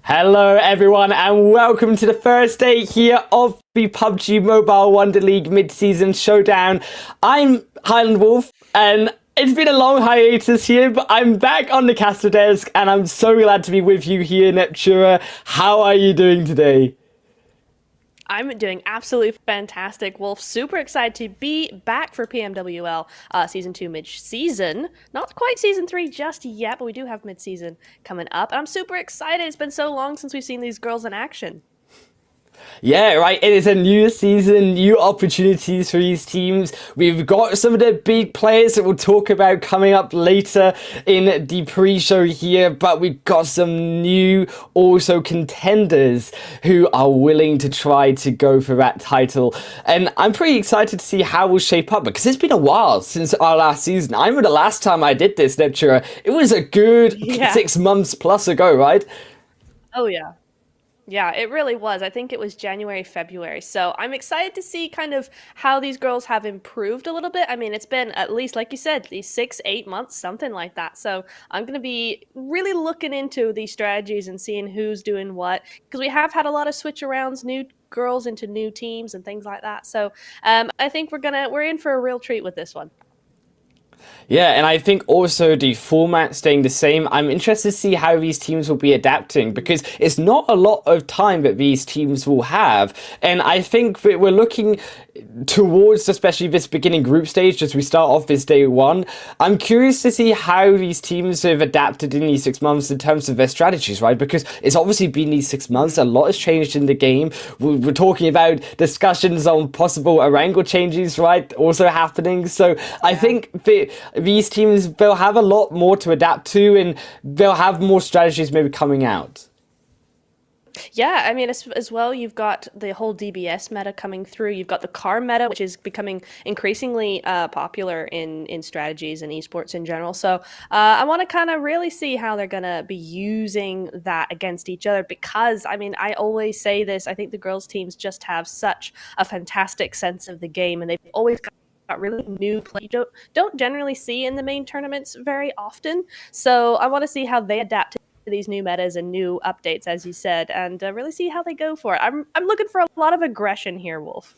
Hello everyone and welcome to the first day here of the PUBG Mobile Wonder League mid-season showdown. I'm Highland Wolf and it's been a long hiatus here, but I'm back on the caster desk and I'm so glad to be with you here, Neptura. How are you doing today? I'm doing absolutely fantastic, Wolf. Super excited to be back for PMWL Season 2 mid-season. Not quite Season 3 just yet, but we do have mid-season coming up. And I'm super excited. It's been so long since we've seen these girls in action. Yeah, right. It is a new season, new opportunities for these teams. We've got some of the big players that we'll talk about coming up later in the pre-show here, but we've got some new also contenders who are willing to try to go for that title. And I'm pretty excited to see how we'll shape up because it's been a while since our last season. I remember the last time I did this, Neptura, it was a good 6 months plus ago, right? Oh, yeah. Yeah, it really was. I think it was January, February. So I'm excited to see kind of how these girls have improved a little bit. I mean, it's been at least, like you said, these 6, 8 months, something like that. So I'm going to be really looking into these strategies and seeing who's doing what, because we have had a lot of switch arounds, new girls into new teams and things like that. So I think we're in for a real treat with this one. Yeah, and I think also the format staying the same. I'm interested to see how these teams will be adapting because it's not a lot of time that these teams will have. And I think that we're looking towards especially this beginning group stage as we start off this day one. I'm curious to see how these teams have adapted in these 6 months in terms of their strategies, right? Because it's obviously been these 6 months. A lot has changed in the game. We're talking about discussions on possible Erangel changes, right? Also happening. So I think that these teams, they'll have a lot more to adapt to and they'll have more strategies maybe coming out. Yeah, I mean, as well, you've got the whole DBS meta coming through. You've got the car meta, which is becoming increasingly popular in strategies and esports in general. So I want to kind of really see how they're going to be using that against each other because, I mean, I always say this, I think the girls' teams just have such a fantastic sense of the game, and they've always got really new play you don't generally see in the main tournaments very often. So I want to see how they adapt to these new metas and new updates, as you said, and really see how they go for it. I'm looking for a lot of aggression here, Wolf.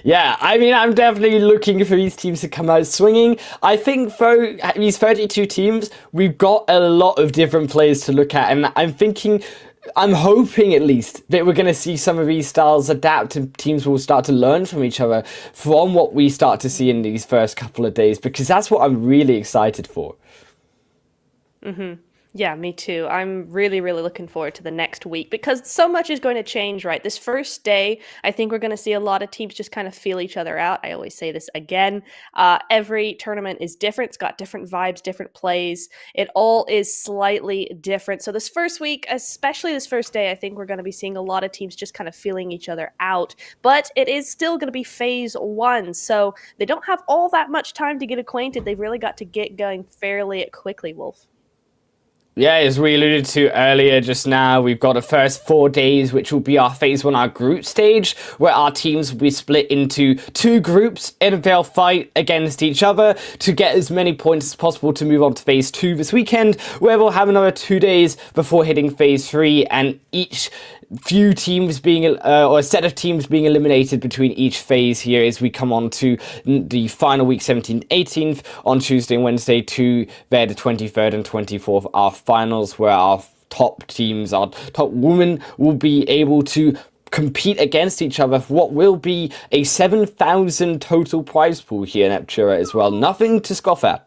Yeah, I mean, I'm definitely looking for these teams to come out swinging. I think for these 32 teams, we've got a lot of different players to look at, and I'm hoping at least that we're going to see some of these styles adapt and teams will start to learn from each other from what we start to see in these first couple of days, because that's what I'm really excited for. Yeah, me too. I'm really, really looking forward to the next week because so much is going to change, right? This first day, I think we're going to see a lot of teams just kind of feel each other out. I always say this again. Every tournament is different. It's got different vibes, different plays. It all is slightly different. So this first week, especially this first day, I think we're going to be seeing a lot of teams just kind of feeling each other out. But it is still going to be phase one. So they don't have all that much time to get acquainted. They've really got to get going fairly quickly, Wolf. Yeah, as we alluded to earlier just now, we've got the first 4 days, which will be our phase one, our group stage, where our teams will be split into 2 groups and they'll fight against each other to get as many points as possible to move on to phase 2 this weekend, where we'll have another 2 days before hitting phase 3, and each few teams being, or a set of teams being eliminated between each phase here as we come on to the final week, 17th, 18th, on Tuesday and Wednesday to there the 23rd and 24th, our finals, where our top teams, our top women will be able to compete against each other for what will be a 7,000 total prize pool here in Neptura as well. Nothing to scoff at.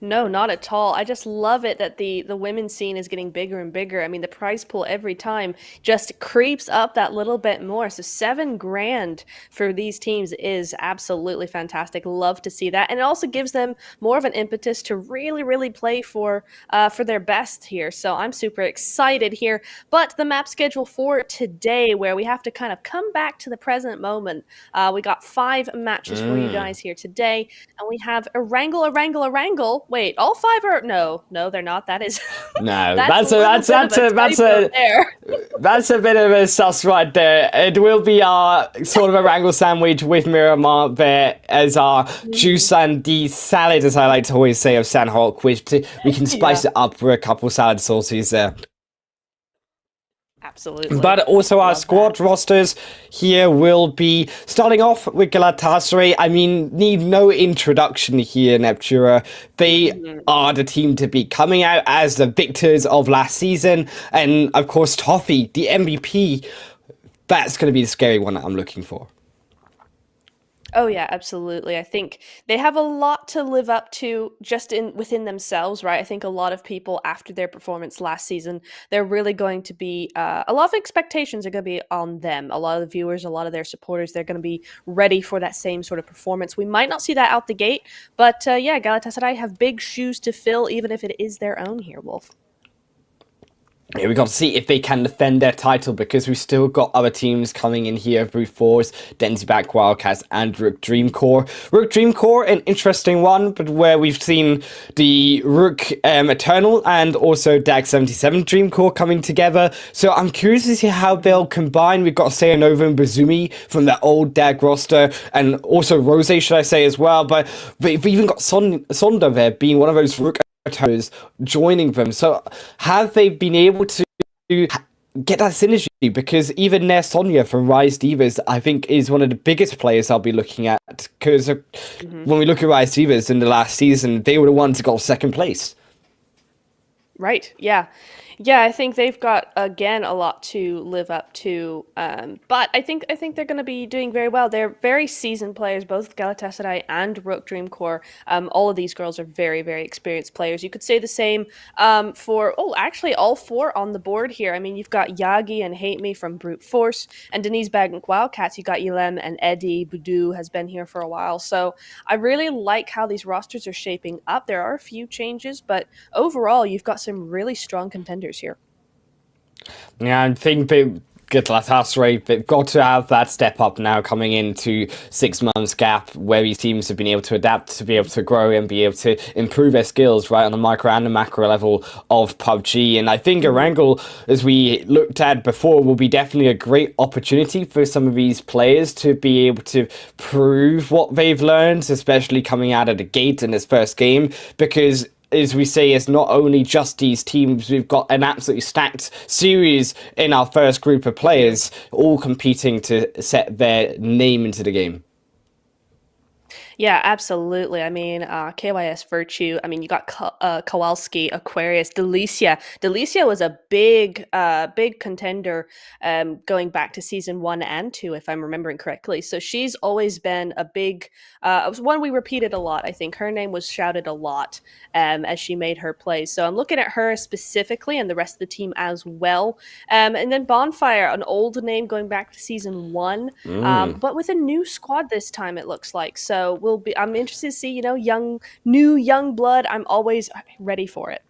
No, not at all. I just love it that the women's scene is getting bigger and bigger. I mean, the prize pool every time just creeps up that little bit more. So 7 grand for these teams is absolutely fantastic. Love to see that, and it also gives them more of an impetus to really, really play for their best here. So I'm super excited here. But the map schedule for today, where we have to kind of come back to the present moment. We got 5 matches for you guys here today, and we have Erangel. Wait, all 5 are no, they're not. That is No, that's a bit of a sus right there. It will be our sort of a wrangle sandwich with Miramar there as our juice and the salad, as I like to always say, of San Hulk, which we can spice it up with a couple salad sauces there. Absolutely. But also our Love that. squad rosters here will be starting off with Galatasaray. I mean, need no introduction here, Neptura. They Mhm. are the team to be coming out as the victors of last season. And of course, Toffee, the MVP. That's going to be the scary one that I'm looking for. Oh yeah, absolutely. I think they have a lot to live up to just in within themselves, right? I think a lot of people after their performance last season, they're really going to be a lot of expectations are going to be on them. A lot of the viewers, a lot of their supporters, they're going to be ready for that same sort of performance. We might not see that out the gate, but yeah, Galatasaray have big shoes to fill, even if it is their own here, Wolf. Yeah, we got to see if they can defend their title because we've still got other teams coming in here: Brute Force, Denziback Wildcats, and Rook Dream Core. Rook Dream Core, an interesting one, but where we've seen the Rook Eternal and also DAG 77 Dream Core coming together. So I'm curious to see how they'll combine. We've got Sayonova and Bazumi from the old DAG roster, and also Rose, should I say, as well. But we've even got Sonda there being one of those Rook joining them. So have they been able to get that synergy? Because even their Sonya from Rise Divas, I think, is one of the biggest players I'll be looking at. Because Hmm. when we look at Rise Divas in the last season, they were the ones that got second place. Right. Yeah. Yeah, I think they've got again a lot to live up to. But I think they're going to be doing very well. They're very seasoned players, both Galatasaray and Rook Dream Core. All of these girls are very, very experienced players. You could say the same for actually all four on the board here. I mean, you've got Yagi and Hate Me from Brute Force, and Denise Bagant Wildcats. You got Yulem and Eddie Boudou has been here for a while. So I really like how these rosters are shaping up. There are a few changes, but overall, you've got some really strong contenders here. Yeah, I think they get Galatasaray. They've got to have that step up now coming into 6 months gap where these teams have been able to adapt, to be able to grow and be able to improve their skills right on the micro and the macro level of PUBG. And I think Mhm. Erangel, as we looked at before, will be definitely a great opportunity for some of these players to be able to prove what they've learned, especially coming out of the gate in this first game, because as we say, it's not only just these teams. We've got an absolutely stacked series in our first group of Mhm. players, all competing to set their name into the game. Yeah, absolutely. I mean, KYS Virtue. I mean, you got Kowalski, Aquarius, Delicia. Delicia was a big contender going back to season 1 and 2, if I'm remembering correctly. So she's always been a big, it was one we repeated a lot. I think her name was shouted a lot as she made her plays. So I'm looking at her specifically and the rest of the team as well. And then Bonfire, an old name going back to season 1, Mm. but with a new squad this time, it looks like. So we'll be. I'm interested to see, young blood. I'm always ready for it.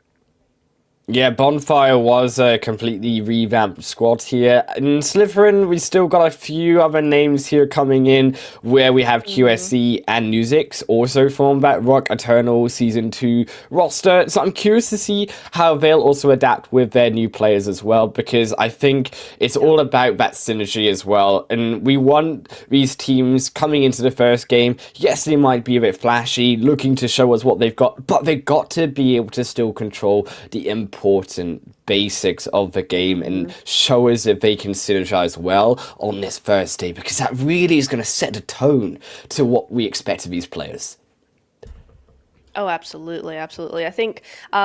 Yeah, Bonfire was a completely revamped squad here. In Slytherin, we still got a few other names here coming in, where we have Hmm. QSC and Nuzix also from that Rock Eternal Season 2 roster. So I'm curious to see how they'll also adapt with their new players as well, because I think it's Yeah. all about that synergy as well. And we want these teams coming into the first game. Yes, they might be a bit flashy, looking to show us what they've got, but they've got to be able to still control the important basics of the game and Hmm. show us if they can synergize well on this first day, because that really is going to set the tone to what we expect of these players. Oh, absolutely, absolutely. I think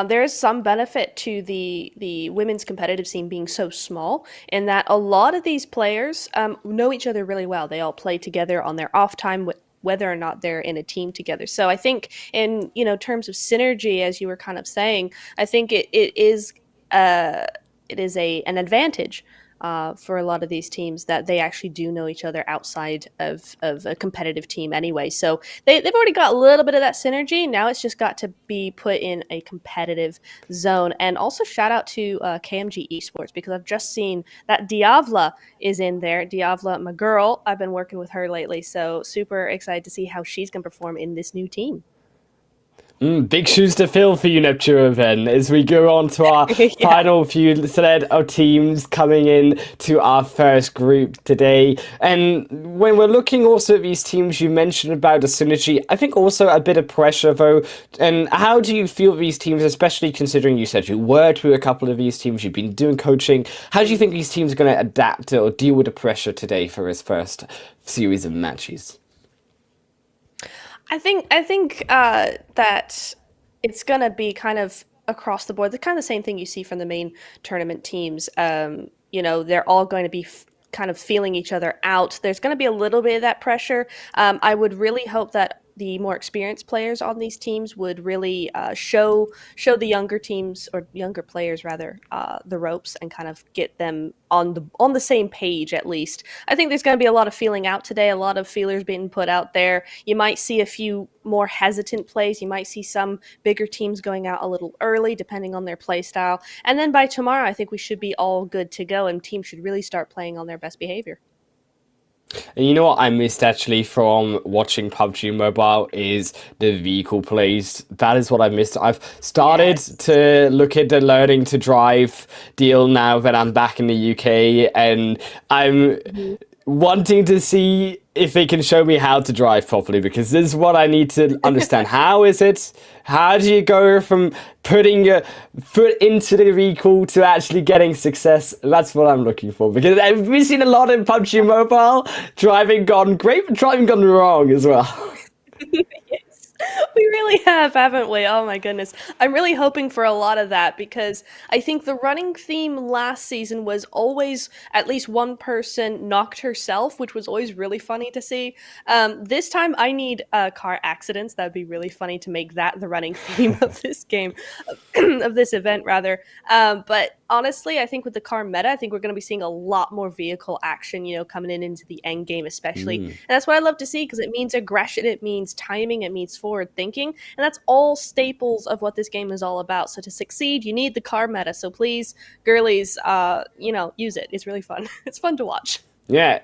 there is some benefit to the women's competitive scene being so small, in that a lot of these players know each other really well. They all play together on their off time, whether or not they're in a team together. So I think in terms of synergy, as you were kind of saying, I think uh, it is an advantage for a lot of these teams that they actually do know each other outside of a competitive team anyway. So they've already got a little bit of that synergy. Now it's just got to be put in a competitive zone. And also shout out to KMG Esports, because I've just seen that Diavla is in there. Diavla, my girl, I've been working with her lately. So super excited to see how she's going to perform in this new team. Big shoes to fill for you, Neptune, then, as we go on to our Yeah. final few set of teams coming in to our first group today. And when we're looking also at these teams, you mentioned about the synergy. I think also a bit of pressure, though. And how do you feel these teams, especially considering you said you worked with a couple of these teams, you've been doing coaching. How do you think these teams are going to adapt or deal with the pressure today for this first series of matches? I think that it's gonna be kind of across the board. The kind of the same thing you see from the main tournament teams. They're all going to be kind of feeling each other out. There's going to be a little bit of that pressure. I would really hope that the more experienced players on these teams would really show the younger teams or younger players rather the ropes and kind of get them on the same page at least. I think there's going to be a lot of feeling out today, a lot of feelers being put out there. You might see a few more hesitant plays. You might see some bigger teams going out a little early depending on their play style. And then by tomorrow, I think we should be all good to go and teams should really start playing on their best behavior. And you know what I missed actually from watching PUBG Mobile is the vehicle plays. That is what I missed. I've started Yes. to look at the learning to drive deal now that I'm back in the UK, and I'm Mhm. wanting to see if they can show me how to drive properly, because this is what I need to understand. How is it? How do you go from putting your foot into the vehicle to actually getting success? That's what I'm looking for, because we've seen a lot in PUBG Mobile, driving gone great, but driving gone wrong as well. Yes, we really have, haven't we? Oh my goodness. I'm really hoping for a lot of that because I think the running theme last season was always at least one person knocked herself, which was always really funny to see. This time I need car accidents. That'd be really funny to make that the running theme of this game, of this event rather. But honestly, I think with the car meta, I think we're going to be seeing a lot more vehicle action, coming in into the end game, especially. And that's what I love to see because it means aggression, it means timing, it means forward thinking. And that's all staples of what this game is all about. So to succeed, you need the car meta. So please, girlies, use it. It's really fun. It's fun to watch. Yeah.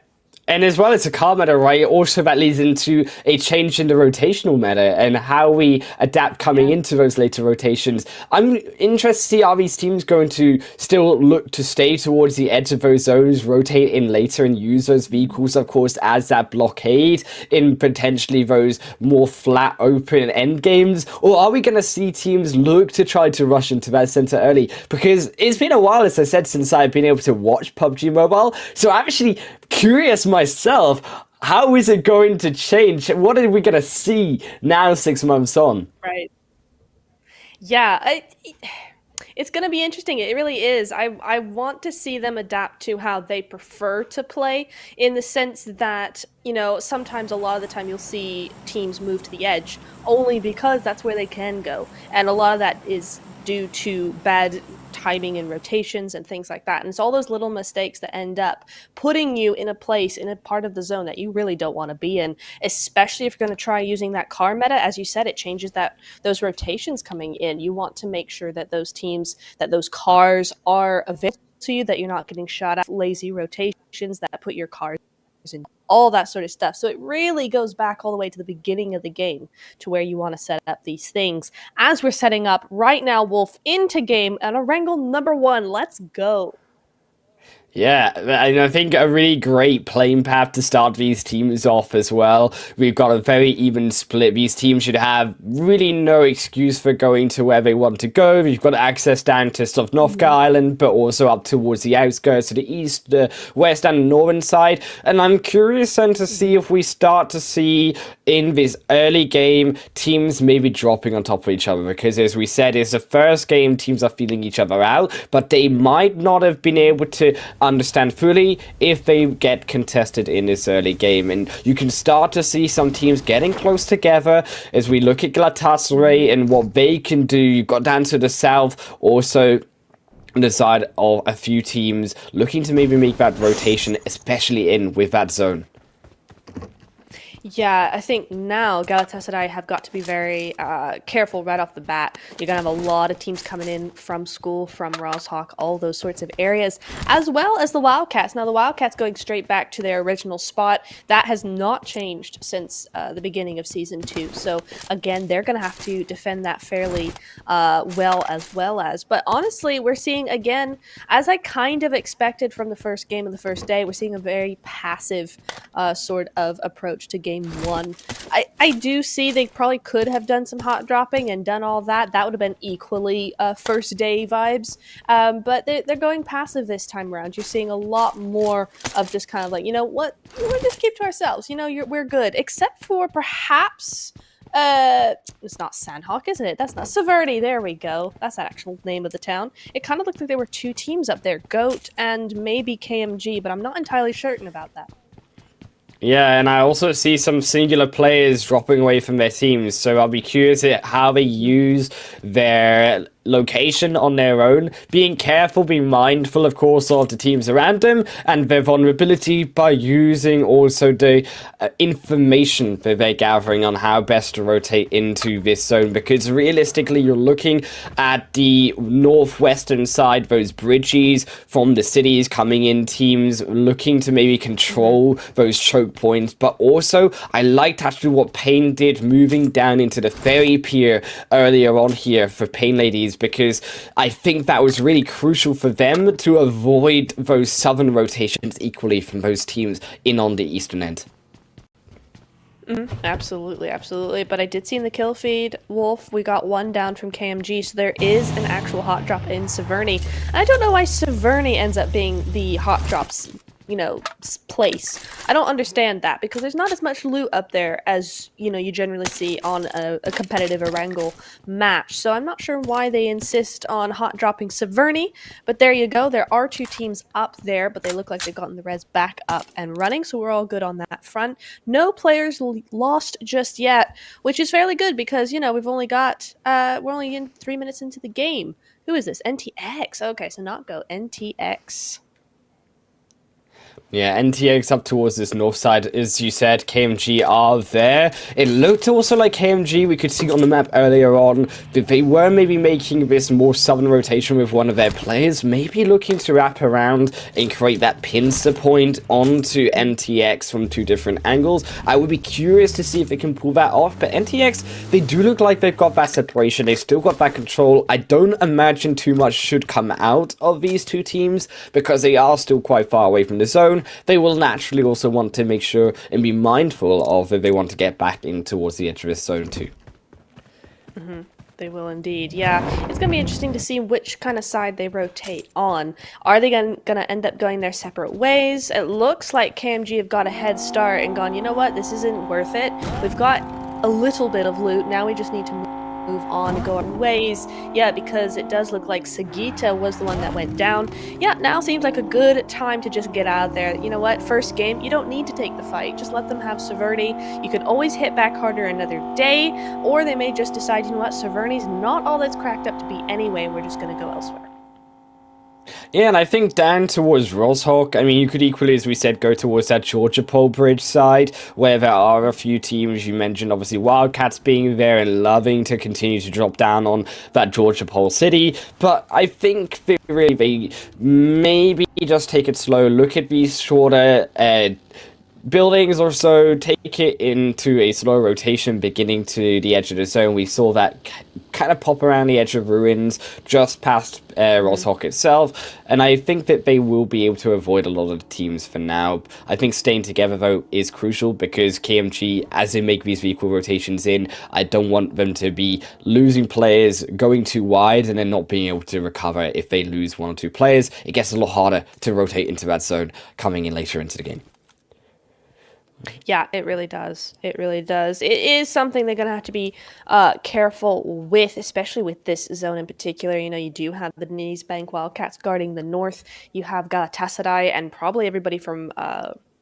And as well as a car meta, right? Also, that leads into a change in the rotational meta and how we adapt coming Yeah. into those later rotations. I'm interested to see, are these teams going to still look to stay towards the edge of those zones, rotate in later, and use those vehicles, of course, as that blockade in potentially those more flat, open end games? Or are we going to see teams look to try to rush into that center early? Because it's been a while, as I said, since I've been able to watch PUBG Mobile. So I'm actually curious myself, how is it going to change? What are we going to see now 6 months on? Right. Yeah. It's going to be interesting. It really is. I want to see them adapt to how they prefer to play in the sense that, sometimes a lot of the time you'll see teams move to the edge only because that's where they can go. And a lot of that is due to bad timing and rotations and things like that. And it's all those little mistakes that end up putting you in a place, in a part of the zone that you really don't want to be in, especially if you're going to try using that car meta. As you said, it changes those rotations coming in. You want to make sure that those teams, that those cars are available to you, that you're not getting shot at, lazy rotations that put your cars in, all that sort of stuff. So it really goes back all the way to the beginning of the game to where you want to set up these things. As we're setting up right now, Wolf, into game and a wrangle number 1. Let's go. Yeah, and I think a really great playing path to start these teams off as well. We've got a very even split. These teams should have really no excuse for going to where they want to go. We've got access down to sort of Norfolk Island, but also up towards the outskirts to the east, the west, and northern side. And I'm curious then to see if we start to see in this early game teams maybe dropping on top of each other, because as we said, it's the first game, teams are feeling each other out, but they might not have been able to understand fully if they get contested in this early game. And you can start to see some teams getting close together as we look at Galatasaray and what they can do. You've got down to the south also on the side of a few teams looking to maybe make that rotation, especially in with that zone. Yeah, I think now Galatasaray have got to be very careful right off the bat. You're going to have a lot of teams coming in from school, from Rosshawk, all those sorts of areas, as well as the Wildcats. Now, the Wildcats going straight back to their original spot. That has not changed since the beginning of Season 2. So, again, they're going to have to defend that fairly well as. But honestly, we're seeing, again, as I kind of expected from the first game of the first day, we're seeing a very passive sort of approach to game one. I do see they probably could have done some hot dropping and done all that. That would have been equally first day vibes. But they're going passive this time around. You're seeing a lot more of just kind of like, you know what, we'll just keep to ourselves. You know, we're good. Except for perhaps it's not Sandhawk, isn't it? That's not Severny. There we go. That's the actual name of the town. It kind of looked like there were two teams up there, Goat and maybe KMG, but I'm not entirely certain about that. Yeah, and I also see some singular players dropping away from their teams, so I'll be curious at how they use their location on their own, being careful, being mindful, of course, of the teams around them and their vulnerability by using also the information that they're gathering on how best to rotate into this zone, because realistically you're looking at the northwestern side, those bridges from the cities coming in, teams looking to maybe control those choke points, but also I liked actually what Pain did moving down into the ferry pier earlier on here for Pain Ladies, because I think that was really crucial for them to avoid those southern rotations equally from those teams in on the eastern end. Absolutely. But I did see in the kill feed, Wolf, we got one down from KMG, so there is an actual hot drop in Severny. I don't know why Severny ends up being the hot drops, place. I don't understand that, because there's not as much loot up there as, you generally see on a competitive Erangel match. So I'm not sure why they insist on hot dropping Severny, but there you go. There are two teams up there, but they look like they've gotten the res back up and running, so we're all good on that front. No players lost just yet, which is fairly good because, we've only got, we're only in 3 minutes into the game. Who is this? NTX. Okay, so not Go, NTX. Yeah, NTX up towards this north side, as you said, KMG are there. It looked also like KMG, we could see on the map earlier on, that they were maybe making this more southern rotation with one of their players, maybe looking to wrap around and create that pincer point onto NTX from two different angles. I would be curious to see if they can pull that off, but NTX, they do look like they've got that separation, they've still got that control. I don't imagine too much should come out of these two teams, because they are still quite far away from the zone. They will naturally also want to make sure and be mindful of that they want to get back in towards the edge of this zone too. They will indeed. Yeah, it's going to be interesting to see which kind of side they rotate on. Are they going to end up going their separate ways? It looks like KMG have got a head start and gone, you know what, this isn't worth it. We've got a little bit of loot. Now we just need to move on and go our ways. Yeah, because it does look like Sagita was the one that went down. Yeah, now seems like a good time to just get out of there. You know what? First game, you don't need to take the fight. Just let them have Severny. You could always hit back harder another day, or they may just decide, you know what, Severny's not all that's cracked up to be anyway. We're just going to go elsewhere. Yeah, and I think down towards Rosshawk, I mean, you could equally, as we said, go towards that Georgia Pole Bridge side, where there are a few teams. You mentioned, obviously, Wildcats being there and loving to continue to drop down on that Georgia Pole City. But I think they maybe just take it slow, look at these shorter buildings or so, take it into a slow rotation beginning to the edge of the zone. We saw that kind of pop around the edge of ruins just past Rosshawk itself, and I think that they will be able to avoid a lot of the teams for now. I think staying together though is crucial, because KMG, as they make these vehicle rotations in, I don't want them to be losing players, going too wide and then not being able to recover. If they lose one or two players, it gets a lot harder to rotate into that zone coming in later into the game. Yeah, it really does. It really does. It is something they're going to have to be careful with, especially with this zone in particular. You do have the Denise Bank Wildcats guarding the north. You have Galatasaray and probably everybody from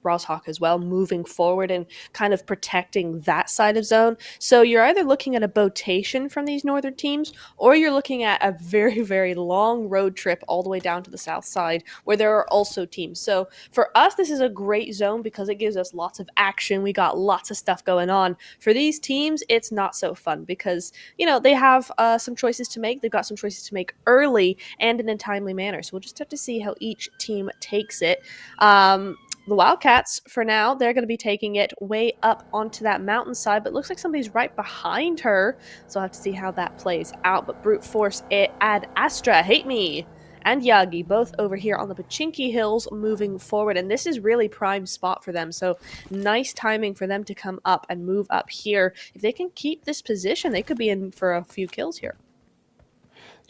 Roshawk as well, moving forward and kind of protecting that side of zone. So you're either looking at a botation from these northern teams, or you're looking at a very, very long road trip all the way down to the south side where there are also teams. So for us, this is a great zone because it gives us lots of action. We got lots of stuff going on. For these teams, it's not so fun because, they have some choices to make. They've got some choices to make early and in a timely manner. So we'll just have to see how each team takes it. The Wildcats, for now, they're going to be taking it way up onto that mountainside, but it looks like somebody's right behind her, so I'll have to see how that plays out. But Brute Force, Ad Astra, Hate Me, and Yagi, both over here on the Pachinki Hills moving forward, and this is really prime spot for them, so nice timing for them to come up and move up here. If they can keep this position, they could be in for a few kills here.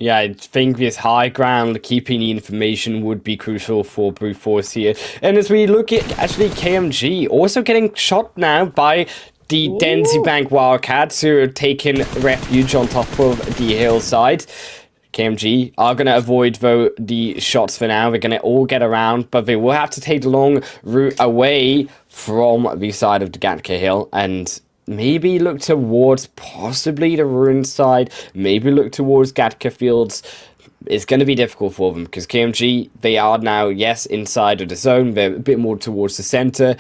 Yeah, I think this high ground, keeping the information would be crucial for Brute Force here. And as we look at actually KMG, also getting shot now by the Denzi Bank Wildcats, who are taking refuge on top of the hillside. KMG are going to avoid, though, the shots for now. They're going to all get around, but they will have to take the long route away from the side of the Gatka Hill and maybe look towards possibly the ruined side, maybe look towards Gatka Fields. It's going to be difficult for them because KMG, they are now, yes, inside of the zone. They're a bit more towards the center,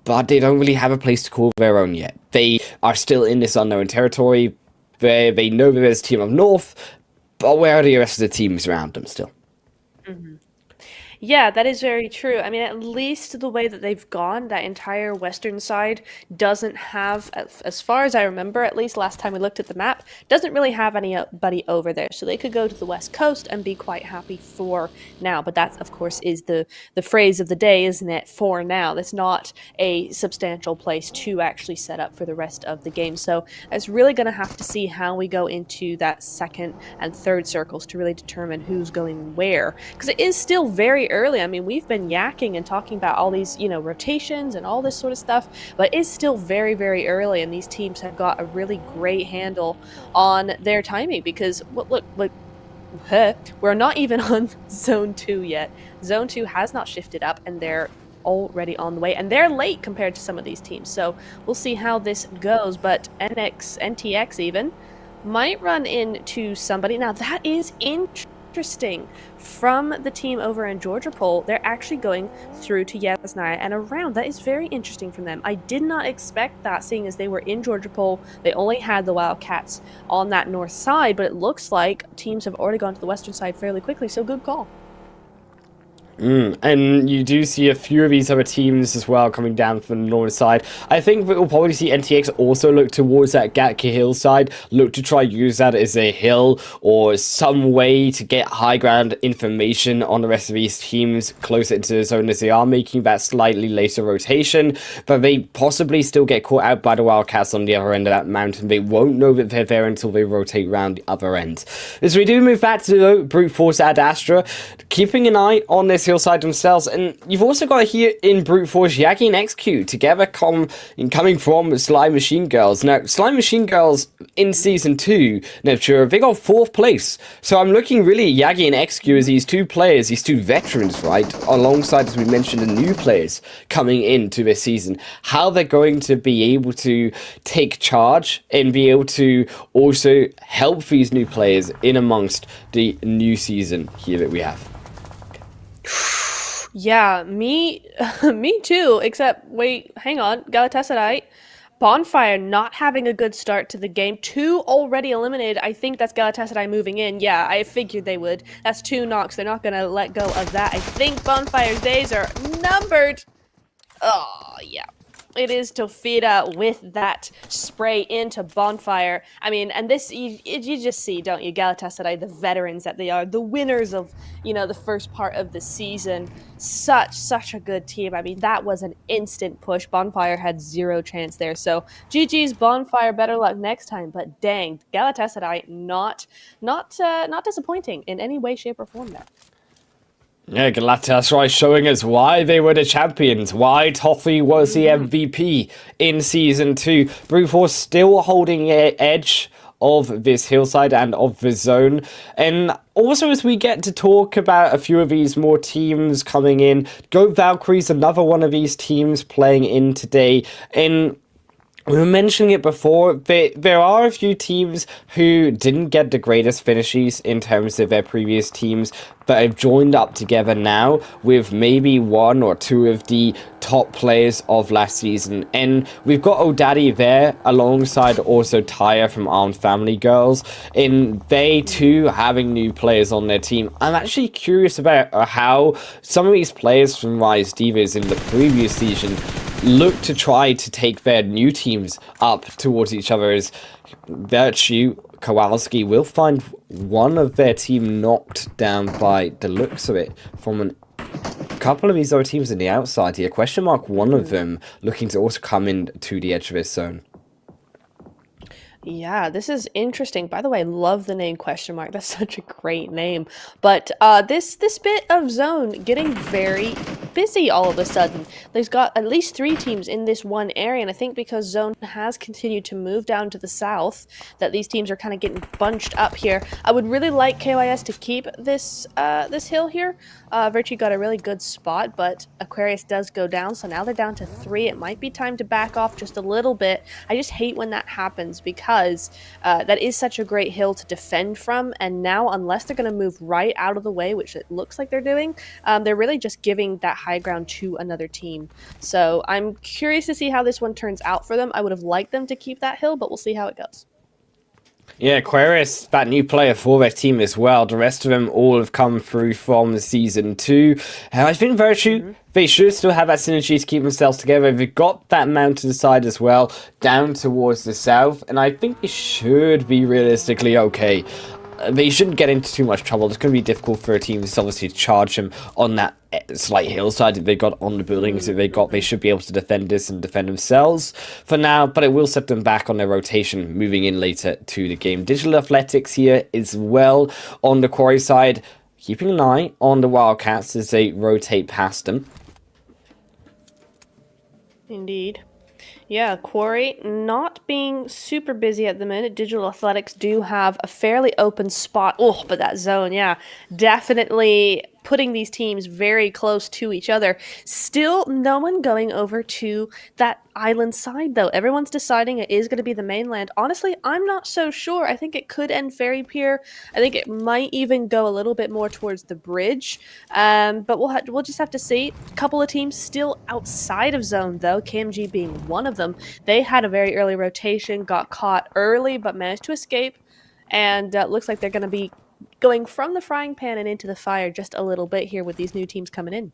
but they don't really have a place to call their own yet. They are still in this unknown territory. They know that there's a team up north, but where are the rest of the teams around them still? Mm-hmm. Yeah, that is very true. I mean, at least the way that they've gone, that entire western side doesn't have, as far as I remember, at least last time we looked at the map, doesn't really have anybody over there. So they could go to the west coast and be quite happy for now. But that, of course, is the phrase of the day, isn't it? For now. That's not a substantial place to actually set up for the rest of the game. So it's really going to have to see how we go into that second and third circles to really determine who's going where. Because it is still very early. I mean, we've been yakking and talking about all these, rotations and all this sort of stuff, but it's still very, very early, and these teams have got a really great handle on their timing because, look, we're not even on Zone 2 yet. Zone 2 has not shifted up, and they're already on the way, and they're late compared to some of these teams, so we'll see how this goes, but NTX even might run into somebody. Now, that is interesting. From the team over in Georgia Pole, they're actually going through to Yasnaya and around. That is very interesting from them. I did not expect that, seeing as they were in Georgia Pole. They only had the Wildcats on that north side, but it looks like teams have already gone to the western side fairly quickly, so good call. And you do see a few of these other teams as well coming down from the north side. I think we'll probably see NTX also look towards that Gatka Hill side, look to try use that as a hill or some way to get high ground information on the rest of these teams closer into the zone as they are making that slightly later rotation, but they possibly still get caught out by the Wildcats on the other end of that mountain. They won't know that they're there until they rotate around the other end. As we do move back to Brute Force Ad Astra, keeping an eye on this hillside themselves, and you've also got here in Brute Force Yagi and XQ together coming from Slime Machine Girls. Now, Slime Machine Girls in Season 2, Nepture, they got 4th place, so I'm looking really at Yagi and XQ as these two players, these two veterans, right, alongside, as we mentioned, the new players coming into this season, how they're going to be able to take charge and be able to also help these new players in amongst the new season here that we have. Yeah, me too, except, wait, hang on, Galatasaray, Bonfire not having a good start to the game, 2 already eliminated. I think that's Galatasaray moving in. Yeah, I figured they would. That's 2 knocks. They're not going to let go of that. I think Bonfire's days are numbered. Oh, yeah. It is Tofita with that spray into Bonfire. I mean, and this, you just see, don't you, Galatasaray, the veterans that they are, the winners of, the first part of the season. Such a good team. I mean, that was an instant push. Bonfire had 0 chance there. So, GG's Bonfire, better luck next time. But dang, Galatasaray not disappointing in any way, shape, or form there. Yeah, Galatasaray showing us why they were the champions, why Toffee was the MVP in Season 2. Brute Force still holding edge of this hillside and of the zone. And also, as we get to talk about a few of these more teams coming in, Go Valkyries, another one of these teams playing in today. And we were mentioning it before, there are a few teams who didn't get the greatest finishes in terms of their previous teams, but have joined up together now with maybe one or two of the top players of last season. And we've got O'Daddy there, alongside also Tyre from Armed Family Girls, and they too having new players on their team. I'm actually curious about how some of these players from Rise Divas in the previous season look to try to take their new teams up towards each other, as Virtue Kowalski will find one of their team knocked down by the looks of it from a couple of these other teams in the outside here. Question mark, one of them looking to also come in to the edge of this zone. Yeah, this is interesting. By the way, I love the name question mark. That's such a great name. But this bit of zone getting very busy all of a sudden. There's got at least 3 teams in this one area, and I think because zone has continued to move down to the south, that these teams are kind of getting bunched up here. I would really like KYS to keep this this hill here. Virtue got a really good spot, but Aquarius does go down, so now they're down to 3. It might be time to back off just a little bit. I just hate when that happens, because that is such a great hill to defend from, and now unless they're going to move right out of the way, which it looks like they're doing, they're really just giving that high ground to another team. So I'm curious to see how this one turns out for them. I would have liked them to keep that hill, but we'll see how it goes. Yeah, Aquarius, that new player for their team as well. The rest of them all have come through from season 2. And I think Virtue, they should still have that synergy to keep themselves together. They've got that mountainside as well, down towards the south. And I think they should be realistically okay. They shouldn't get into too much trouble. It's going to be difficult for a team to obviously charge them on that slight hillside that they got on the buildings that they got. They should be able to defend this and defend themselves for now, but it will set them back on their rotation moving in later to the game. Digital Athletics here as well on the quarry side, keeping an eye on the Wildcats as they rotate past them. Indeed. Yeah, Quarry not being super busy at the minute. Digital Athletics do have a fairly open spot. Oh, but that zone, yeah, definitely putting these teams very close to each other. Still no one going over to that island side, though. Everyone's deciding it is going to be the mainland. Honestly, I'm not so sure. I think it could end Ferry Pier. I think it might even go a little bit more towards the bridge. But we'll just have to see. A couple of teams still outside of zone, though, KMG being one of them. They had a very early rotation, got caught early, but managed to escape. And looks like they're going to be going from the frying pan and into the fire just a little bit here with these new teams coming in.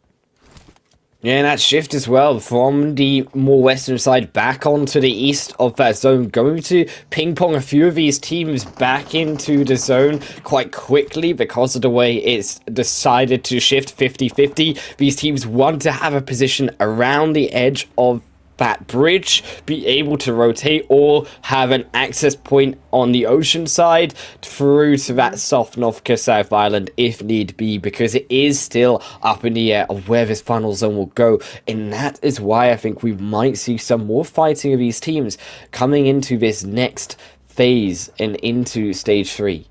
Yeah, and that shift as well from the more western side back onto the east of that zone, going to ping pong a few of these teams back into the zone quite quickly because of the way it's decided to shift 50-50. These teams want to have a position around the edge of that bridge, be able to rotate, or have an access point on the ocean side through to that Sofnovka South Island if need be, because it is still up in the air of where this final zone will go. And that is why I think we might see some more fighting of these teams coming into this next phase and into stage 3.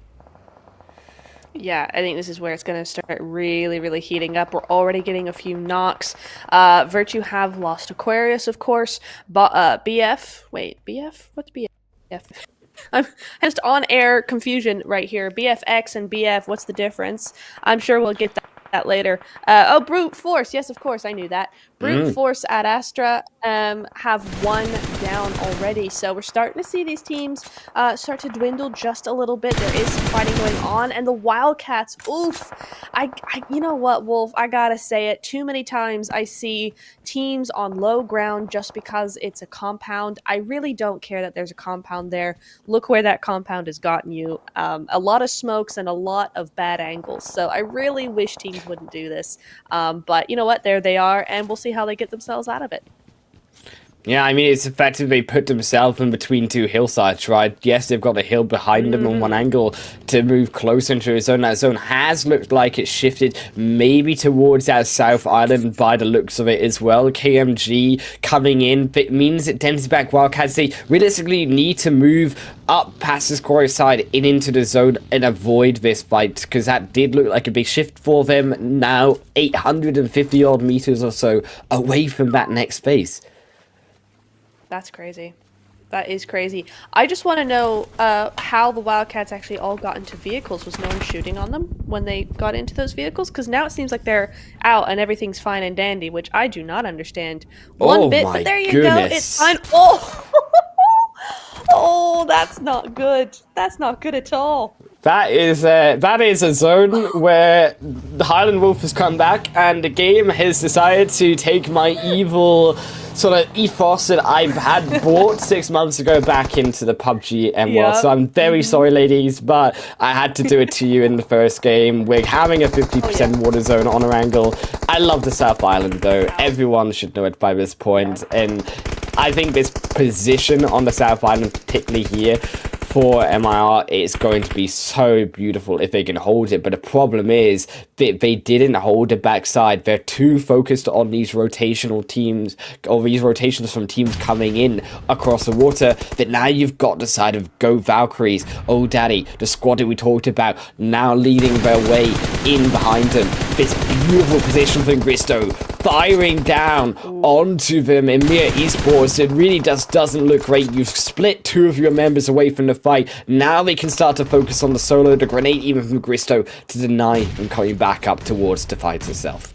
Yeah, I think this is where it's going to start really, really heating up. We're already getting a few knocks. Virtue have lost Aquarius, of course. But BF, wait, BF? What's BF? I'm just on air confusion right here. BFX and BF, what's the difference? I'm sure we'll get that later. Oh, Brute Force. Yes, of course, I knew that. Brute Force at Astra have one down already. So we're starting to see these teams start to dwindle just a little bit. There is some fighting going on. And the Wildcats, oof. You know what, Wolf? I gotta say it. Too many times I see teams on low ground just because it's a compound. I really don't care that there's a compound there. Look where that compound has gotten you. A lot of smokes and a lot of bad angles. So I really wish teams wouldn't do this. But you know what? There they are. And we'll see how they get themselves out of it. Yeah, I mean, it's effectively put themselves in between two hillsides, right? Yes, they've got a hill behind them on one angle to move closer into a zone. That zone has looked like it's shifted maybe towards that South Island by the looks of it as well. KMG coming in, it means it tempts back Wildcats. They realistically need to move up past the scorer side and into the zone and avoid this fight, because that did look like a big shift for them. Now 850 odd meters or so away from that next phase. That's crazy. That is crazy. I just want to know how the Wildcats actually all got into vehicles. Was no one shooting on them when they got into those vehicles? Because now it seems like they're out and everything's fine and dandy, which I do not understand one bit. But there you go. It's fine. Oh, oh, that's not good. That's not good at all. That is a zone where the Highland Wolf has come back, and the game has decided to take my evil sort of ethos that I've had bought 6 months ago back into the PUBG MWL. So I'm very sorry, ladies, but I had to do it to you in the first game. We're having a 50% water zone on our angle. I love the South Island, though. Everyone should know it by this point. And I think this position on the South Island, particularly here, for MIR, it's going to be so beautiful if they can hold it. But the problem is that they didn't hold the backside. They're too focused on these rotational teams, or these rotations from teams coming in across the water, that now you've got the side of Go Valkyries, Oh Daddy, the squad that we talked about, now leading their way in behind them. This beautiful position from Gristo, firing down onto them in Mir Esports. It really just doesn't look great. You've split two of your members away from the fight. Now they can start to focus on the solo, the grenade even from Gristo, to deny them coming back up towards the fight itself.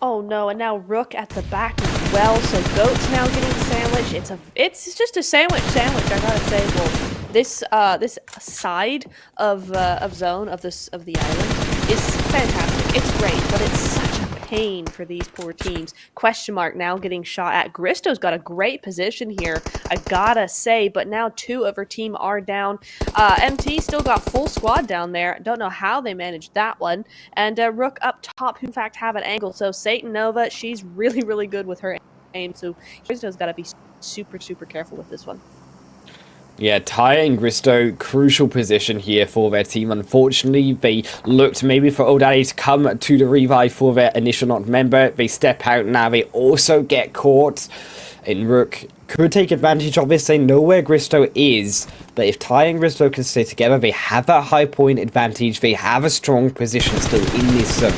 Oh no, and now Rook at the back as well, so Goat's now getting sandwiched. It's just a sandwich, I gotta say. Well, this side of zone of the island is fantastic. It's great, but it's such a pain for these poor teams. Question mark now getting shot at. Gristo's got a great position here, I gotta say, but now two of her team are down. MT still got full squad down there. Don't know how they managed that one. And Rook up top, who in fact have an angle. So Satan Nova, she's really, really good with her aim. So Gristo's got to be super, super careful with this one. Yeah, Ty and Gristo, crucial position here for their team. Unfortunately, they looked maybe for Old Daddy to come to the revive for their initial not member. They step out now. They also get caught. And Rook could take advantage of this. They know where Gristo is. But if Ty and Gristo can stay together, they have a high point advantage. They have a strong position still in this zone.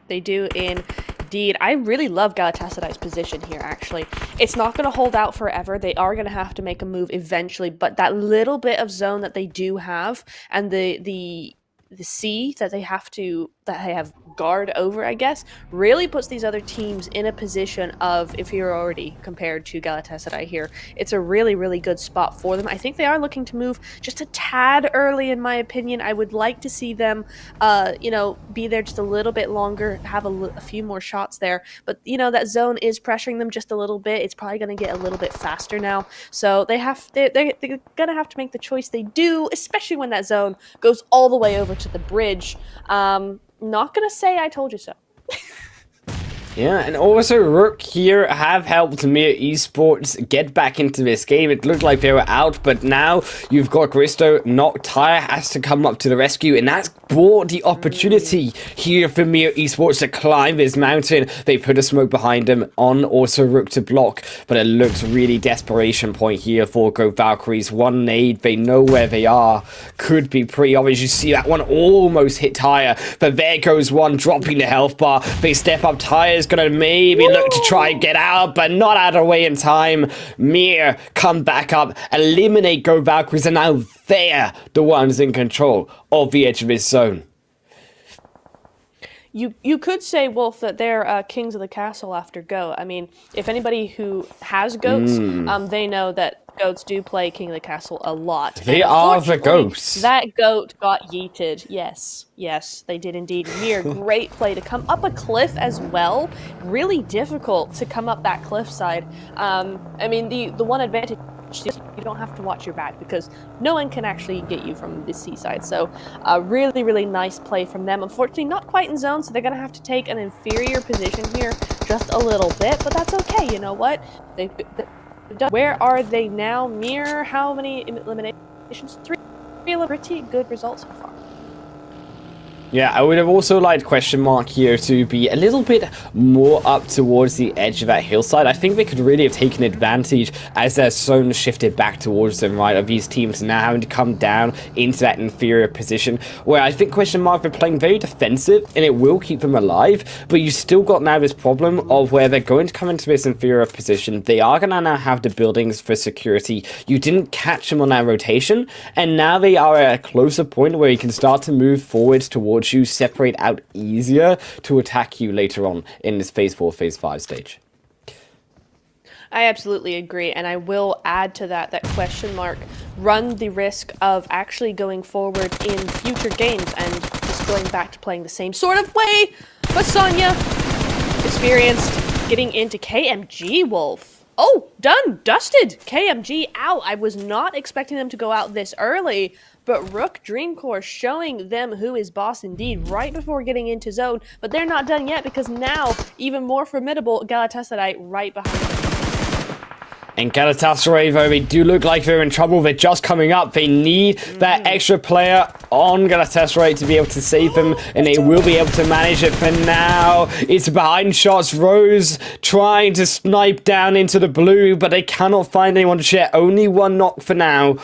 They do indeed. I really love Galatasaray's position here, actually. It's not going to hold out forever. They are going to have to make a move eventually, but that little bit of zone that they do have, and the sea that they have guard over, I guess, really puts these other teams in a position of inferiority compared to Galatasaray here. It's a really, really good spot for them. I think they are looking to move just a tad early, in my opinion. I would like to see them, be there just a little bit longer, have a few more shots there. But, that zone is pressuring them just a little bit. It's probably going to get a little bit faster now. So they're going to have to make the choice they do, especially when that zone goes all the way over to the bridge. Not gonna say I told you so. Yeah, and also Rook here have helped Mir Esports get back into this game. It looked like they were out, but now you've got Gristo. Tyre has to come up to the rescue, and that's brought the opportunity here for Mir Esports to climb this mountain. They put a smoke behind them on also Rook to block, but it looks really desperation point here for Go Valkyries. One nade, they know where they are. Could be pretty obvious. You see that one almost hit Tyre, but there goes one dropping the health bar. They step up. Tyre's gonna maybe look to try and get out, but not out of the way in time. Mir come back up, eliminate Go Valkyries, and now they're the ones in control of the edge of his zone. You could say, Wolf, that they're kings of the castle after Go. I mean, if anybody who has goats, they know that goats do play King of the Castle a lot. They are the goats. That goat got yeeted. Yes, they did indeed. Mir, great play to come up a cliff as well. Really difficult to come up that cliffside. I mean, the one advantage is you don't have to watch your back because no one can actually get you from the seaside. So really, really nice play from them. Unfortunately, not quite in zone, so they're going to have to take an inferior position here, just a little bit, but that's okay. You know what? They've done. Where are they now? Mirror, how many eliminations? 3. Pretty good results so far. Yeah, I would have also liked question mark here to be a little bit more up towards the edge of that hillside. I think they could really have taken advantage as their zone shifted back towards them, right, of these teams now having to come down into that inferior position, where I think question mark are playing very defensive, and it will keep them alive, but you still got now this problem of where they're going to come into this inferior position. They are going to now have the buildings for security. You didn't catch them on that rotation, and now they are at a closer point where you can start to move forwards towards you, separate out easier to attack you later on in this phase 4, phase 5 stage. I absolutely agree, and I will add to that question mark run the risk of actually going forward in future games and just going back to playing the same sort of way. But Sonya, experienced, getting into KMG Wolf. Oh, done, dusted. KMG out. I was not expecting them to go out this early, but Rook Dreamcore showing them who is boss indeed right before getting into zone. But they're not done yet, because now even more formidable Galatasaray right behind them. And Galatasaray, though, they do look like they're in trouble. They're just coming up. They need that extra player on Galatasaray to be able to save them, and they will be able to manage it for now. It's behind shots. Rose trying to snipe down into the blue, but they cannot find anyone to share. Only one knock for now.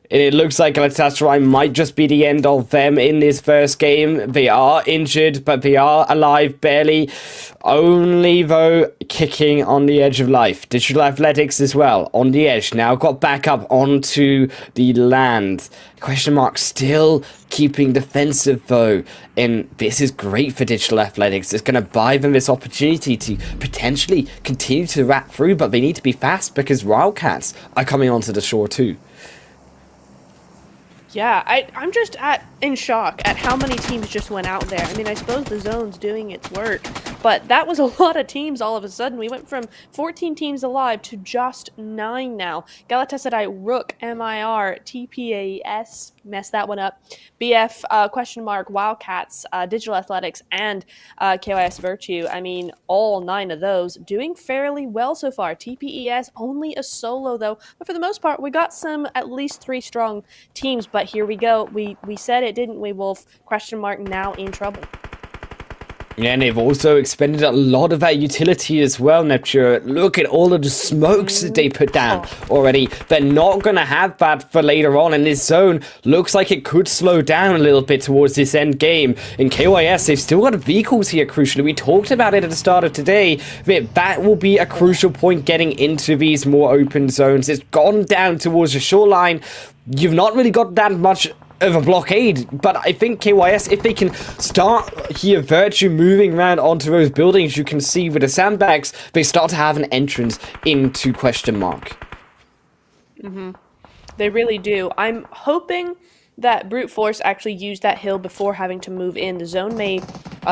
And it looks like Galatasaray might just be the end of them in this first game. They are injured, but they are alive barely. Only, though, kicking on the edge of life. Digital Athletics as well, on the edge. Now got back up onto the land. Question mark still keeping defensive, though. And this is great for Digital Athletics. It's going to buy them this opportunity to potentially continue to wrap through, but they need to be fast because Wildcats are coming onto the shore too. Yeah, I'm just in shock at how many teams just went out there. I mean, I suppose the zone's doing its work, but that was a lot of teams all of a sudden. We went from 14 teams alive to just 9 now. Galatasaray, Rook, MIR, TPAS, messed that one up, BF, question mark, Wildcats, Digital Athletics, and KYS Virtue. I mean, all 9 of those doing fairly well so far. TPES, only a solo though, but for the most part, we got some at least 3 strong teams, but here we go. We said it, didn't we, Wolf? Question mark, now in trouble. Yeah, and they've also expended a lot of that utility as well, Neptune. Look at all of the smokes that they put down already. They're not going to have that for later on, and this zone looks like it could slow down a little bit towards this end game. In KYS, they've still got vehicles here, crucially. We talked about it at the start of today. That will be a crucial point getting into these more open zones. It's gone down towards the shoreline. You've not really got that much of a blockade, but I think KYS, if they can start here Virtue moving around onto those buildings, you can see with the sandbags, they start to have an entrance into question mark. They really do. I'm hoping that Brute Force actually used that hill before having to move in. The zone may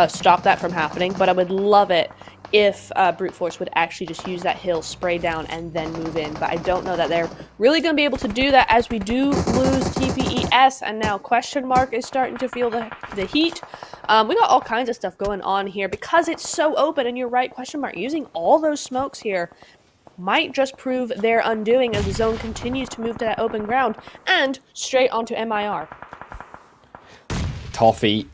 stop that from happening, but I would love it if Brute Force would actually just use that hill, spray down, and then move in. But I don't know that they're really going to be able to do that, as we do lose TPES, and now question mark is starting to feel the heat. We got all kinds of stuff going on here because it's so open, and you're right, question mark, using all those smokes here might just prove their undoing as the zone continues to move to that open ground and straight onto MIR. Toffee,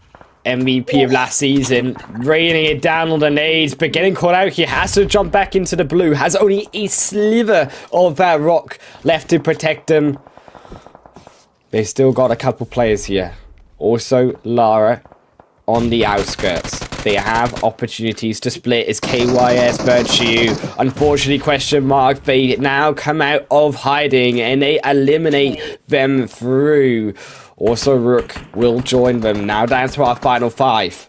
MVP of last season, raining it down on the nades, but getting caught out here, has to jump back into the blue, has only a sliver of that rock left to protect them. They've still got a couple players here. Also, Lara on the outskirts. They have opportunities to split as KYS Virtue. Unfortunately, question mark, they now come out of hiding and they eliminate them through. Also, Rook will join them. Now down to our final 5.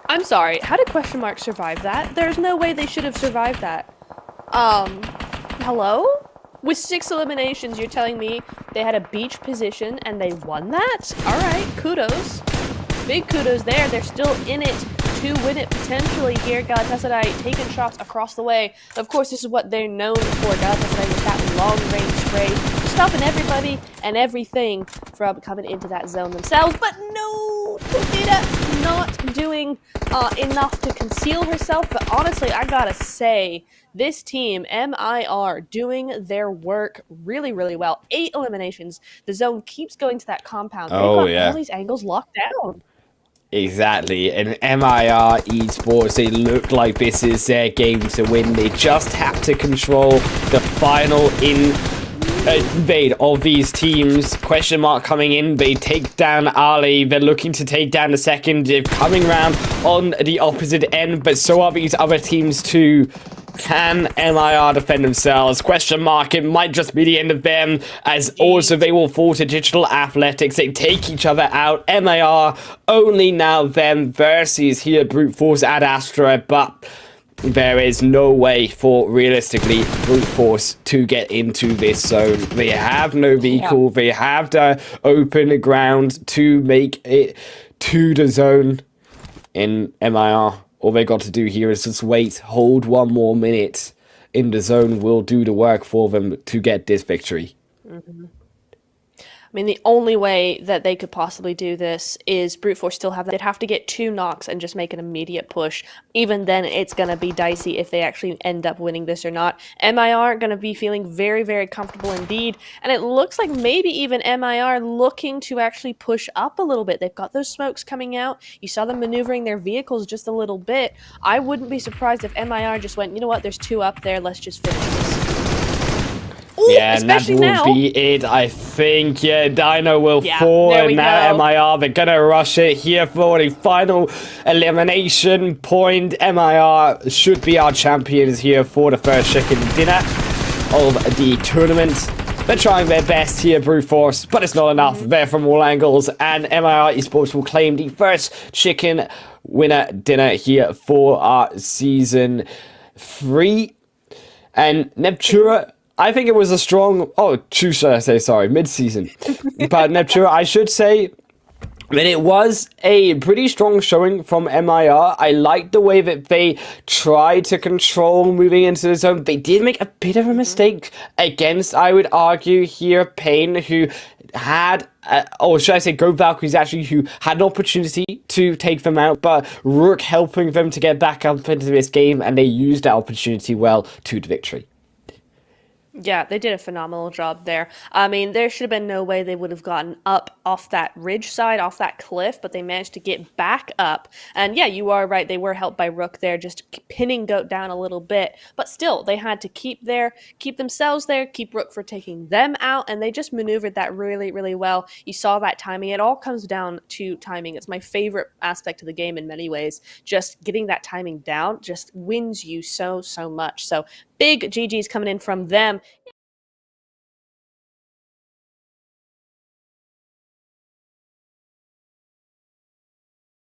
I'm sorry, how did question mark survive that? There's no way they should have survived that. Hello? With 6 eliminations, you're telling me they had a beach position and they won that? Alright, kudos. Big kudos there. They're still in it to win it potentially here. Galatasaray taking shots across the way. Of course, this is what they're known for. Galatasaray with that long-range spray, stopping everybody and everything from coming into that zone themselves. But no, Torpedo not doing enough to conceal herself, but honestly, I gotta say, this team, MIR, doing their work really, really well. 8 eliminations. The zone keeps going to that compound. They've Oh got all yeah. these angles locked down. Exactly, and MIR Esports, they look like this is their game to win. They just have to control the final invade of these teams. Question mark coming in, they take down Ali, they're looking to take down the second, they're coming round on the opposite end, but so are these other teams too. Can MIR defend themselves? Question mark. It might just be the end of them, as also they will fall to Digital Athletics. They take each other out. MIR only now them versus here Brute Force Ad Astra, but there is no way for realistically Brute Force to get into this zone. They have no vehicle. They have the open ground to make it to the zone. In MIR, all they got to do here is just wait, hold 1 more minute in the zone will do the work for them to get this victory. I mean, the only way that they could possibly do this is Brute Force still have that. They'd have to get 2 knocks and just make an immediate push. Even then, it's going to be dicey if they actually end up winning this or not. MIR going to be feeling very, very comfortable indeed. And it looks like maybe even MIR looking to actually push up a little bit. They've got those smokes coming out. You saw them maneuvering their vehicles just a little bit. I wouldn't be surprised if MIR just went, you know what, there's 2 up there. Let's just finish this. Ooh, Yeah, and that especially will now. be it, I think. Yeah, Dino will Yeah, fall, there we and now go. MIR, they're gonna rush it here for the final elimination point. MIR should be our champions here for the first chicken dinner of the tournament. They're trying their best here, Brute Force, but it's not enough. They're from all angles, and MIR Esports will claim the first chicken winner dinner here for our season 3. And Neptura, I think it was a strong. Oh, should I say? Sorry, mid-season. But Neptura, I should say that it was a pretty strong showing from MIR. I like the way that they tried to control moving into the zone. They did make a bit of a mistake against, I would argue, here, Payne, who had, or should I say, Go Valkyries actually, who had an opportunity to take them out, but Rook helping them to get back up into this game, and they used that opportunity well to the victory. Yeah, they did a phenomenal job there. I mean, there should have been no way they would have gotten up off that ridge side, off that cliff, but they managed to get back up. And yeah, you are right. They were helped by Rook there, just pinning Goat down a little bit. But still, they had to keep themselves there, keep Rook for taking them out, and they just maneuvered that really, really well. You saw that timing. It all comes down to timing. It's my favorite aspect of the game in many ways. Just getting that timing down just wins you so, so much. So big GG's coming in from them.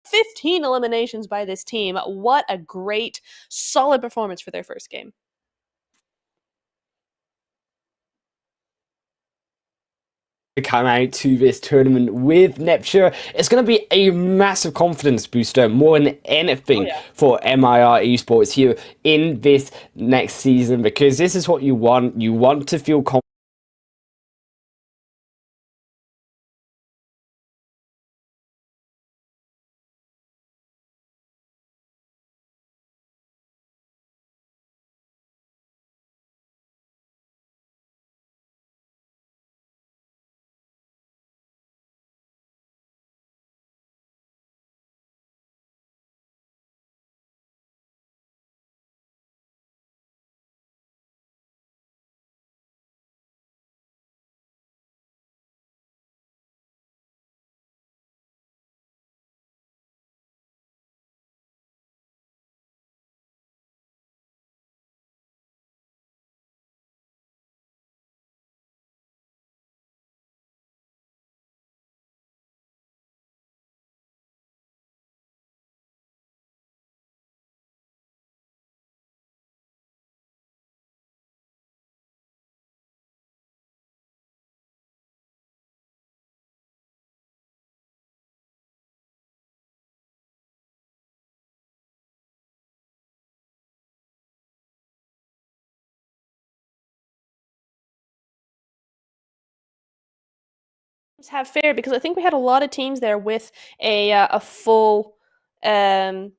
15 eliminations by this team. What a great, solid performance for their first game. Come out to this tournament with Neptune. It's going to be a massive confidence booster more than anything for MIR Esports here in this next season, because this is what you want. You want to feel confident. Have fair, because I think we had a lot of teams there with a full Um,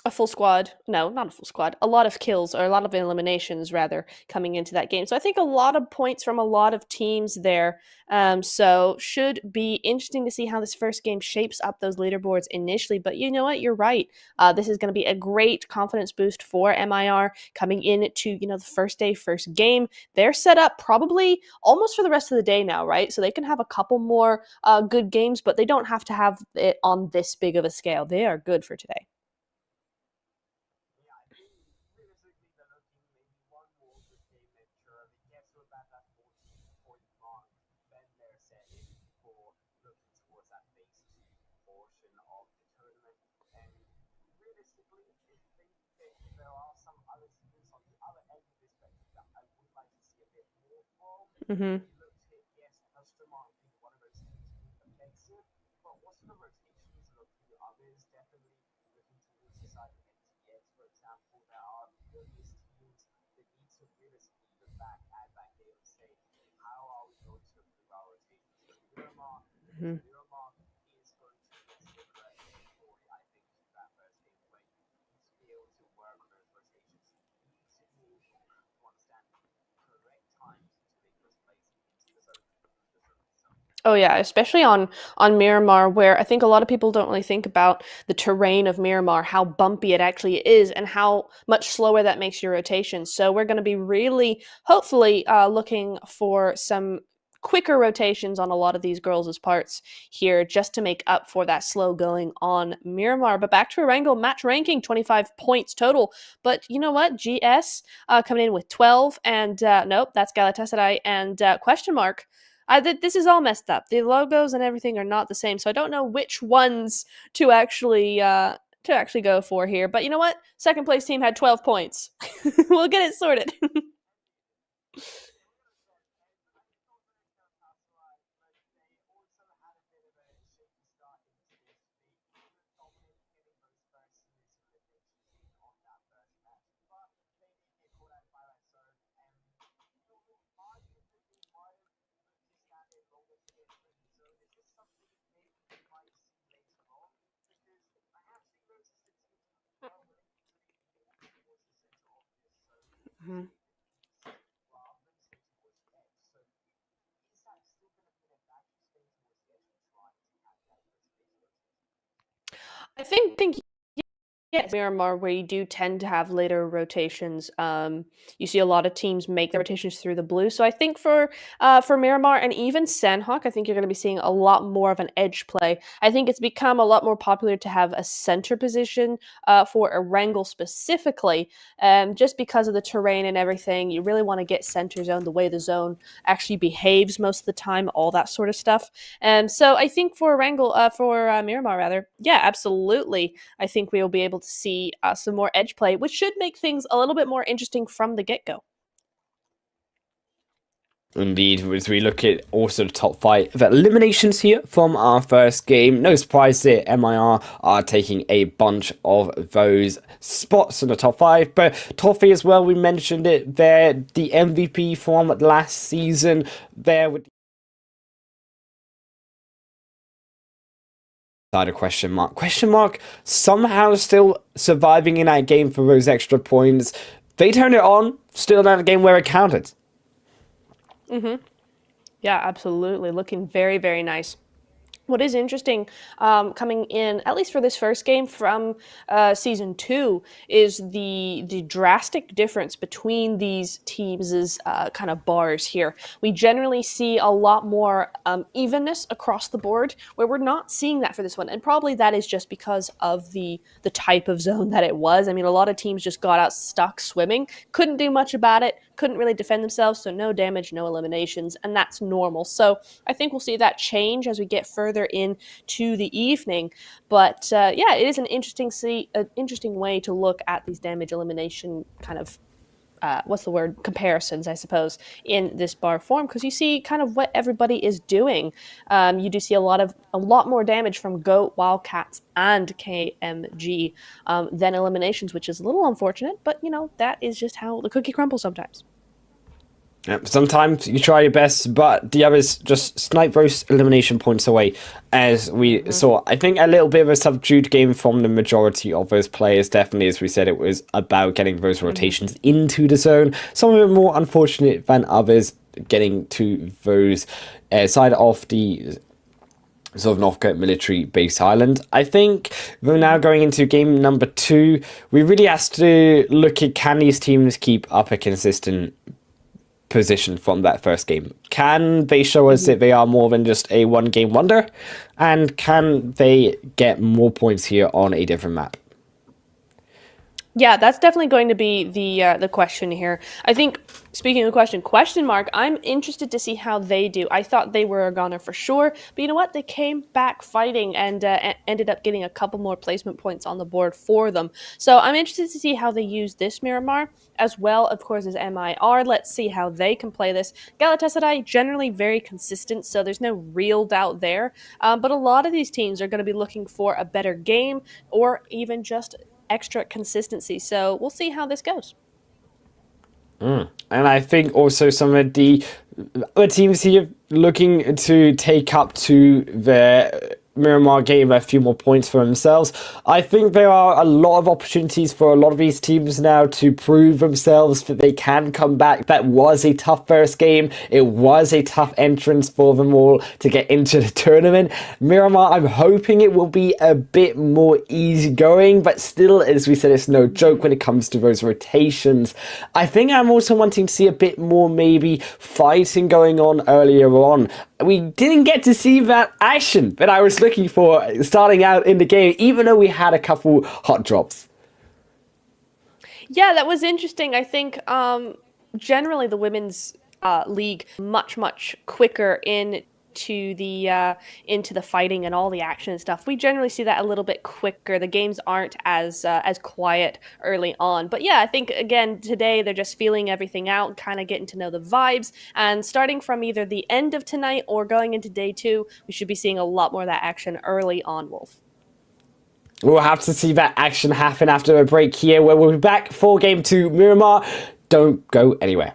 a full squad. No, not a full squad. A lot of kills or a lot of eliminations rather coming into that game. So I think a lot of points from a lot of teams there. So should be interesting to see how this first game shapes up those leaderboards initially. But you know what? You're right. This is going to be a great confidence boost for MIR coming into the first day, first game. They're set up probably almost for the rest of the day now, right? So they can have a couple more good games, but they don't have to have it on this big of a scale. They are good for today. Mm-hmm. Mm-hmm. Oh yeah, especially on Miramar, where I think a lot of people don't really think about the terrain of Miramar, how bumpy it actually is, and how much slower that makes your rotation. So we're going to be really, hopefully, looking for some quicker rotations on a lot of these girls' parts here, just to make up for that slow going on Miramar. But back to Erangel, match ranking 25 points total. But you know what? GS coming in with 12, and nope, that's Galatasaray and question mark. This is all messed up. The logos and everything are not the same, so I don't know which ones to actually go for here. But you know what? Second place team had 12 points. We'll get it sorted. Mhm. I think yes, Miramar, where you do tend to have later rotations. You see a lot of teams make their rotations through the blue. So I think for Miramar and even Sandhawk, I think you're going to be seeing a lot more of an edge play. I think it's become a lot more popular to have a center position for Erangel specifically, just because of the terrain and everything. You really want to get center zone, the way the zone actually behaves most of the time, all that sort of stuff. And so I think for Miramar rather, yeah, absolutely. I think we will be able to see some more edge play, which should make things a little bit more interesting from the get go. Indeed, as we look at also the top five of eliminations here from our first game, no surprise that MIR are taking a bunch of those spots in the top five. But Toffee as well, we mentioned it there, the MVP from last season there with a question mark. Question mark somehow still surviving in that game for those extra points. They turned it on, still not a game where it counted. Mm-hmm. Yeah, absolutely. Looking very, very nice. What is interesting coming in, at least for this first game from season two, is the drastic difference between these teams' kind of bars here. We generally see a lot more evenness across the board, where we're not seeing that for this one, and probably that is just because of the type of zone that it was. I mean, a lot of teams just got out stuck swimming, couldn't do much about it, couldn't really defend themselves, so no damage, no eliminations, and that's normal. So I think we'll see that change as we get further into the evening. But yeah, it is an interesting way to look at these damage elimination kind of what's the word, comparisons, I suppose, in this bar form, because you see kind of what everybody is doing. You do see a lot more damage from Goat, Wildcats, and KMG than eliminations, which is a little unfortunate, but that is just how the cookie crumbles sometimes. Sometimes you try your best, but the others just snipe those elimination points away, as we saw. I think a little bit of a subdued game from the majority of those players. Definitely, as we said, it was about getting those rotations into the zone. Some of it more unfortunate than others, getting to those side of the sort of North Korea military base island. I think we're now going into game number 2. We really have to look at, can these teams keep up a consistent position from that first game? Can they show us that they are more than just a one-game wonder? And can they get more points here on a different map? Yeah, that's definitely going to be the question here. I think, speaking of question mark, I'm interested to see how they do. I thought they were a goner for sure, but you know what? They came back fighting and ended up getting a couple more placement points on the board for them. So I'm interested to see how they use this Miramar, as well, of course, as MIR. Let's see how they can play this. Galatasaray, generally very consistent, so there's no real doubt there. But a lot of these teams are going to be looking for a better game, or even just extra consistency. So we'll see how this goes. And I think also some of the teams here looking to take up to their Miramar game a few more points for themselves. I think there are a lot of opportunities for a lot of these teams now to prove themselves that they can come back. That was a tough first game. It was a tough entrance for them all to get into the tournament. Miramar, I'm hoping it will be a bit more easygoing, but still, as we said, it's no joke when it comes to those rotations. I think I'm also wanting to see a bit more maybe fighting going on earlier on. We didn't get to see that action that I was looking for starting out in the game, even though we had a couple hot drops. Yeah, that was interesting. I think generally the women's league much quicker into the fighting and all the action and stuff. We generally see that a little bit quicker. The games aren't as quiet early on. But yeah, I think again today they're just feeling everything out, kind of getting to know the vibes, and starting from either the end of tonight or going into day 2, we should be seeing a lot more of that action early on, Wolf. We'll have to see that action happen after a break here, where we'll be back for game 2. Miramar, don't go anywhere.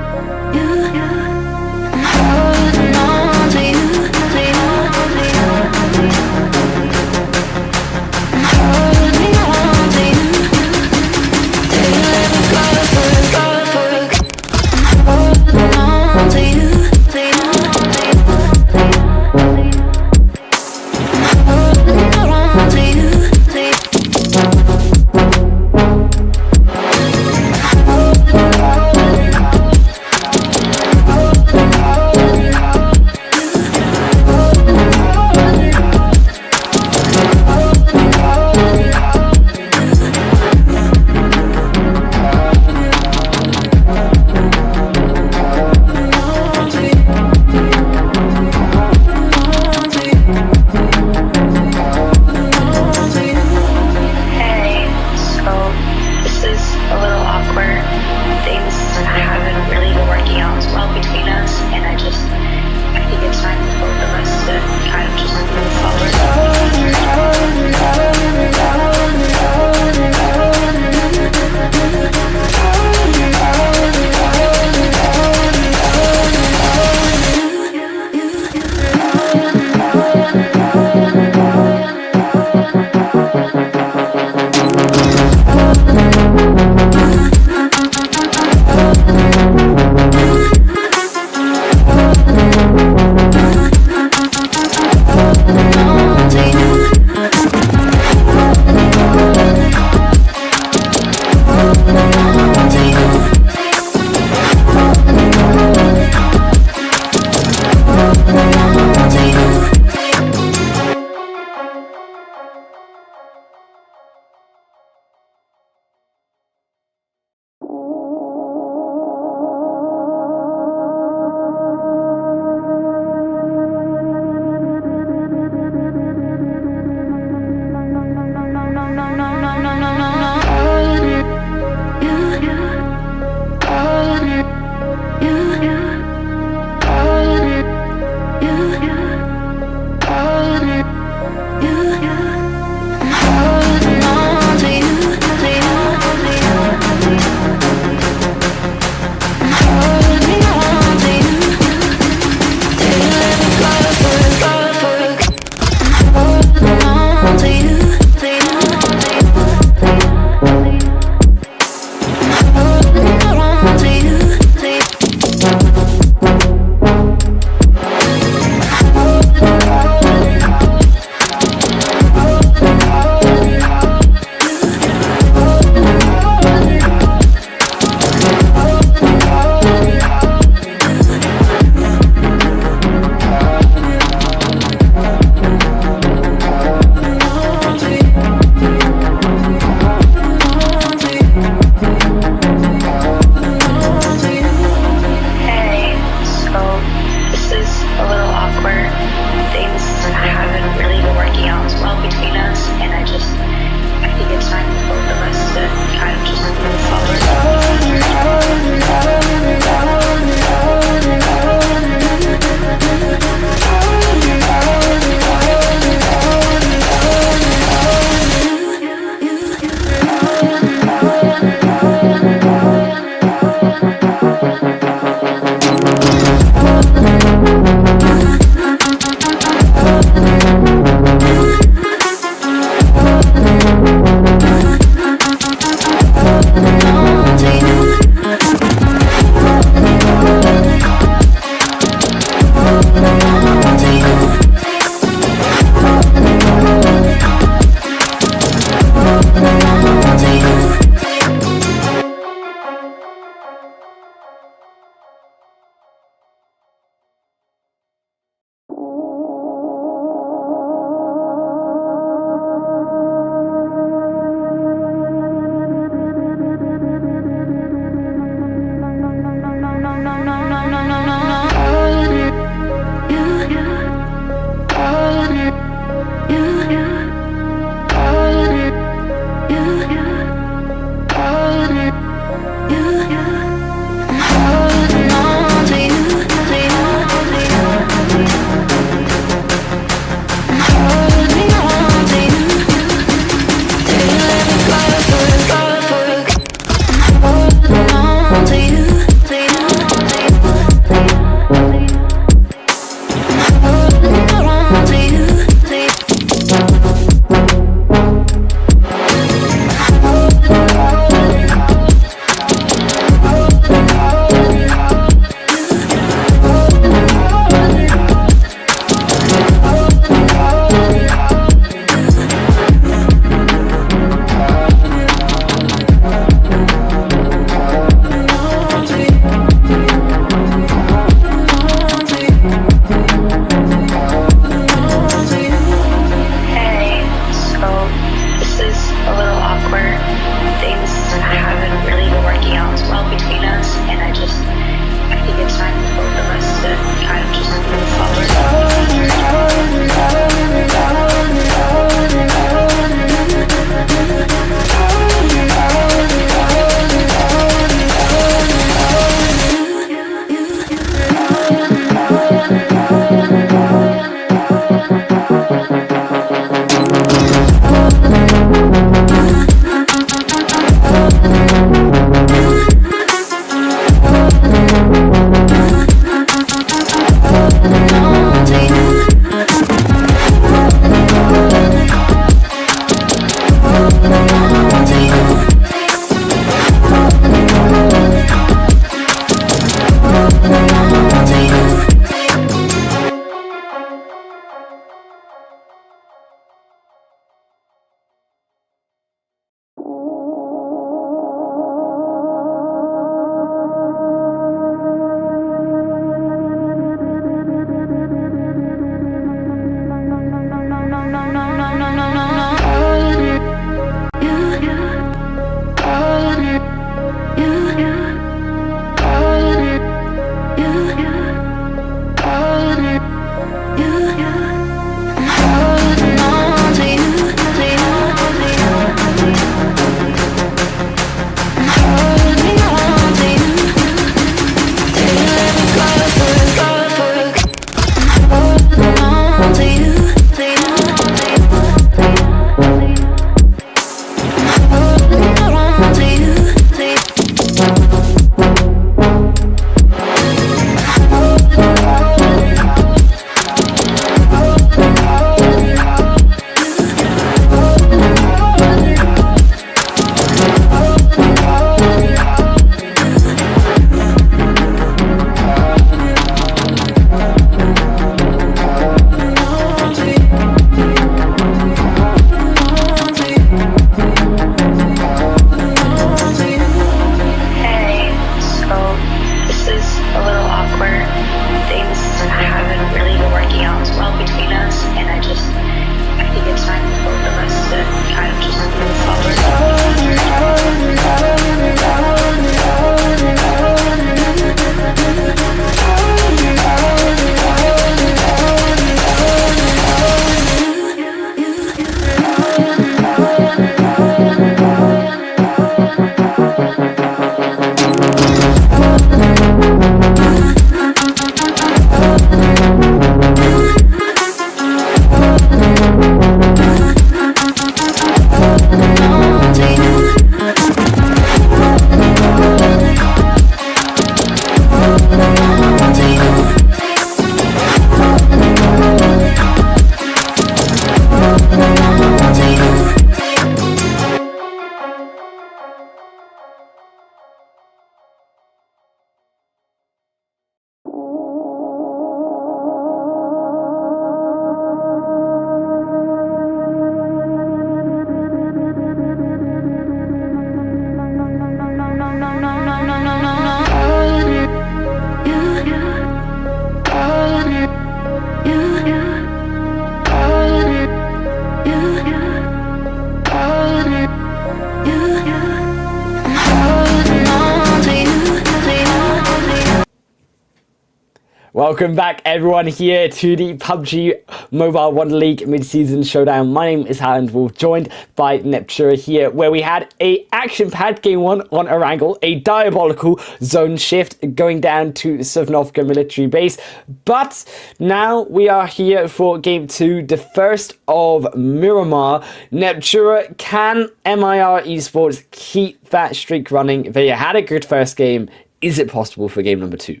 Welcome back, everyone, here to the PUBG Mobile Wonder League mid-season showdown. My name is Haaland Wolf, joined by Neptura here, where we had a action-packed game 1 on Erangel, a diabolical zone shift going down to Sovnovka military base. But now we are here for game 2, the first of Miramar. Neptura, can MIR Esports keep that streak running? They had a good first game. Is it possible for game number 2?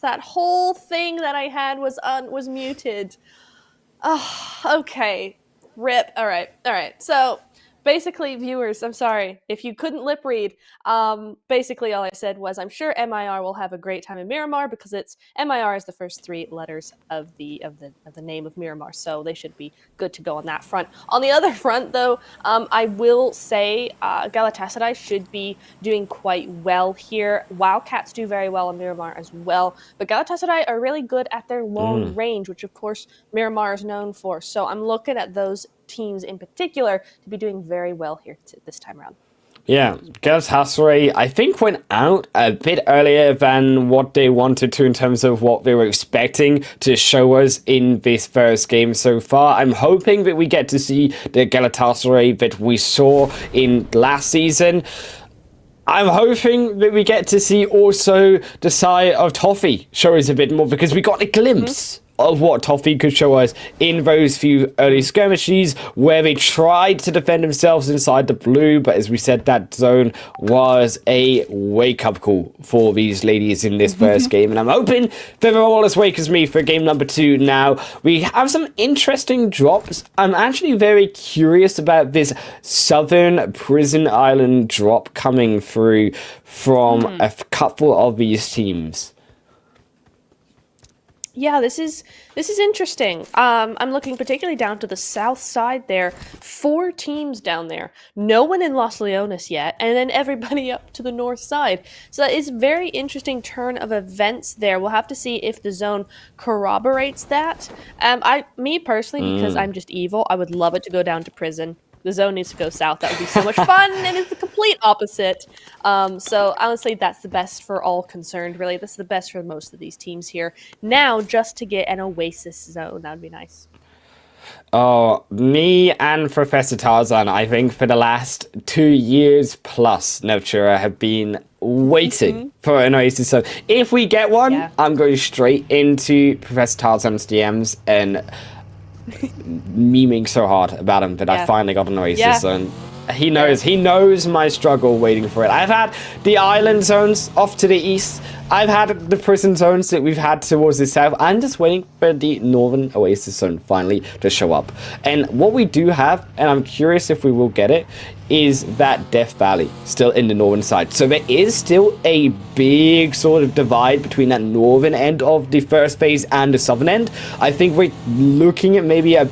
That whole thing that I had was muted. Oh, okay. Rip. All right. So basically, viewers, I'm sorry if you couldn't lip read. Basically, all I said was I'm sure MIR will have a great time in Miramar because it's MIR is the first 3 letters of the name of Miramar, so they should be good to go on that front. On the other front, though, I will say Galatasaray should be doing quite well here. Wildcats do very well in Miramar as well, but Galatasaray are really good at their long range, which of course Miramar is known for. So I'm looking at those teams in particular to be doing very well here this time around. Yeah, Galatasaray, I think, went out a bit earlier than what they wanted to in terms of what they were expecting to show us in this first game so far. I'm hoping that we get to see the Galatasaray that we saw in last season. I'm hoping that we get to see also the side of Toffee show us a bit more, because we got a glimpse of what Toffee could show us in those few early skirmishes where they tried to defend themselves inside the blue, but as we said, that zone was a wake-up call for these ladies in this first game, and I'm hoping they're all as wake as me for game number 2 now. We have some interesting drops. I'm actually very curious about this Southern Prison Island drop coming through from a couple of these teams. Yeah, this is interesting. I'm looking particularly down to the south side there. 4 teams down there. No one in Los Leones yet, and then everybody up to the north side. So that is a very interesting turn of events there. We'll have to see if the zone corroborates that. Me personally, because I'm just evil, I would love it to go down to prison. The zone needs to go south. That would be so much fun, and it's the complete opposite. So honestly, that's the best for all concerned, really. That's the best for most of these teams here. Now, just to get an Oasis zone, that would be nice. Oh, me and Professor Tarzan, I think for the last 2 years plus, Neptura have been waiting for an Oasis zone. If we get one, I'm going straight into Professor Tarzan's DMs and memeing so hard about him that I finally got an Oasis zone. He knows my struggle waiting for it. I've had the island zones off to the east. I've had the prison zones that we've had towards the south. I'm just waiting for the northern Oasis zone finally to show up. And what we do have, and I'm curious if we will get it, is that Death Valley still in the northern side. So there is still a big sort of divide between that northern end of the first phase and the southern end. I think we're looking at maybe a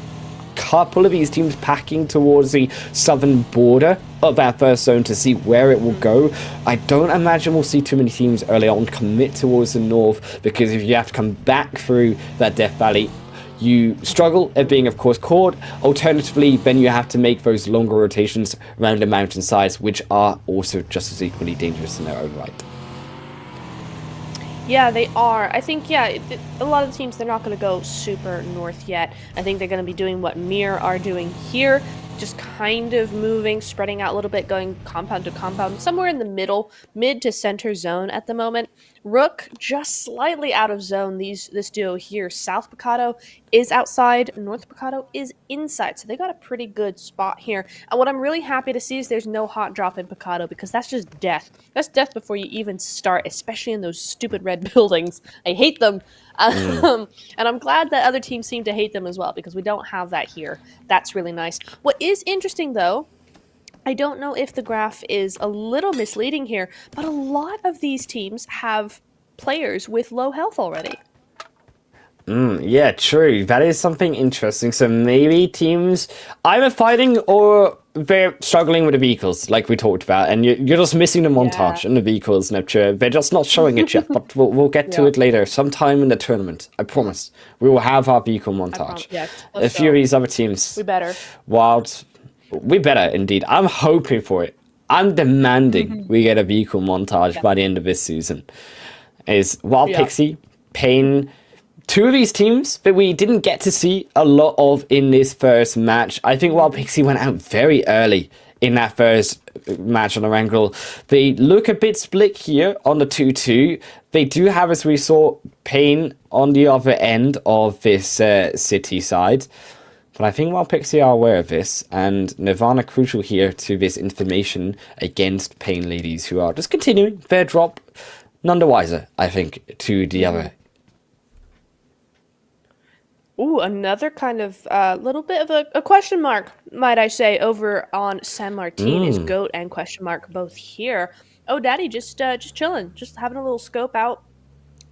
couple of these teams packing towards the southern border of that first zone to see where it will go. I don't imagine we'll see too many teams early on commit towards the north, because if you have to come back through that Death Valley, you struggle at being, of course, caught. Alternatively, then you have to make those longer rotations around the mountain sides, which are also just as equally dangerous in their own right. Yeah, they are. I think, a lot of the teams, they're not going to go super north yet. I think they're going to be doing what Mir are doing here, just kind of moving, spreading out a little bit, going compound to compound, somewhere in the mid to center zone at the moment. Rook just slightly out of zone. This duo here, South Picado is outside, North Picado is inside, so they got a pretty good spot here. And what I'm really happy to see is there's no hot drop in Picado, because that's just death. That's death before you even start, especially in those stupid red buildings. I hate them. And I'm glad that other teams seem to hate them as well, because we don't have that here. That's really nice. What is interesting, though, I don't know if the graph is a little misleading here, but a lot of these teams have players with low health already. Yeah, true. That is something interesting. So maybe teams either fighting or they're struggling with the vehicles, like we talked about, and you're just missing the Yeah. montage and the vehicles, Neptune. They're just not showing it yet, but we'll get to Yeah. it later, sometime in the tournament. I promise. We will have our vehicle I promise. montage. Yes. A Let's few of go. these other We teams, better. Wild, we better indeed. I'm hoping for it. I'm demanding we get a vehicle montage Yeah. by the end of this season. Is Wild Yeah. Pixie, Pain, two of these teams that we didn't get to see a lot of in this first match. I think Wild Pixie went out very early in that first match on the Wrangle. They look a bit split here on the 2-2. They do have, as we saw, Pain on the other end of this city side. But I think Wild Pixie are aware of this, and Nirvana crucial here to this information against Pain Ladies, who are just continuing their drop, none the wiser, I think, to the other. Ooh, another kind of little bit of a question mark, might I say, over on San Martin is Goat and question mark both here. Oh, Daddy, just chilling, just having a little scope out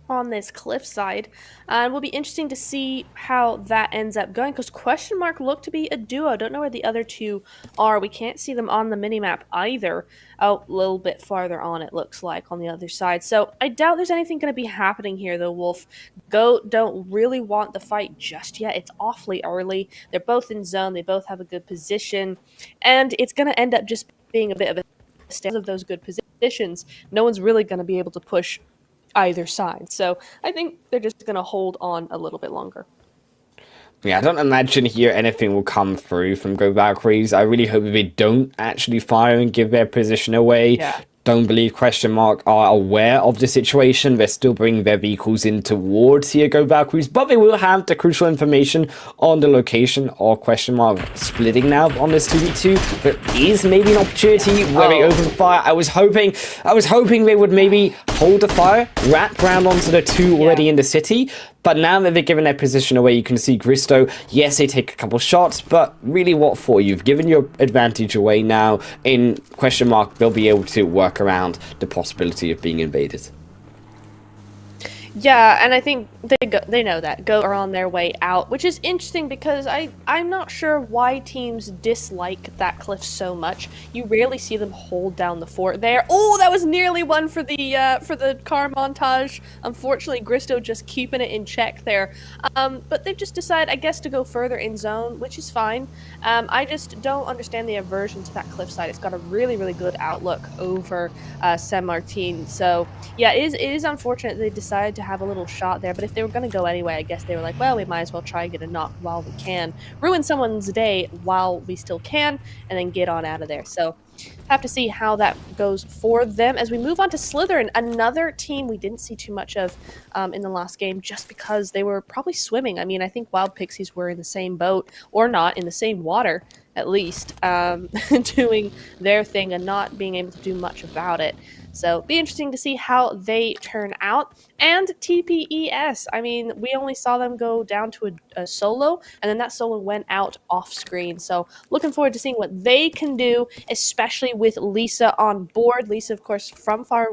on this cliffside. And it will be interesting to see how that ends up going because question mark look to be a duo. Don't know where the other two are. We can't see them on the minimap either. Oh, a little bit farther on it looks like on the other side. So I doubt there's anything going to be happening here though, Wolf. Goat don't really want the fight just yet. It's awfully early. They're both in zone. They both have a good position. And it's going to end up just being a bit of a stand of those good positions. No one's really going to be able to push either side. So I think they're just going to hold on a little bit longer. Yeah, I don't imagine here anything will come through from Go Valkyries. I really hope they don't actually fire and give their position away. Yeah. Don't believe question mark are aware of the situation. They're still bringing their vehicles in towards here Go Valkyries, but they will have the crucial information on the location or question mark splitting now on this 2v2. There is maybe an opportunity where they open fire. I was hoping they would maybe hold the fire, wrap round onto the two already in the city. But now that they're giving their position away, you can see Gristo, yes, they take a couple shots, but really what for? You've given your advantage away now. In question mark, they'll be able to work around the possibility of being invaded. Yeah, and I think they know that. Go are on their way out, which is interesting because I'm not sure why teams dislike that cliff so much. You rarely see them hold down the fort there. Oh, that was nearly one for the car montage. Unfortunately, Gristo just keeping it in check there. But they've just decided, I guess, to go further in zone, which is fine. I just don't understand the aversion to that cliffside. It's got a really, really good outlook over San Martin. So yeah, it is unfortunate they decided to have a little shot there, but if they were going to go anyway, I guess they were like, well, we might as well try and get a knock while we can, ruin someone's day while we still can, and then get on out of there. So have to see how that goes for them as we move on to Slytherin, another team we didn't see too much of in the last game just because they were probably swimming. I mean, I think Wild Pixies were in the same boat, or not, in the same water at least, doing their thing and not being able to do much about it. So be interesting to see how they turn out. And TPES, I mean, we only saw them go down to a solo, and then that solo went out off screen. So looking forward to seeing what they can do, especially with Lisa on board. Lisa, of course, from Far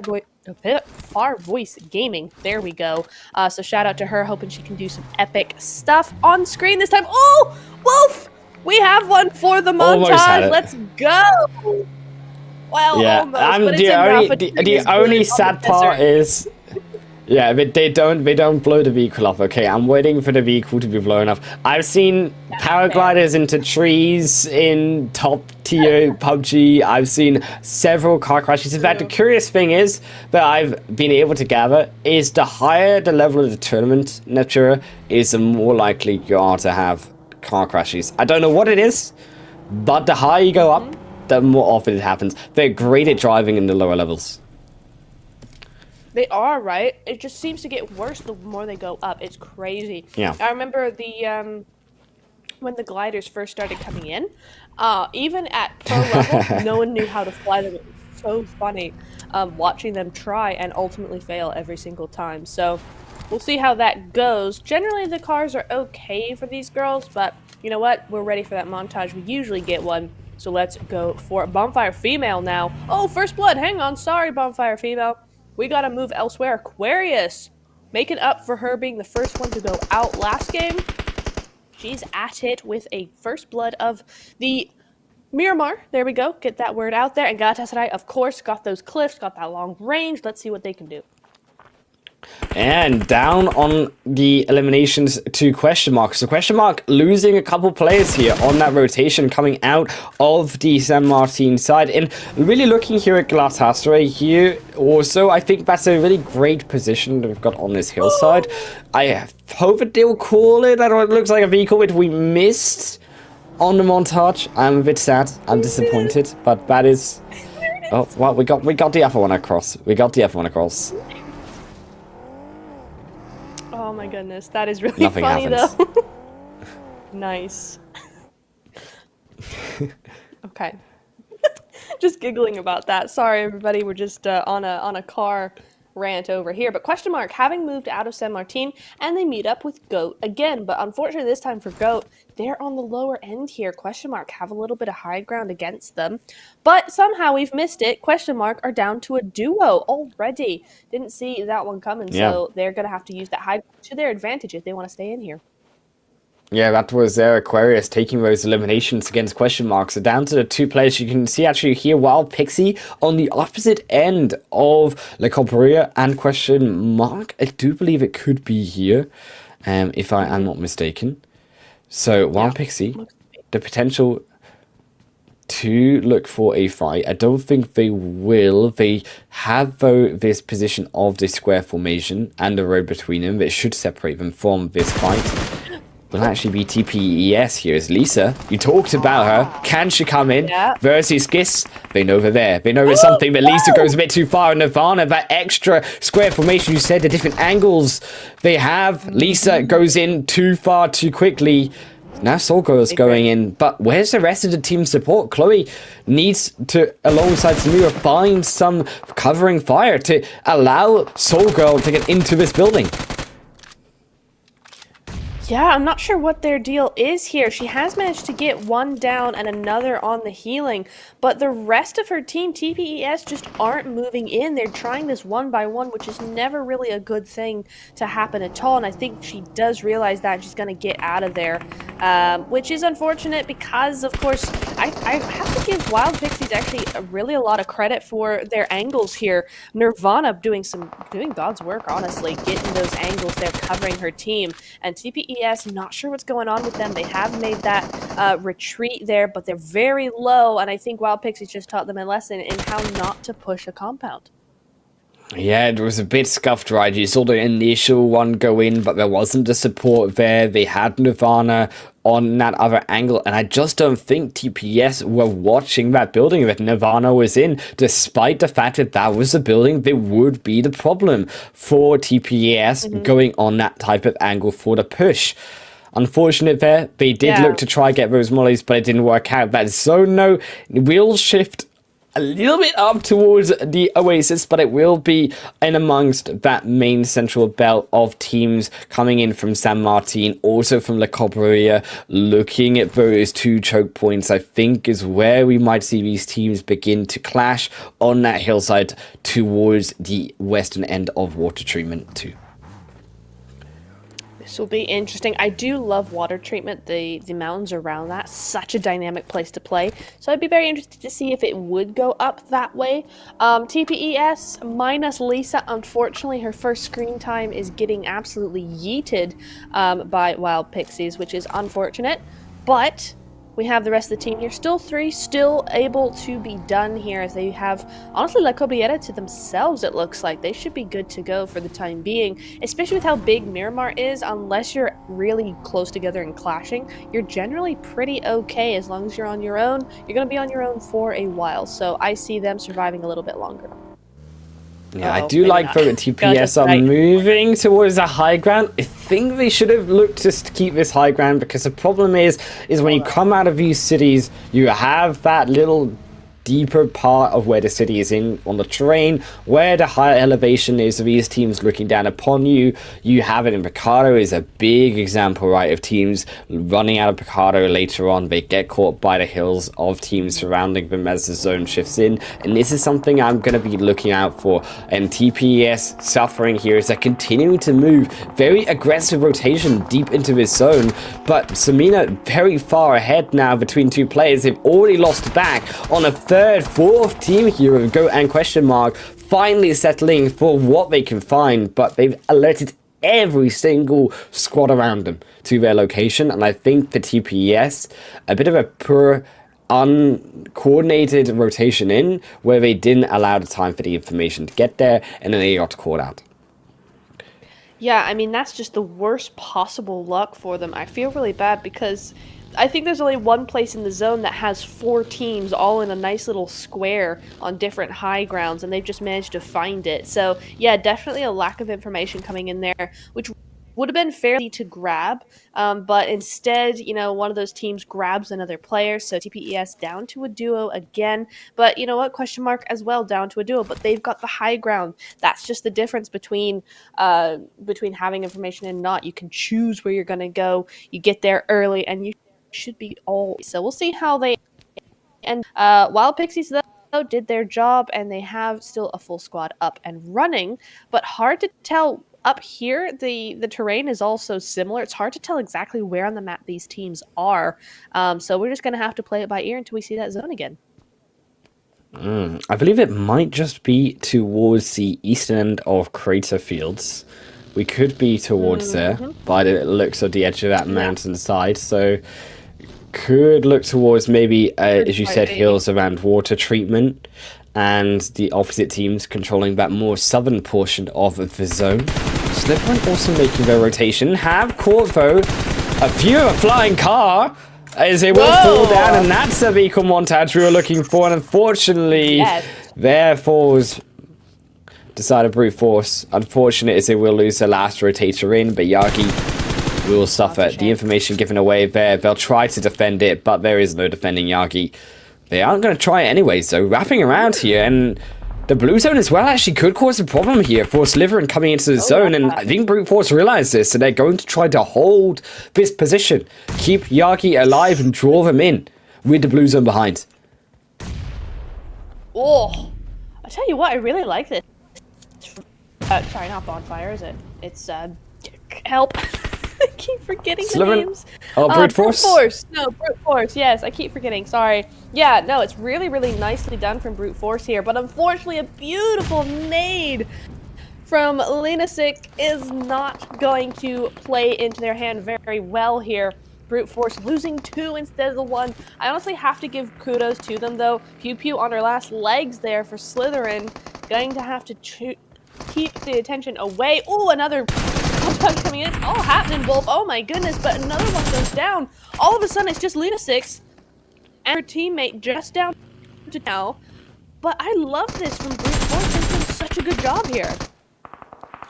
Voice Gaming. There we go. So shout out to her, hoping she can do some epic stuff on screen this time. Oh, Wolf! We have one for the montage. Let's go! Well, yeah, almost, but the only sad part is, yeah, but they don't blow the vehicle up. Okay, I'm waiting for the vehicle to be blown up. I've seen paragliders into trees in top tier PUBG. I've seen several car crashes. In fact, the curious thing is that I've been able to gather is the higher the level of the tournament, Natura, is the more likely you are to have car crashes. I don't know what it is, but the higher you go up, the more often it happens. They're great at driving in the lower levels. They are, right? It just seems to get worse the more they go up. It's crazy. Yeah. I remember the when the gliders first started coming in, even at pro level, no one knew how to fly them. It was so funny watching them try and ultimately fail every single time. So we'll see how that goes. Generally, the cars are okay for these girls, but you know what? We're ready for that montage. We usually get one. So let's go for Bonfire Female now. Oh, first blood. Hang on. Sorry, Bonfire Female. We gotta move elsewhere. Aquarius. making up for her being the first one to go out last game. She's at it with a first blood of the Miramar. There we go. Get that word out there. And Galatasaray, of course, got those cliffs, got that long range. Let's see what they can do. And down on the eliminations to Question Mark. So Question Mark losing a couple players here on that rotation coming out of the San Martin side. And really looking here at Galatasaray here also, I think that's a really great position that we've got on this hillside. I hope that they'll call it. I know it looks like a vehicle which we missed on the montage. I'm a bit sad. I'm disappointed. But that is... Oh, well, we got the other one across. We got the other one across. Oh my goodness, that is really Nothing funny happens. though. Nice. Okay. Just giggling about that. Sorry everybody, we're just on a car rant over here. But Question Mark having moved out of San Martin, and they meet up with Goat again. But unfortunately this time for Goat, they're on the lower end here. Question Mark have a little bit of high ground against them. But somehow we've missed it. Question Mark are down to a duo already. Didn't see that one coming, so they're going to have to use that high ground to their advantage if they want to stay in here. Yeah, that was Aquarius taking those eliminations against Question Mark. So down to the two players, you can see actually here Wild Pixie on the opposite end of Le Corporea and Question Mark. I do believe it could be here, if I am not mistaken. So Wild Pixie, the potential to look for a fight. I don't think they will. They have, though, this position of the square formation and the road between them that should separate them from this fight. Will actually be TPES here is Lisa. You talked about her. Can she come in versus Giss? They know they're there. They know it's something, but Lisa goes a bit too far. And Nirvana, that extra square formation you said, the different angles they have. Lisa goes in too far too quickly. Now Soulgirl's going in, but where's the rest of the team support? Chloe needs to, alongside Samira, find some covering fire to allow Soulgirl to get into this building. Yeah, I'm not sure what their deal is here. She has managed to get one down and another on the healing, but the rest of her team, TPES, just aren't moving in. They're trying this one by one, which is never really a good thing to happen at all, and I think she does realize that she's going to get out of there, which is unfortunate because, of course, I have to give Wild Pixies actually really a lot of credit for their angles here. Nirvana doing God's work, honestly, getting those angles there, covering her team, and TPES, not sure what's going on with them. They have made that retreat there, but they're very low, and I think Wild Pixies just taught them a lesson in how not to push a compound. Yeah, it was a bit scuffed, right? You saw the initial one go in, but there wasn't the support there. They had Nirvana on that other angle, and I just don't think TPS were watching that building that Nirvana was in, despite the fact that that was the building that would be the problem for TPS going on that type of angle for the push. Unfortunate there. They did look to try get those mollies, but it didn't work out. That zone no will shift a little bit up towards the Oasis, but it will be in amongst that main central belt of teams coming in from San Martin, also from La Corporea. Looking at those two choke points, I think is where we might see these teams begin to clash on that hillside towards the western end of water treatment too. This will be interesting. I do love water treatment, the mountains around that. Such a dynamic place to play. So I'd be very interested to see if it would go up that way. TPES minus Lisa. Unfortunately, her first screen time is getting absolutely yeeted by Wild Pixies, which is unfortunate. But we have the rest of the team here. Still three, still able to be done here as they have, honestly, La Corbiera to themselves, it looks like. They should be good to go for the time being, especially with how big Miramar is. Unless you're really close together and clashing, you're generally pretty okay. As long as you're on your own, you're going to be on your own for a while. So I see them surviving a little bit longer. Yeah, I do like that TPS are moving towards a high ground. I think they should have looked to keep this high ground, because the problem is when you come out of these cities, you have that little deeper part of where the city is in on the terrain, where the higher elevation is of these teams looking down upon you. You have it in Picado is a big example, right, of teams running out of Picado later on. They get caught by the hills of teams surrounding them as the zone shifts in, and this is something I'm going to be looking out for. And TPES suffering here is they're continuing to move very aggressive rotation deep into this zone, but Samina very far ahead now between two players. They've already lost back on a third, fourth team here of Go and Question Mark, finally settling for what they can find, but they've alerted every single squad around them to their location. And I think for TPES, a bit of a poor uncoordinated rotation in, where they didn't allow the time for the information to get there, and then they got caught out. Yeah, I mean, that's just the worst possible luck for them. I feel really bad because I think there's only one place in the zone that has 4 teams all in a nice little square on different high grounds, and they've just managed to find it. So, yeah, definitely a lack of information coming in there, which would have been fairly to grab, but instead, you know, one of those teams grabs another player, so TPES down to a duo again, but you know what, Question Mark as well down to a duo, but they've got the high ground. That's just the difference between having information and not. You can choose where you're going to go, you get there early, and you should be all. So we'll see how they end. Wild Pixies, though, did their job, and they have still a full squad up and running, but hard to tell. Up here, the terrain is also similar. It's hard to tell exactly where on the map these teams are. So we're just going to have to play it by ear until we see that zone again. I believe it might just be towards the eastern end of Crater Fields. We could be towards there by the looks of the edge of that mountainside. So could look towards maybe, as you said, hills around water treatment, and the opposite teams controlling that more southern portion of the zone. Slytherin also making their rotation. Have caught, though, a few of a flying car, as they will fall down, and that's the vehicle montage we were looking for, and unfortunately, their falls decided brute force. Unfortunate as they will lose their last rotator in, but Yagi will suffer. The information given away there, they'll try to defend it, but there is no defending Yagi. They aren't going to try it anyways, though. Wrapping around here, and the blue zone as well actually could cause a problem here for Slytherin coming into the zone, and I think Brute Force realize this, and they're going to try to hold this position, keep Yagi alive, and draw them in with the blue zone behind. Oh, I tell you what, I really like this. Sorry, not Bonfire, is it? It's, help. I keep forgetting the names. Oh, Brute Force? Brute Force. No, Brute Force. Yes, I keep forgetting. Sorry. Yeah, no, it's really, really nicely done from Brute Force here. But unfortunately, a beautiful nade from Lunasic is not going to play into their hand very well here. Brute Force losing 2 instead of the 1. I honestly have to give kudos to them, though. Pew Pew on her last legs there for Slytherin. Going to have to keep the attention away. Ooh, another punch coming in. All happening, Wolf. Oh my goodness, but another one goes down. All of a sudden, it's just Lunasic and her teammate just down to now. But I love this from Brute Force. They've done such a good job here.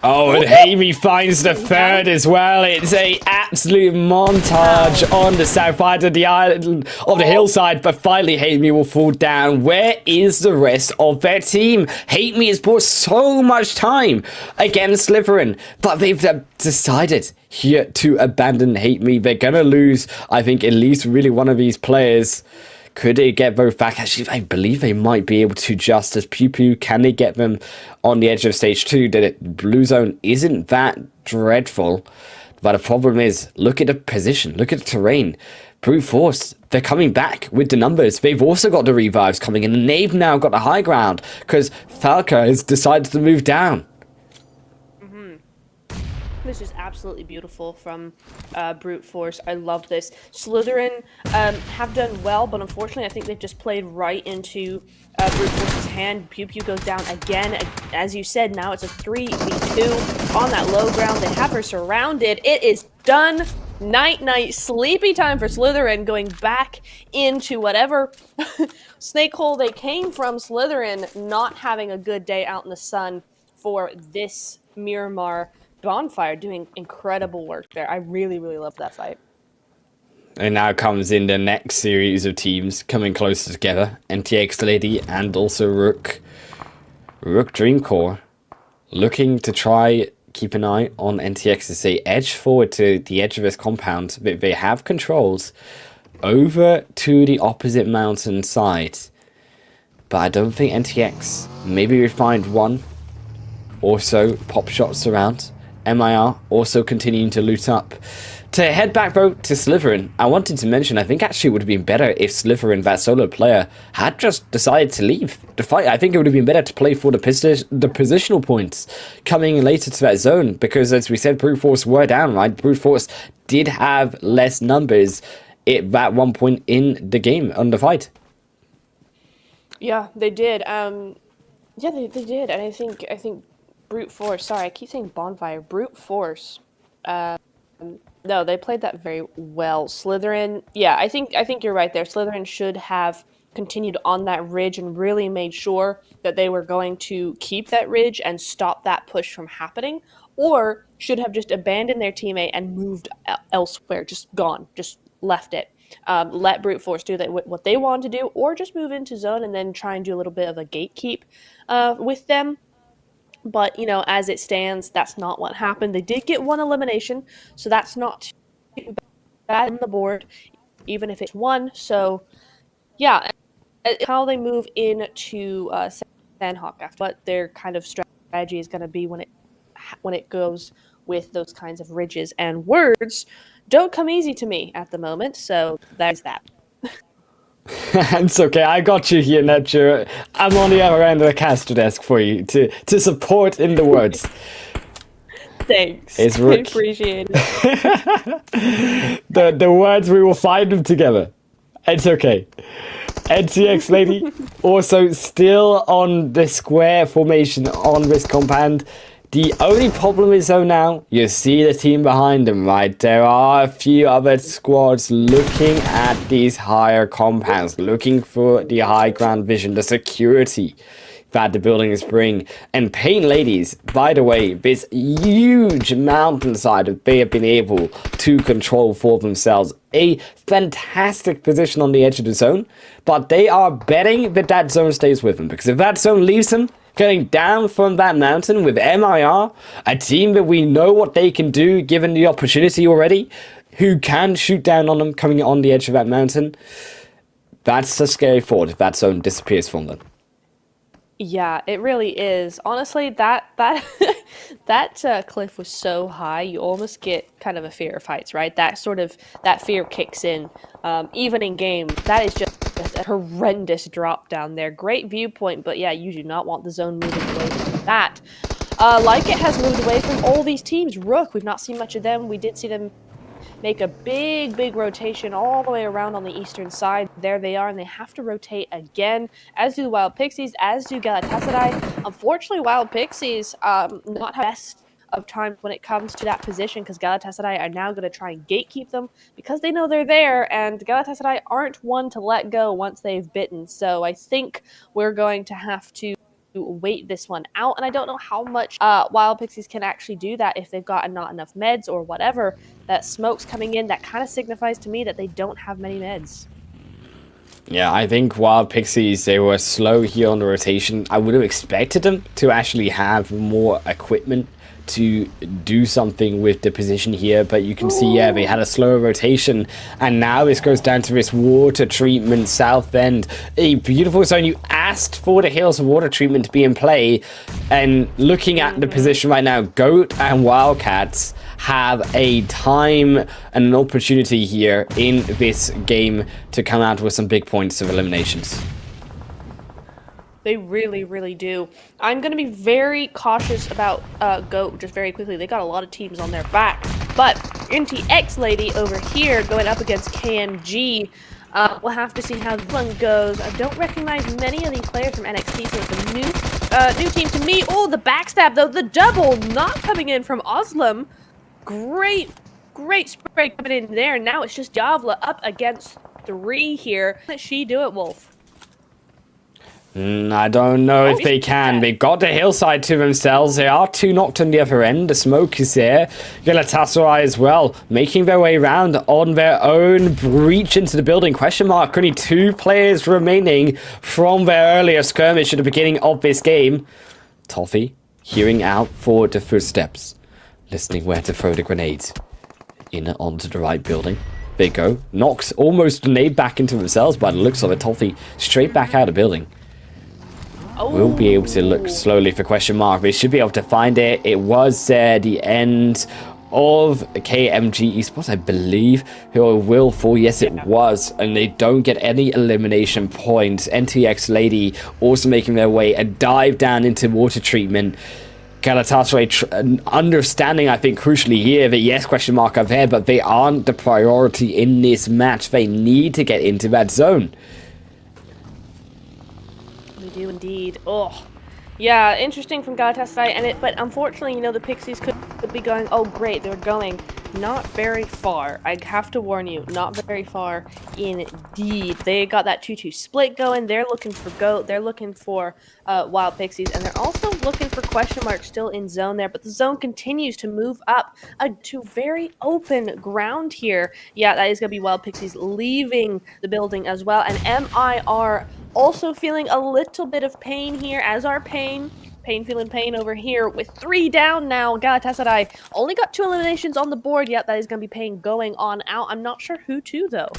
Oh, and Hamey finds the third as well. It's a absolute montage on the south side of the island, of the hillside, but finally Hamey will fall down. Where is the rest of their team? Hamey has bought so much time against Slytherin, but they've decided here to abandon Hamey. They're gonna lose, I think, at least really one of these players. Could they get both back? Actually, I believe they might be able to just as Pew Pew. Can they get them on the edge of stage 2? The blue zone isn't that dreadful. But the problem is, look at the position. Look at the terrain. Brute Force, they're coming back with the numbers. They've also got the revives coming in. And they've now got the high ground. Because Falca has decided to move down. This is absolutely beautiful from Brute Force. I love this. Slytherin have done well, but unfortunately I think they've just played right into Brute Force's hand. Pew Pew goes down again. As you said, now it's a 3v2 on that low ground. They have her surrounded. It is done. Night-night. Sleepy time for Slytherin, going back into whatever snake hole they came from. Slytherin not having a good day out in the sun for this Miramar Bonfire, doing incredible work there. I really, really love that fight. And now comes in the next series of teams coming closer together. NTX Lady and also Rook. Rook Dreamcore looking to try keep an eye on NTX as they edge forward to the edge of this compound. They have controls over to the opposite mountain side. But I don't think NTX. Maybe we find one. Also, pop shots around. MIR also continuing to loot up. To head back though to Slytherin, I wanted to mention, I think actually it would have been better if Slytherin, that solo player, had just decided to leave the fight. I think it would have been better to play for the positional points coming later to that zone, because as we said, Brute Force were down, right? Brute Force did have less numbers at that one point in the game, on the fight. Yeah, they did. Yeah, they did, and I think Brute Force. Sorry, I keep saying Bonfire. Brute Force. No, they played that very well. Slytherin, yeah, I think you're right there. Slytherin should have continued on that ridge and really made sure that they were going to keep that ridge and stop that push from happening, or should have just abandoned their teammate and moved elsewhere, just gone, just left it. Let Brute Force do that what they want to do, or just move into zone and then try and do a little bit of a gatekeep with them. But, you know, as it stands, that's not what happened. They did get one elimination, so that's not too bad on the board, even if it's one. So, yeah, how they move into Sandhawk after what their kind of strategy is going to be when it goes with those kinds of ridges and words don't come easy to me at the moment. So there's that. It's okay, I got you here, Nature. I'm on the other end of the caster desk for you to support in the words. Thanks. It's I appreciate it. the words, we will find them together. It's okay. NTX Lady also still on the square formation on this compound. The only problem is though now, you see the team behind them, right? There are a few other squads looking at these higher compounds, looking for the high ground vision, the security that the buildings bring. And Pain Ladies, by the way, this huge mountainside that they have been able to control for themselves. A fantastic position on the edge of the zone, but they are betting that that zone stays with them, because if that zone leaves them, going down from that mountain with MIR, a team that we know what they can do given the opportunity already, who can shoot down on them coming on the edge of that mountain, that's a scary thought if that zone disappears from them. Yeah, it really is. Honestly, that that cliff was so high, you almost get kind of a fear of heights, right? That fear kicks in, even in game. That is just a horrendous drop down there. Great viewpoint, but yeah, you do not want the zone moving away from that. Like it has moved away from all these teams. Rook, we've not seen much of them. We did see them make a big rotation all the way around on the eastern side. There they are, and they have to rotate again, as do the Wild Pixies, as do Galatasaray. Unfortunately, Wild Pixies not have best of times when it comes to that position, because Galatasaray are now going to try and gatekeep them because they know they're there, and Galatasaray aren't one to let go once they've bitten. So I think we're going to have to wait this one out, and I don't know how much Wild Pixies can actually do that if they've got not enough meds or whatever. That smoke's coming in, that kind of signifies to me that they don't have many meds. Yeah, I think Wild Pixies, they were slow here on the rotation. I would have expected them to actually have more equipment to do something with the position here, but you can see, yeah, they had a slower rotation, and now this goes down to this water treatment south end. A beautiful zone. You asked for the Hills water treatment to be in play, and looking at the position right now, Goat and Wildcats have a time and an opportunity here in this game to come out with some big points of eliminations. They really do. I'm going to be very cautious about GOAT just very quickly. They got a lot of teams on their back. But NTX Lady over here going up against KMG. We'll have to see how this one goes. I don't recognize many of these players from NXT, so it's a new team to me. Oh, the backstab, though. The double not coming in from Oslam. Great spray coming in there. Now it's just Javla up against 3 here. Let she do it, Wolf. I don't know if they can. They got the hillside to themselves. They are 2 knocked on the other end. The smoke is there. Galatasaray as well, making their way around on their own. Breach into the building. Question mark. Only 2 players remaining from their earlier skirmish at the beginning of this game. Toffee hearing out for the footsteps. Listening where to throw the grenades. In onto the right building. They go. Knocks almost grenade back into themselves by the looks of it. Toffee straight back out of the building. We'll be able to look slowly for question mark. We should be able to find it. It was the end of KMG Esports, I believe, who will fall. Yes, it was. And they don't get any elimination points. NTX Lady also making their way a dive down into water treatment. Galatasaray understanding, I think, crucially here that yes, question mark are there, but they aren't the priority in this match. They need to get into that zone. Do indeed. Oh, yeah, interesting from Galatasaray, but unfortunately, you know, the Pixies could be going, oh great, they're going not very far. I have to warn you, not very far indeed. They got that 2-2 split going. They're looking for GOAT. They're looking for Wild Pixies, and they're also looking for question mark still in zone there, but the zone continues to move up to very open ground here. Yeah, that is going to be Wild Pixies leaving the building as well, and MIR also feeling a little bit of pain here, as our Pain feeling pain over here with 3 down now. Galatasaray only got 2 eliminations on the board. Yet that is going to be Pain going on out. I'm not sure who to, though.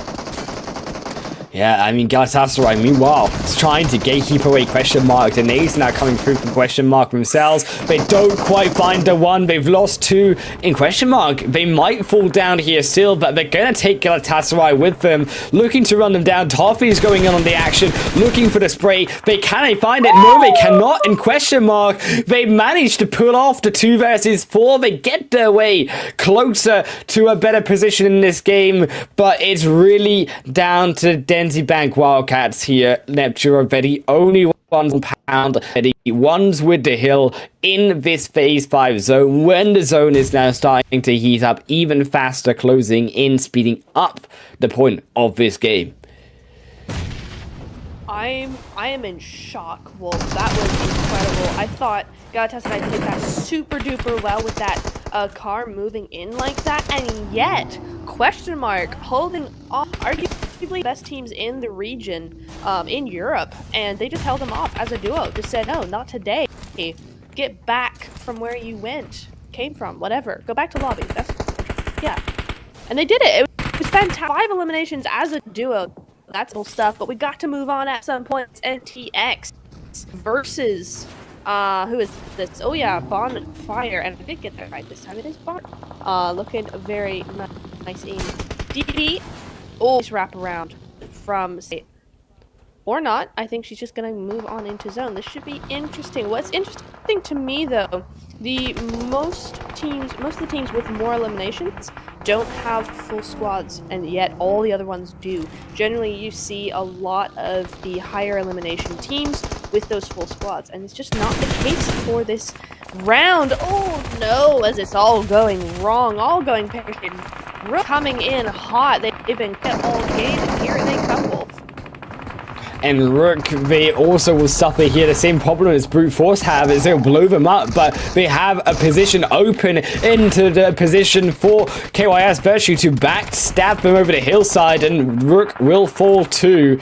Yeah, I mean, Galatasaray, meanwhile, is trying to gatekeep away question mark. The nades now coming through from question mark themselves. They don't quite find the one. They've lost 2 in question mark. They might fall down here still, but they're going to take Galatasaray with them, looking to run them down. Toffee's going in on the action, looking for the spray. Can they find it? No, they cannot in question mark. They managed to pull off the 2 versus 4. They get their way closer to a better position in this game, but it's really down to the Bank Wildcats here. Neptune are the only ones on pound, the ones with the hill in this phase 5 zone, when the zone is now starting to heat up even faster, closing in, speeding up the point of this game. I am in shock, Wolf. That was incredible. I thought Galatasaray did that super duper well with that car moving in like that, and yet question mark holding off arguably the best teams in the region, in Europe, and they just held them off as a duo. Just said, no, not today. Get back from where you came from, whatever. Go back to lobby. Yeah, and they did it. It was fantastic. 5 eliminations as a duo. That's cool stuff, but we got to move on at some point. NTX versus who is this? Oh yeah, Bonfire, and I did get that right this time. It is Bon. Looking very nice in DB. Oh, nice wrap around from or not. I think she's just gonna move on into zone. This should be interesting. What's interesting to me though, most of the teams with more eliminations don't have full squads, and yet all the other ones do. Generally, you see a lot of the higher elimination teams with those full squads, and it's just not the case for this round. Oh no, as it's all going wrong, all going pear-shaped. Coming in hot. They've been kept all game, and here they come, Wolf. And Rook, they also will suffer here. The same problem as Brute Force have is they'll blow them up, but they have a position open into the position for KYS Virtue to backstab them over the hillside, and Rook will fall too.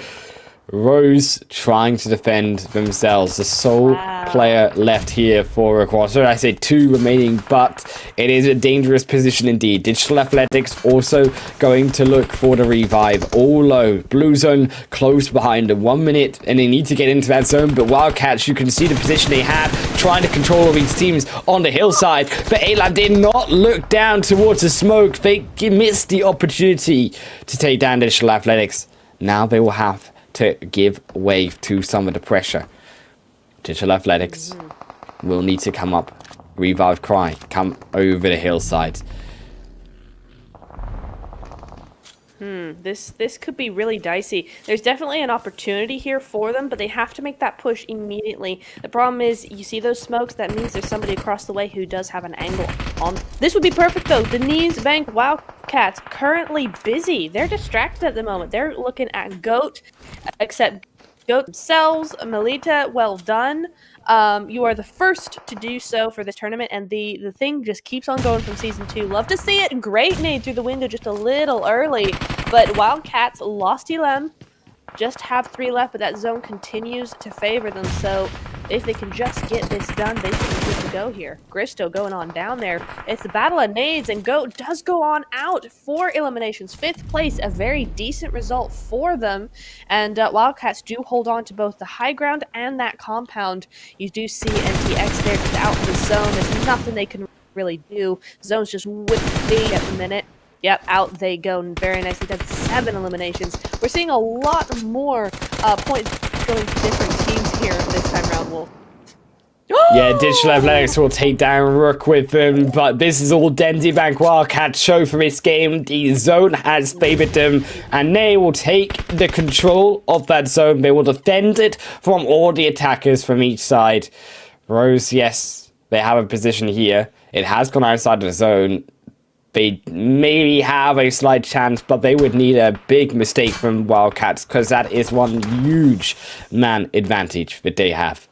Rose trying to defend themselves. The sole player left here for Rook. Well, sorry, I say 2 remaining, but it is a dangerous position indeed. Digital Athletics also going to look for the revive. All low. Blue zone close behind them. 1 minute, and they need to get into that zone, but Wildcats, you can see the position they have, trying to control all these teams on the hillside, but ALAB did not look down towards the smoke. They missed the opportunity to take down Digital Athletics. Now they will have to give way to some of the pressure. Digital Athletics will need to come up. Revive Cry, come over the hillside. This could be really dicey. There's definitely an opportunity here for them, but they have to make that push immediately. The problem is, you see those smokes, that means there's somebody across the way who does have an angle on. This would be perfect though. Denise Bank Wildcats currently busy. They're distracted at the moment. They're looking at GOAT, except go themselves. Melita, well done. You are the first to do so for this tournament, and the thing just keeps on going from season 2. Love to see it. Great nade through the window just a little early, but Wildcats lost Elam. Just have 3 left, but that zone continues to favor them. So if they can just get this done, they should be good to go here. Gristo going on down there. It's the battle of nades, and Go does go on out for eliminations. 5th place, a very decent result for them. And Wildcats do hold on to both the high ground and that compound. You do see NTX there just out in the zone. There's nothing they can really do. Zone's just whipping at the minute. Yep, out they go. Very nicely done. 7 eliminations. We're seeing a lot more points going to different teams here this time around, Wolf. Yeah, Digital Athletics will take down Rook with them, but this is all Dendy Bank Wildcats show for this game. The zone has favored them, and they will take the control of that zone. They will defend it from all the attackers from each side. Rose, yes, they have a position here. It has gone outside of the zone. They maybe have a slight chance, but they would need a big mistake from Wildcats, because that is one huge man advantage that they have.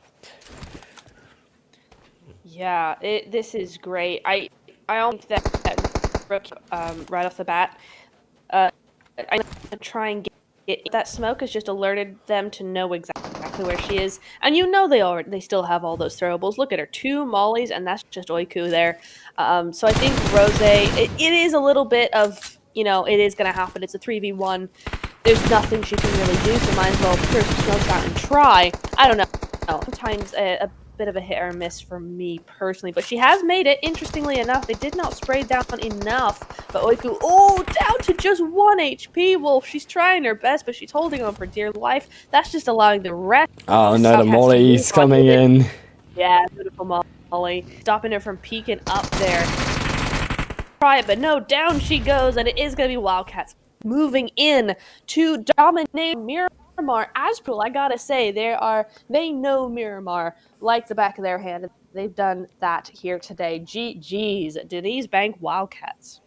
Yeah, this is great. I don't think that Rook, right off the bat, I'm going to try and get that smoke has just alerted them to know exactly where she is. And you know they still have all those throwables. Look at her, 2 mollies, and that's just Oiku there. So I think Rose, it is a little bit of, it is going to happen. It's a 3v1. There's nothing she can really do, so might as well put some smokes out and try. I don't know. Sometimes a bit of a hit or miss for me personally, but she has made it. Interestingly enough, they did not spray down enough, but Oiku, down to just 1 HP. Wolf, she's trying her best, but she's holding on for dear life. That's just allowing the rest. Oh no, the molly's coming in. Yeah, beautiful molly, stopping her from peeking up there. Try it, but no, down she goes, and it is going to be Wildcats moving in to dominate Miramar. Asprul, I gotta say, they know Miramar like the back of their hand. They've done that here today. GG's, Denise Bank Wildcats.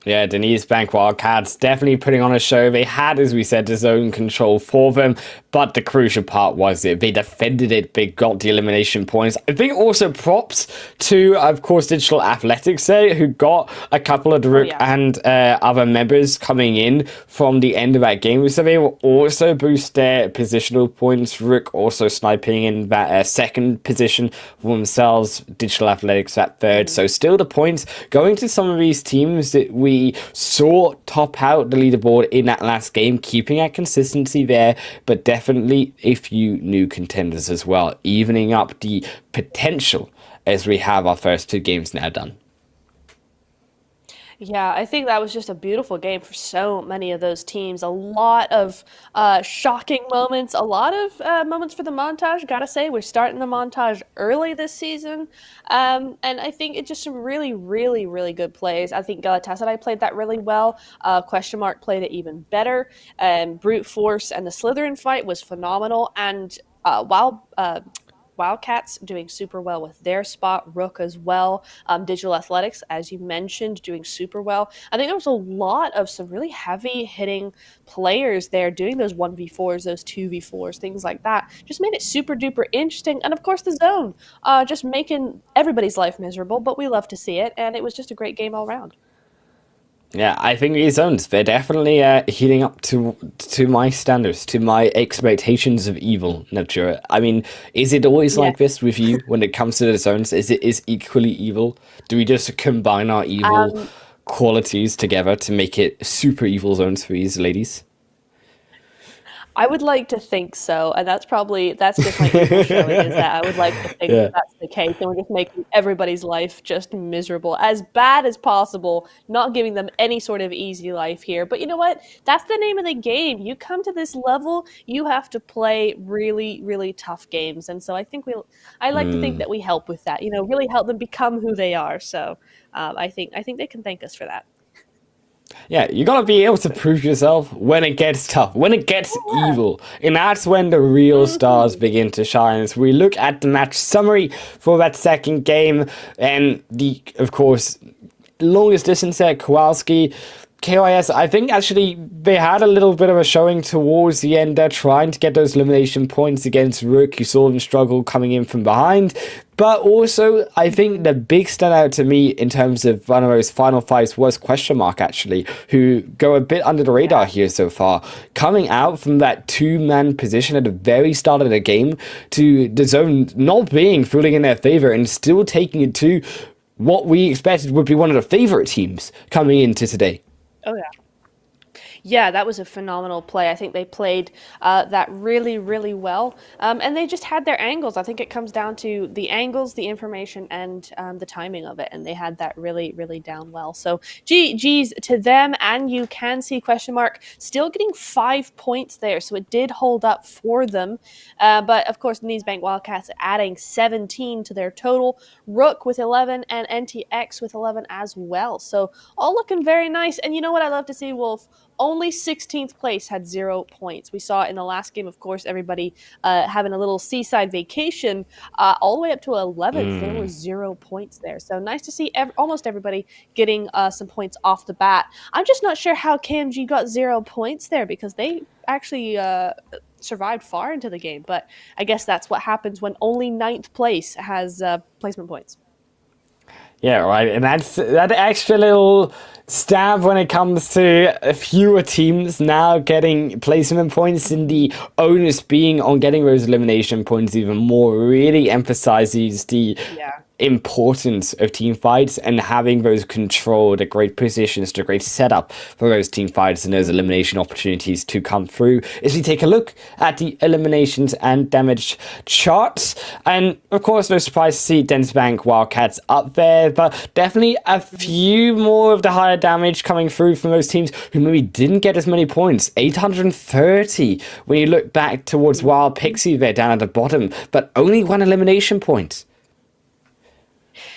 Yeah, Denise Bank Wildcats definitely putting on a show. They had, as we said, the zone control for them, but the crucial part was that they defended it. They got the elimination points. I think also props to, of course, Digital Athletics there, who got a couple of the Rook and other members coming in from the end of that game. So they will also boost their positional points. Rook also sniping in that second position for themselves. Digital Athletics at third. So still the points going to some of these teams that we saw top out the leaderboard in that last game, keeping that consistency there, but definitely a few new contenders as well, evening up the potential as we have our first 2 games now done. Yeah, I think that was just a beautiful game for so many of those teams. A lot of shocking moments, a lot of moments for the montage. Gotta say, we're starting the montage early this season. And I think it's just some really, really, really good plays. I think Galatasaray played that really well. Question Mark played it even better. Brute Force and the Slytherin fight was phenomenal. And Wildcats doing super well with their spot, Rook as well. Digital Athletics, as you mentioned, doing super well. I think there was a lot of some really heavy hitting players there doing those 1v4s, those 2v4s, things like that. Just made it super duper interesting. And of course the zone, just making everybody's life miserable, but we love to see it. And it was just a great game all around. Yeah, I think these zones, they're definitely heating up to my standards, to my expectations of evil nature. I mean, is it always like this with you when it comes to the zones? Is it equally evil? Do we just combine our evil qualities together to make it super evil zones for these ladies? I would like to think so, and that's just my evil showing, is that I would like to think that that's the case, and we're just making everybody's life just miserable, as bad as possible, not giving them any sort of easy life here. But you know what? That's the name of the game. You come to this level, you have to play really, really tough games, and so I like to think that we help with that, really help them become who they are. So I think they can thank us for that. Yeah, you gotta be able to prove yourself when it gets tough, when it gets evil. And that's when the real stars begin to shine. As we look at the match summary for that second game, and of course, longest distance there, Kowalski KYS, I think actually they had a little bit of a showing towards the end. They're trying to get those elimination points against Rook. You saw them struggle coming in from behind. But also, I think the big standout to me in terms of one of those final fights was Question Mark, actually, who go a bit under the radar here so far. Coming out from that two-man position at the very start of the game to the zone not being fully in their favor and still taking it to what we expected would be one of the favorite teams coming into today. Oh yeah. Yeah, that was a phenomenal play. I think they played that really, really well. And they just had their angles. I think it comes down to the angles, the information, and the timing of it. And they had that really, really down well. So GG's to them. And you can see Question Mark still getting 5 points there. So it did hold up for them. But of course, Bank Wildcats adding 17 to their total. Rook with 11 and NTX with 11 as well. So all looking very nice. And you know what I love to see, Wolf? Only 16th place had 0 points. We saw in the last game, of course, everybody having a little seaside vacation. All the way up to 11th, there were 0 points there. So nice to see almost everybody getting some points off the bat. I'm just not sure how KMG got 0 points there because they actually survived far into the game. But I guess that's what happens when only 9th place has placement points. Yeah, right. And that's that extra little stab when it comes to fewer teams now getting placement points, and the onus being on getting those elimination points even more really emphasizes the importance of team fights and having those controlled at great positions to great setup for those team fights and those elimination opportunities to come through. As we take a look at the eliminations and damage charts, and of course no surprise to see Bank Wildcats up there, but definitely a few more of the higher damage coming through from those teams who maybe didn't get as many points. 830 when you look back towards Wild Pixie there down at the bottom, but only 1 elimination point.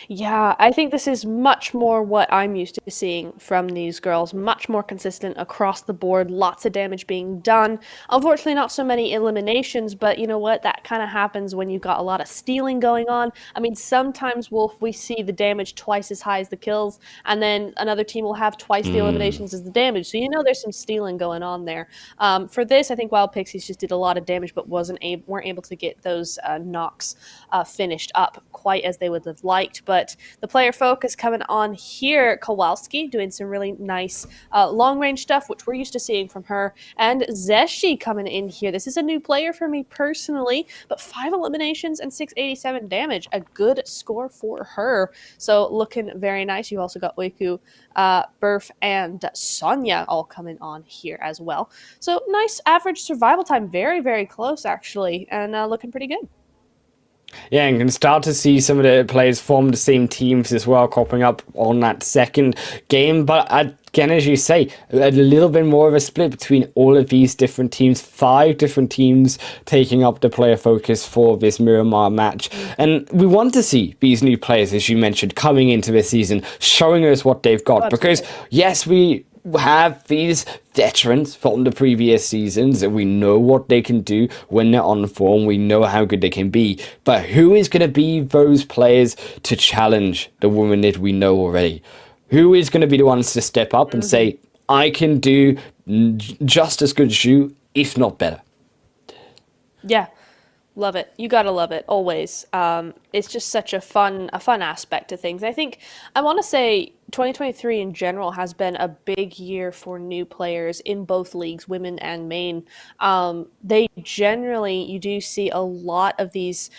Yeah, I think this is much more what I'm used to seeing from these girls. Much more consistent across the board, lots of damage being done. Unfortunately, not so many eliminations, but you know what? That kind of happens when you've got a lot of stealing going on. I mean, sometimes, Wolf, we see the damage twice as high as the kills, and then another team will have twice the eliminations as the damage. So you know there's some stealing going on there. For this, I think Wild Pixies just did a lot of damage, but weren't able to get those knocks finished up quite as they would have liked. But the player focus coming on here, Kowalski doing some really nice long-range stuff, which we're used to seeing from her. And Zeshi coming in here. This is a new player for me personally, but 5 eliminations and 687 damage. A good score for her. So looking very nice. You also got Oiku, Burf, and Sonya all coming on here as well. So nice average survival time. Very, very close, actually, and looking pretty good. Yeah, and can start to see some of the players form the same teams as well, cropping up on that second game. But again, as you say, a little bit more of a split between all of these different teams. 5 different teams taking up the player focus for this Miramar match. And we want to see these new players, as you mentioned, coming into this season, showing us what they've got. Because, yes, we have these veterans from the previous seasons and we know what they can do when they're on form. We know how good they can be, but who is going to be those players to challenge the women that we know already? Who is going to be the ones to step up and say, I can do just as good as you, if not better? Yeah. Love it. You gotta love it always. It's just such a fun aspect to things. I think I want to say 2023 in general has been a big year for new players in both leagues, women and main. They generally, you do see a lot of these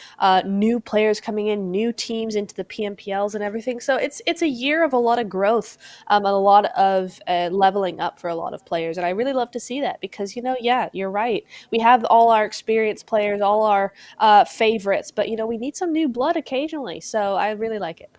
new players coming in, new teams into the PMPLs and everything. So it's a year of a lot of growth, and a lot of leveling up for a lot of players. And I really love to see that because, yeah, you're right. We have all our experienced players, all our favorites, but, we need some new blood occasionally. So I really like it.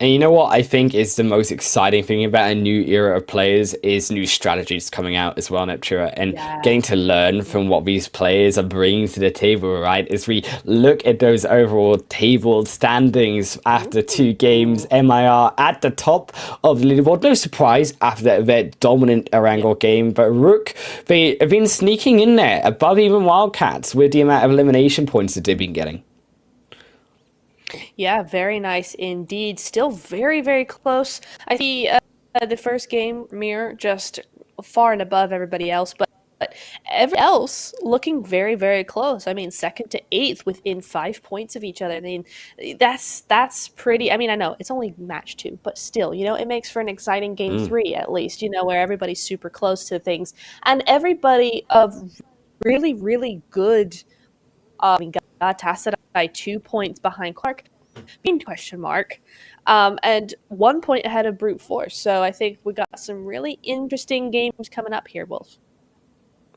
And you know what I think is the most exciting thing about a new era of players is new strategies coming out as well, Neptura, and getting to learn from what these players are bringing to the table, right? As we look at those overall table standings after 2 games, MIR at the top of the leaderboard. No surprise after that dominant Erangel game, but Rook, they have been sneaking in there above even Wildcats with the amount of elimination points that they've been getting. Yeah, very nice indeed. Still very, very close. I see the first game, Mir, just far and above everybody else, but every else looking very, very close. I mean, second to eighth within 5 points of each other. I mean, that's pretty. I mean, I know it's only match two, but still, it makes for an exciting game three at least. Where everybody's super close to things, and everybody of really, really good. I mean, Tassadai 2 points behind Clark, being question mark, and 1 point ahead of Brute Force. So I think we got some really interesting games coming up here, Wolf.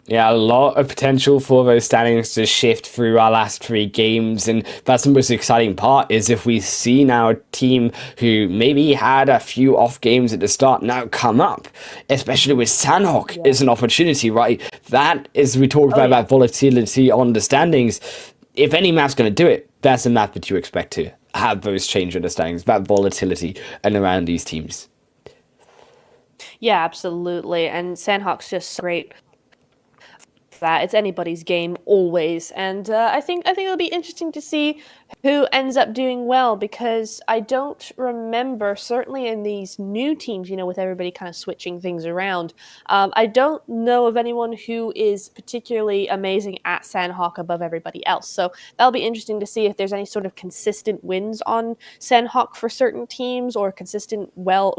Yeah, a lot of potential for those standings to shift through our last three games, and that's the most exciting part, is if we see now a team who maybe had a few off games at the start now come up, especially with Sandhawk is an opportunity, right? That is, we talked about that volatility on the standings. If any map's going to do it, that's a map that you expect to have those change understandings, that volatility and around these teams. Yeah, absolutely. And Sandhawk's just great. That it's anybody's game always, and I think it'll be interesting to see who ends up doing well, because I don't remember, certainly in these new teams, with everybody kind of switching things around, I don't know of anyone who is particularly amazing at Sandhawk above everybody else. So that'll be interesting to see if there's any sort of consistent wins on Sandhawk for certain teams, or consistent,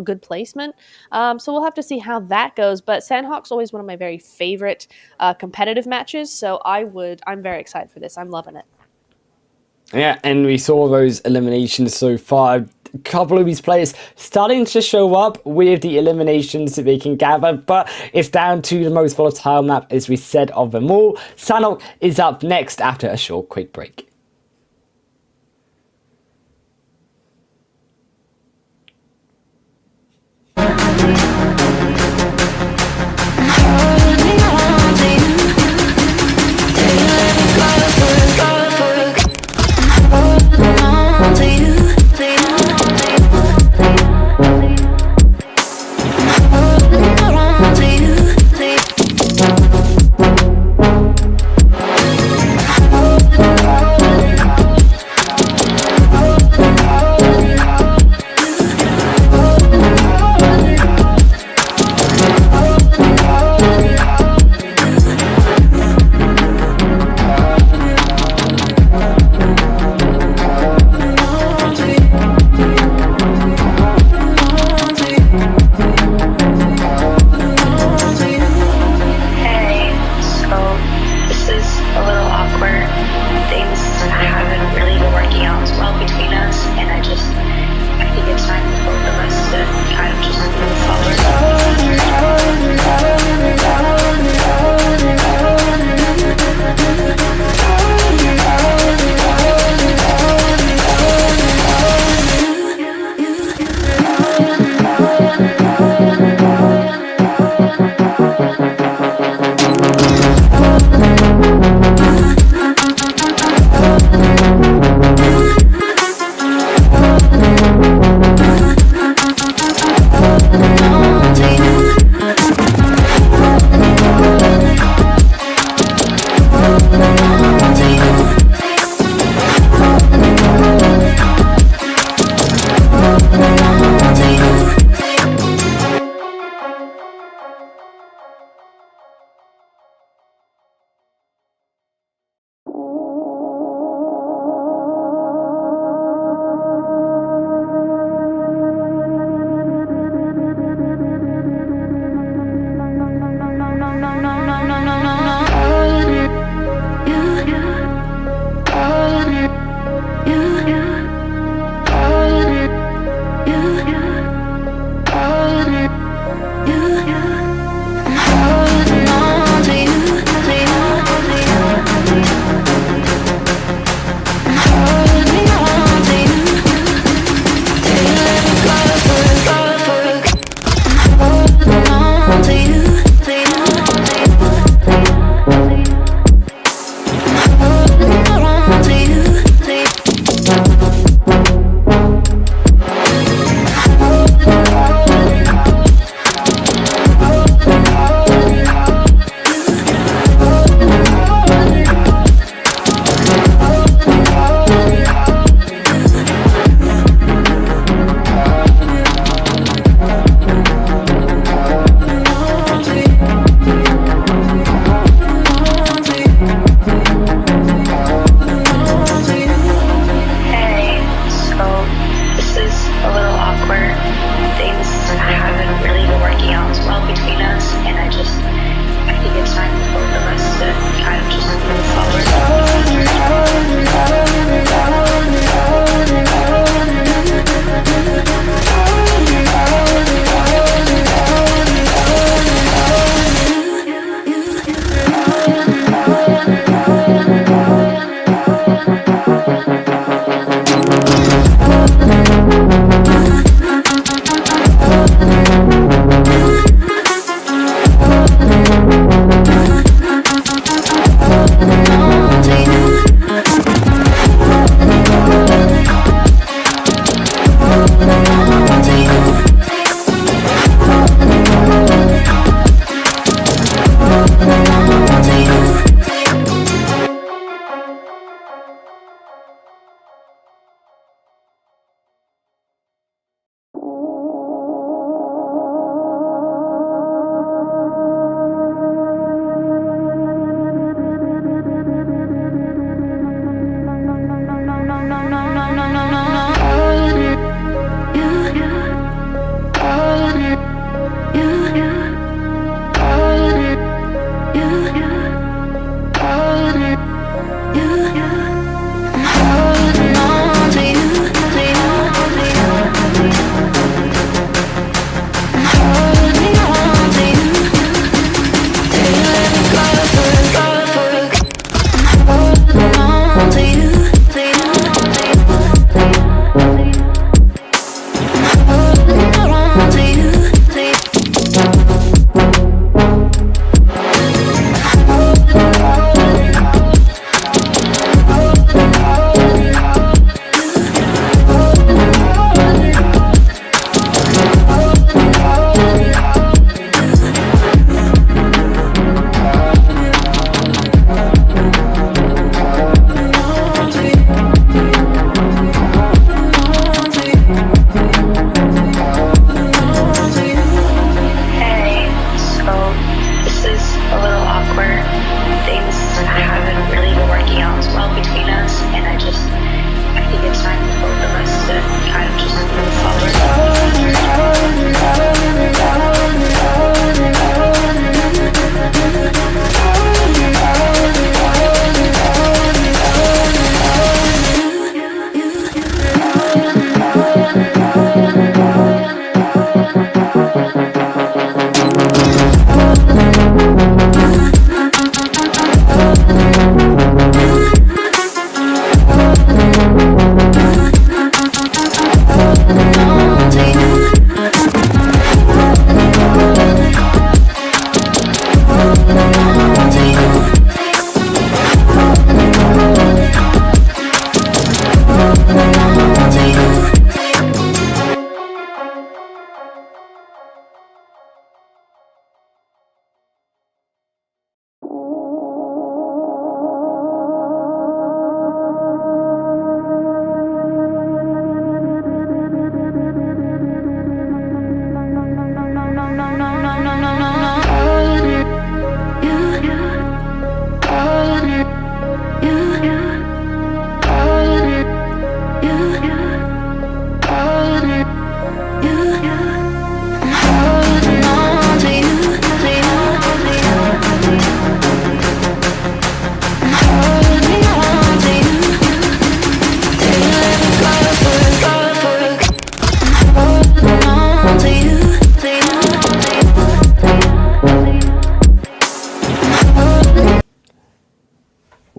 good placement. So we'll have to see how that goes. But Sandhawk's always one of my very favorite competitive matches, so I'm very excited for this. I'm loving it. Yeah, and we saw those eliminations so far. A couple of these players starting to show up with the eliminations that they can gather, but it's down to the most volatile map, as we said, of them all. Sanok is up next after a short, quick break.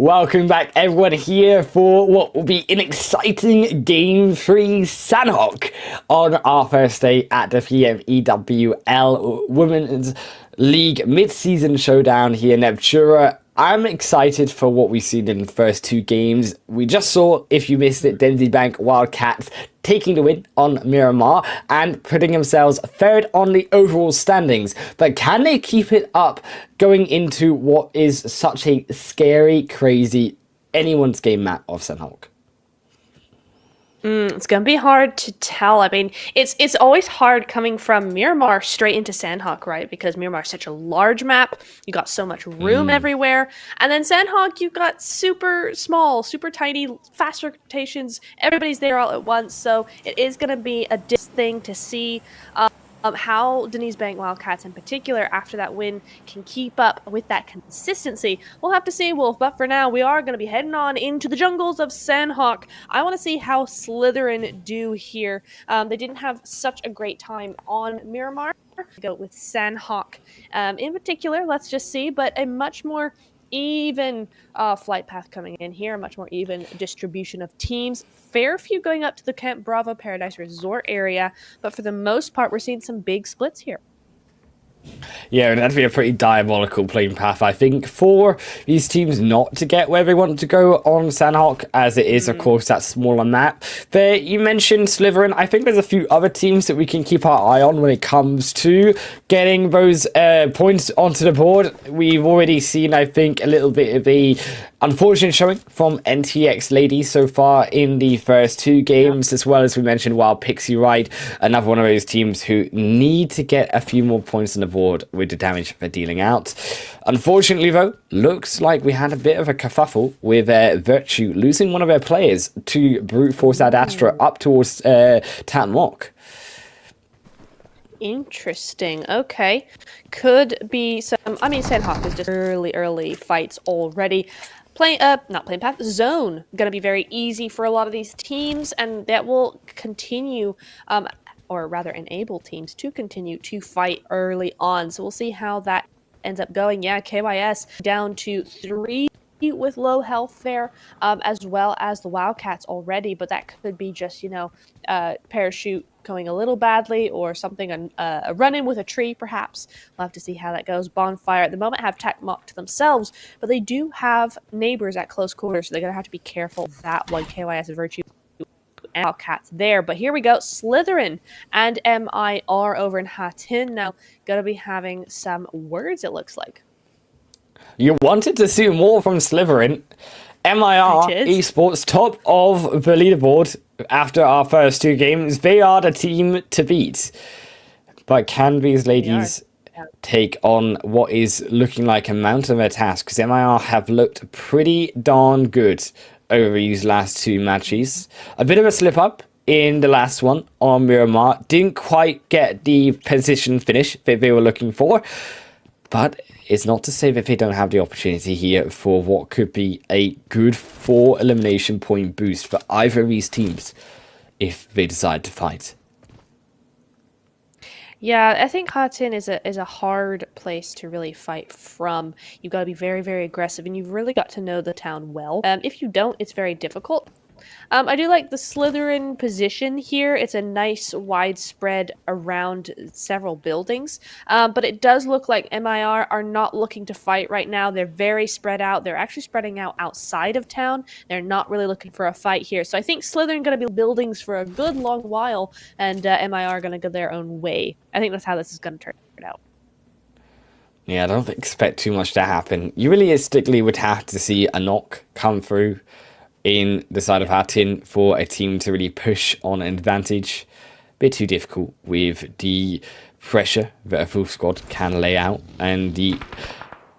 Welcome back, everyone, here for what will be an exciting Game 3 Sanhok on our first day at the PMEWL Women's League Mid-Season Showdown here in Neptura. I'm excited for what we've seen in the first two games. We just saw, if you missed it, Denzi Bank Wildcats taking the win on Miramar and putting themselves third on the overall standings. But can they keep it up going into what is such a scary, crazy, anyone's game map of Sanhok? It's gonna be hard to tell. I mean, it's always hard coming from Miramar straight into Sanhok, right? Because Miramar is such a large map. You got so much room everywhere, and then Sanhok, you got super small, super tiny, fast rotations. Everybody's there all at once, so it is gonna be a thing to see. How Denise Bank Wildcats in particular, after that win, can keep up with that consistency. We'll have to see, Wolf, but for now, we are going to be heading on into the jungles of Sanhok. I want to see how Slytherin do here. They didn't have such a great time on Miramar. Go with Sanhok. In particular, let's just see, but a much more even flight path coming in here, much more even distribution of teams. Fair few going up to the Camp Bravo Paradise Resort area, but for the most part, we're seeing some big splits here. Yeah, that'd be a pretty diabolical playing path, I think, for these teams not to get where they want to go on Sanhok, as it is, of course, that smaller map. But you mentioned Slytherin. I think there's a few other teams that we can keep our eye on when it comes to getting those points onto the board. We've already seen, I think, a little bit of a unfortunate showing from NTX Ladies so far in the first two games, as well as we mentioned Wild Pixie Ride, another one of those teams who need to get a few more points on the board with the damage they're dealing out. Unfortunately, though, looks like we had a bit of a kerfuffle with Virtue losing one of their players to brute force Ad Astra up towards Tatmok. Interesting. Okay. Could be some... I mean, Sanhok is just early fights already. Not playing path, zone. Going to be very easy for a lot of these teams, and that will continue... or rather enable teams to continue to fight early on. So we'll see how that ends up going. Yeah, KYS down to 3 with low health there, as well as the Wildcats already, but that could be just, parachute going a little badly or something, a run-in with a tree perhaps. We'll have to see how that goes. Bonfire at the moment have Tatmok to themselves, but they do have neighbors at close quarters, so they're going to have to be careful of that one. KYS and Virtue and Wildcats there. But here we go. Slytherin and MIR over in Hattin now going to be having some words, it looks like. You wanted to see more from Slytherin. MIR Esports top of the leaderboard after our first two games. They are the team to beat. But can these ladies take on what is looking like a mountain of their task? Because MIR have looked pretty darn good over these last two matches. A bit of a slip up in the last one on Miramar. Didn't quite get the position finish that they were looking for. But it's not to say that they don't have the opportunity here for what could be a good 4 elimination point boost for either of these teams if they decide to fight. Yeah, I think Hattin is a hard place to really fight from. You've got to be very, very aggressive, and you've really got to know the town well. If you don't, it's very difficult. I do like the Slytherin position here. It's a nice widespread around several buildings, but it does look like MIR are not looking to fight right now. They're very spread out. They're actually spreading out outside of town. They're not really looking for a fight here. So I think Slytherin going to be buildings for a good long while, and MIR are going to go their own way. I think that's how this is going to turn out. Yeah, I don't expect too much to happen. You realistically would have to see a knock come through in the side of Hattin for a team to really push on an advantage. Bit too difficult with the pressure that a full squad can lay out and the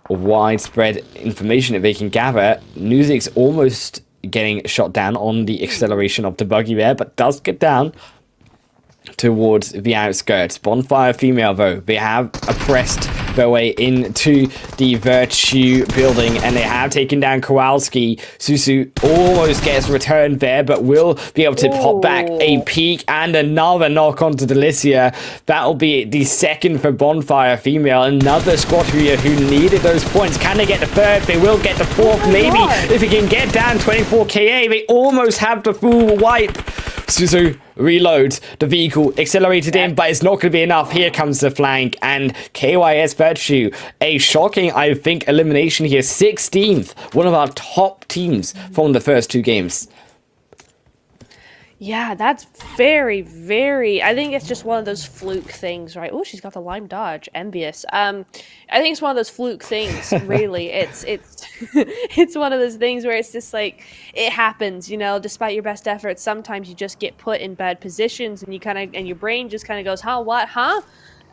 widespread information that they can gather. Nuzik's almost getting shot down on the acceleration of the buggy there, but does get down towards the outskirts. Bonfire female, though, they have oppressed their way into the Virtue building, and they have taken down Kowalski. Susu almost gets returned there, but will be able to pop back a peek and another knock onto Delicia. That'll be the second for Bonfire Female. Another squad here who needed those points. Can they get the third? They will get the fourth, maybe. If he can get down 24 KA, they almost have the full wipe. Suzu reloads the vehicle, accelerated in, but it's not going to be enough. Here comes the flank, and KYS Virtue, a shocking, I think, elimination here. 16th, one of our top teams from the first two games. Yeah, that's very, very. I think it's just one of those fluke things, right? Oh, she's got the lime dodge, envious. I think it's one of those fluke things. Really, it's it's one of those things where it's just like it happens, you know. Despite your best efforts, sometimes you just get put in bad positions, and and your brain just kind of goes, "Huh? What? Huh?"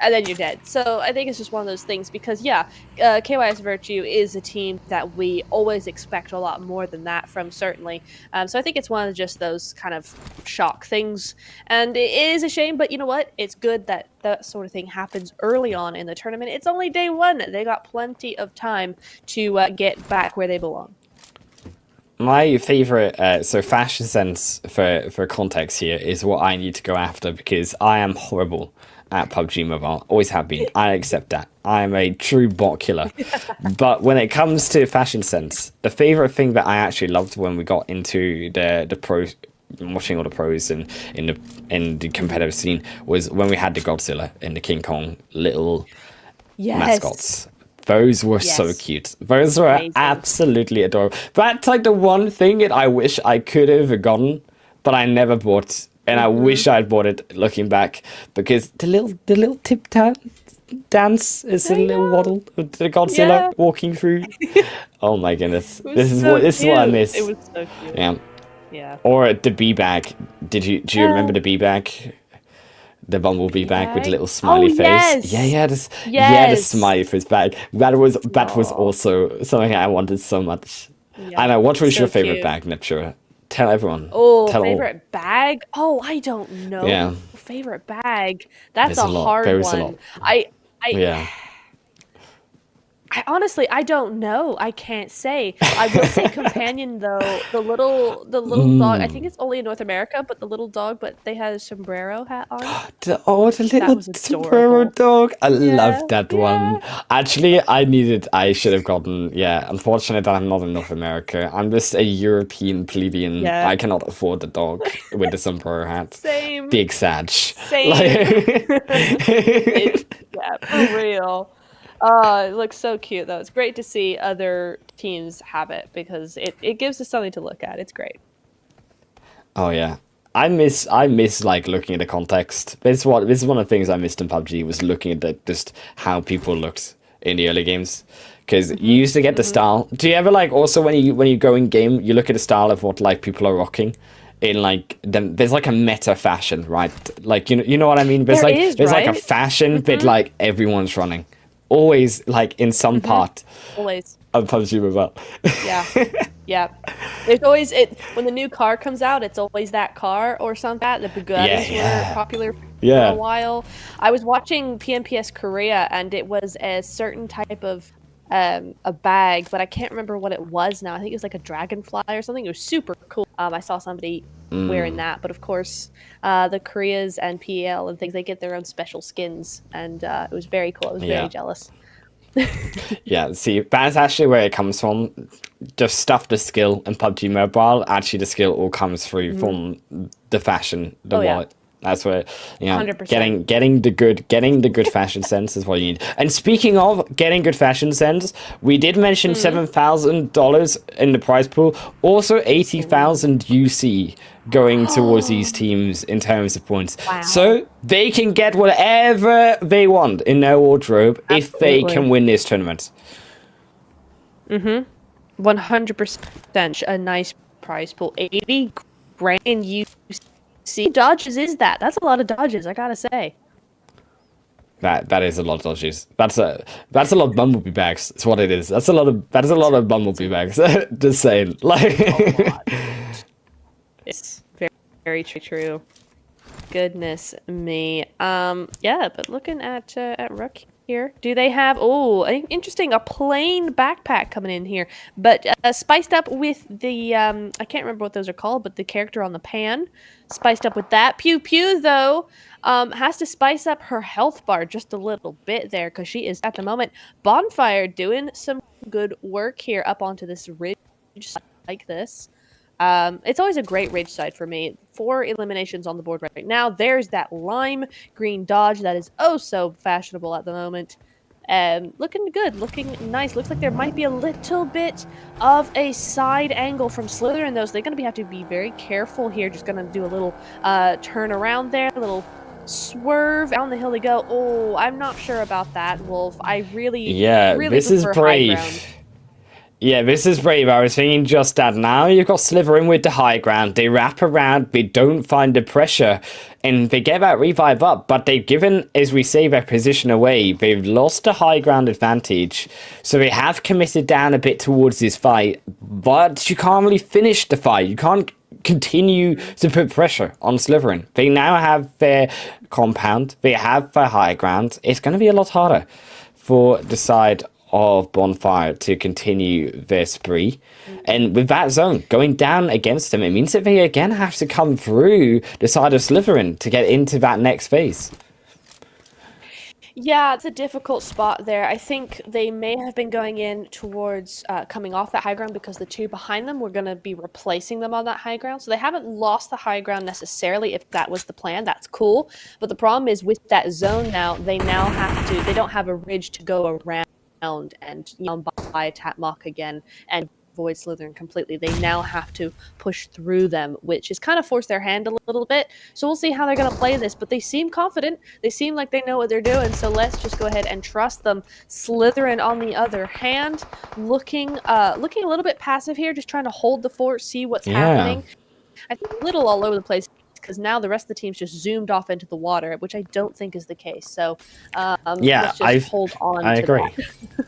And then you're dead. So I think it's just one of those things because, yeah, KYS Virtue is a team that we always expect a lot more than that from, certainly. So I think it's one of just those kind of shock things. And it is a shame, but you know what? It's good that that sort of thing happens early on in the tournament. It's only day one. They got plenty of time to get back where they belong. My favorite, so fashion sense for context here is what I need to go after because I am horrible at PUBG Mobile. Always have been. I accept that. I am a true bot killer. But when it comes to fashion sense, the favorite thing that I actually loved when we got into the pros, watching all the pros and in the competitive scene was when we had the Godzilla and the King Kong little mascots. Those were so cute. Those were absolutely adorable. That's like the one thing that I wish I could have gotten, but I never bought. And I wish I'd bought it looking back because the little tip dance is a little waddle of the Godzilla walking through. Oh my goodness. This is what I miss. It was so cute. Yeah. Yeah. Or the bee bag. Do you remember the bee bag? The bumblebee bag with the little smiley face. Yes. The smiley face bag. That was also something I wanted so much. I know. What was your favorite bag, Neptura? Tell everyone. Oh, Tell favorite all. bag? Oh, I don't know. Yeah. Favorite bag. That's There's a lot. hard There is one. a lot. I honestly, I don't know. I can't say. I will say companion though. The little dog. I think it's only in North America, but the little dog. But they had a sombrero hat on. The little sombrero dog. I love that one. Actually, I should have gotten. Yeah, unfortunately, I'm not in North America. I'm just a European plebeian. Yeah. I cannot afford the dog with the sombrero hat. Same. Big Sag. Same. Yeah, for real. It looks so cute, though. It's great to see other teams have it because it gives us something to look at. It's great. Oh yeah, I miss like looking at the context. This is one of the things I missed in PUBG was looking at just how people looked in the early games. Because you used to get the style. Do you ever like also when you go in game, you look at the style of what like people are rocking? In like there's like a meta fashion, right? Like you know what I mean? There's like a fashion bit like everyone's running. Always like in some part always of PUBG Mobile. Yeah. There's always when the new car comes out, it's always that car or something. The Bugattis were popular for a while. I was watching PMPS Korea and it was a certain type of a bag, but I can't remember what it was now. I think it was like a dragonfly or something. It was super cool. I saw somebody wearing that, but of course the Koreas and PEL and things, they get their own special skins, and it was very cool. I was very jealous. Yeah, see, that's actually where it comes from. Just stuff the skill in PUBG Mobile. Actually, the skill all comes through from the fashion, the wallet. That's where 100%. getting the good fashion sense is what you need. And speaking of getting good fashion sense, we did mention $7,000 in the prize pool. Also 80,000 UC going towards these teams in terms of points. Wow. So they can get whatever they want in their wardrobe if they can win this tournament. 100% a nice prize pool. 80 grand UC. See, dodges is that? That's a lot of dodges, I gotta say. That is a lot of dodges. That's a lot of bumblebee bags. That's what it is. That's a lot of bumblebee bags. Just saying, like. It's very, very true. Goodness me. Yeah, but looking at Rookie here. Do they have, oh, interesting, a plain backpack coming in here, but spiced up with the, I can't remember what those are called, but the character on the pan, spiced up with that. Pew Pew, though, has to spice up her health bar just a little bit there, because she is, at the moment, Bonfire doing some good work here up onto this ridge like this. It's always a great ridge side for me. 4 eliminations on the board right now. There's that lime green dodge that is oh so fashionable at the moment. Looking good, looking nice. Looks like there might be a little bit of a side angle from Slytherin, though, so they're going to have to be very careful here. Just going to do a little turn around there, a little swerve. Down the hill they go. Oh, I'm not sure about that, Wolf. I really, really this is prefer brave. high ground. Yeah, this is brave. I was thinking just that. Now you've got Slytherin with the high ground. They wrap around, they don't find the pressure, and they get that revive up, but they've given, as we say, their position away. They've lost the high ground advantage, so they have committed down a bit towards this fight, but you can't really finish the fight. You can't continue to put pressure on Slytherin. They now have their compound, they have their high ground. It's going to be a lot harder for the side of Bonfire to continue their spree. And with that zone going down against them, it means that they again have to come through the side of Slytherin to get into that next phase. Yeah, it's a difficult spot there. I think they may have been going in towards coming off that high ground because the 2 behind them were going to be replacing them on that high ground. So they haven't lost the high ground necessarily. If that was the plan, that's cool. But the problem is with that zone now, they now have to, they don't have a ridge to go around and buy attack mock again and avoid Slytherin completely. They now have to push through them, which has kind of forced their hand a little bit. So we'll see how they're going to play this, but they seem confident. They seem like they know what they're doing, so let's just go ahead and trust them. Slytherin, on the other hand, looking a little bit passive here, just trying to hold the fort, see what's happening. I think a little all over the place, because now the rest of the team's just zoomed off into the water, which I don't think is the case. So let's just hold on I to agree. that.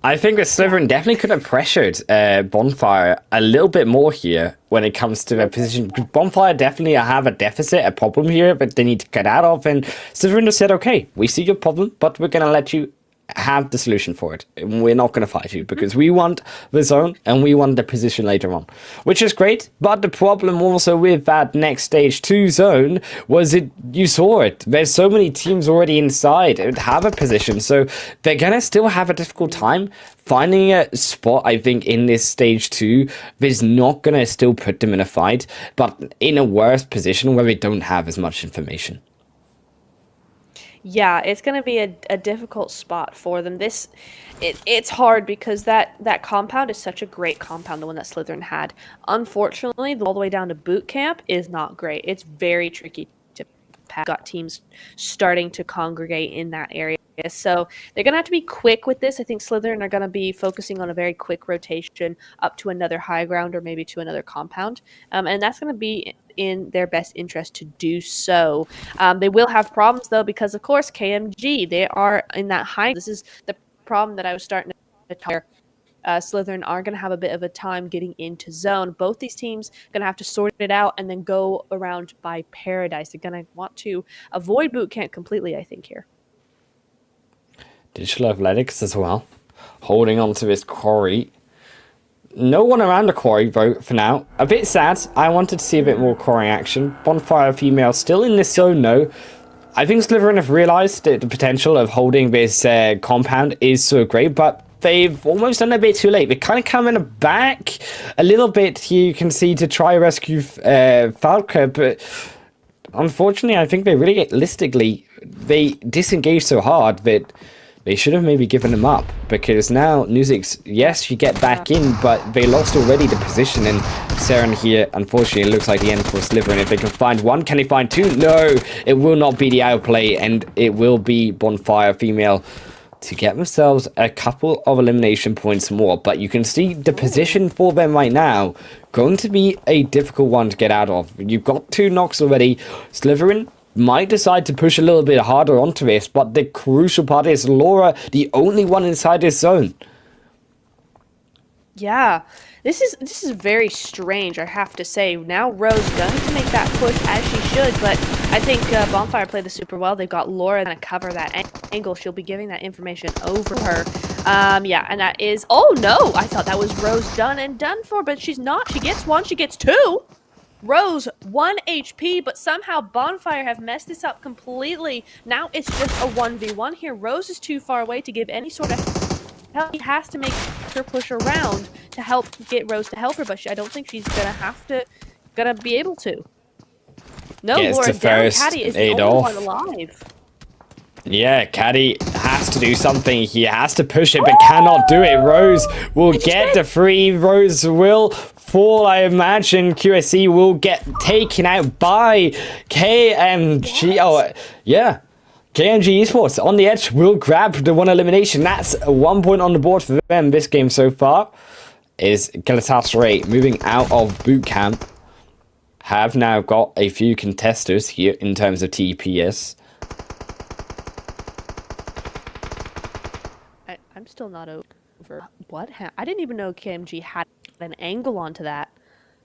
I think that Slytherin definitely could have pressured Bonfire a little bit more here when it comes to their position. Bonfire definitely have a deficit, a problem here, but they need to get out of. And Slytherin just said, okay, we see your problem, but we're going to let you have the solution for it. We're not going to fight you because we want the zone and we want the position later on, which is great. But the problem also with that next stage 2 zone was you saw it. There's so many teams already inside and have a position, so they're going to still have a difficult time finding a spot. I think in this stage 2 is not going to still put them in a fight, but in a worse position where they don't have as much information. Yeah, it's going to be a difficult spot for them. It's hard because that compound is such a great compound, the one that Slytherin had. Unfortunately, all the way down to boot camp is not great. It's very tricky to pass. Got teams starting to congregate in that area. So they're going to have to be quick with this. I think Slytherin are going to be focusing on a very quick rotation up to another high ground or maybe to another compound. And that's going to be in their best interest to do so. They will have problems, though, because, of course, KMG, they are in that high. This is the problem that I was starting to talk about. Slytherin are going to have a bit of a time getting into zone. Both these teams going to have to sort it out and then go around by Paradise. They're going to want to avoid boot camp completely, I think, here. Digital Athletics as well, holding on to this quarry. No one around the quarry though for now. A bit sad. I wanted to see a bit more quarry action. Bonfire female still in this zone though. I think Slytherin have realised that the potential of holding this compound is so great, but they've almost done it a bit too late. They kind of come in the back a little bit, you can see, to try rescue Falca, but unfortunately I think they really realistically, they disengaged so hard that they should have maybe given them up, because now Nuzix, yes, you get back in, but they lost already the position, and Saren here, unfortunately, it looks like the end for Slytherin. If they can find one, can they find 2? No, it will not be the outplay, and it will be Bonfire female to get themselves a couple of elimination points more. But you can see the position for them right now going to be a difficult one to get out of. You've got 2 knocks already. Slytherin might decide to push a little bit harder onto this, but the crucial part is Laura, the only one inside this zone. Yeah, this is very strange, I have to say. Now Rose does need to make that push as she should, but I think Bonfire played this super well. They've got Laura to cover that angle. She'll be giving that information over her. Yeah, and that is. Oh no! I thought that was Rose done and done for, but she's not. She gets one. She gets two. Rose 1 HP, but somehow Bonfire have messed this up completely. Now it's just a 1v1 here. Rose is too far away to give any sort of help. He has to make her push around to help get Rose to help her, but I don't think she's gonna be able to. No, Gets Laura the down. first Caddy is the aid only off. one alive. Yeah, Caddy has to do something. He has to push it, but cannot do it. Rose will get the free. Rose will fall, I imagine. QSC will get taken out by KMG. Oh, yeah. KMG Esports on the edge will grab the one elimination. That's 1 point on the board for them this game so far. Is Galatasaray moving out of boot camp. Have now got a few contesters here in terms of TPS. I'm still not over. What? I didn't even know KMG had an angle onto that.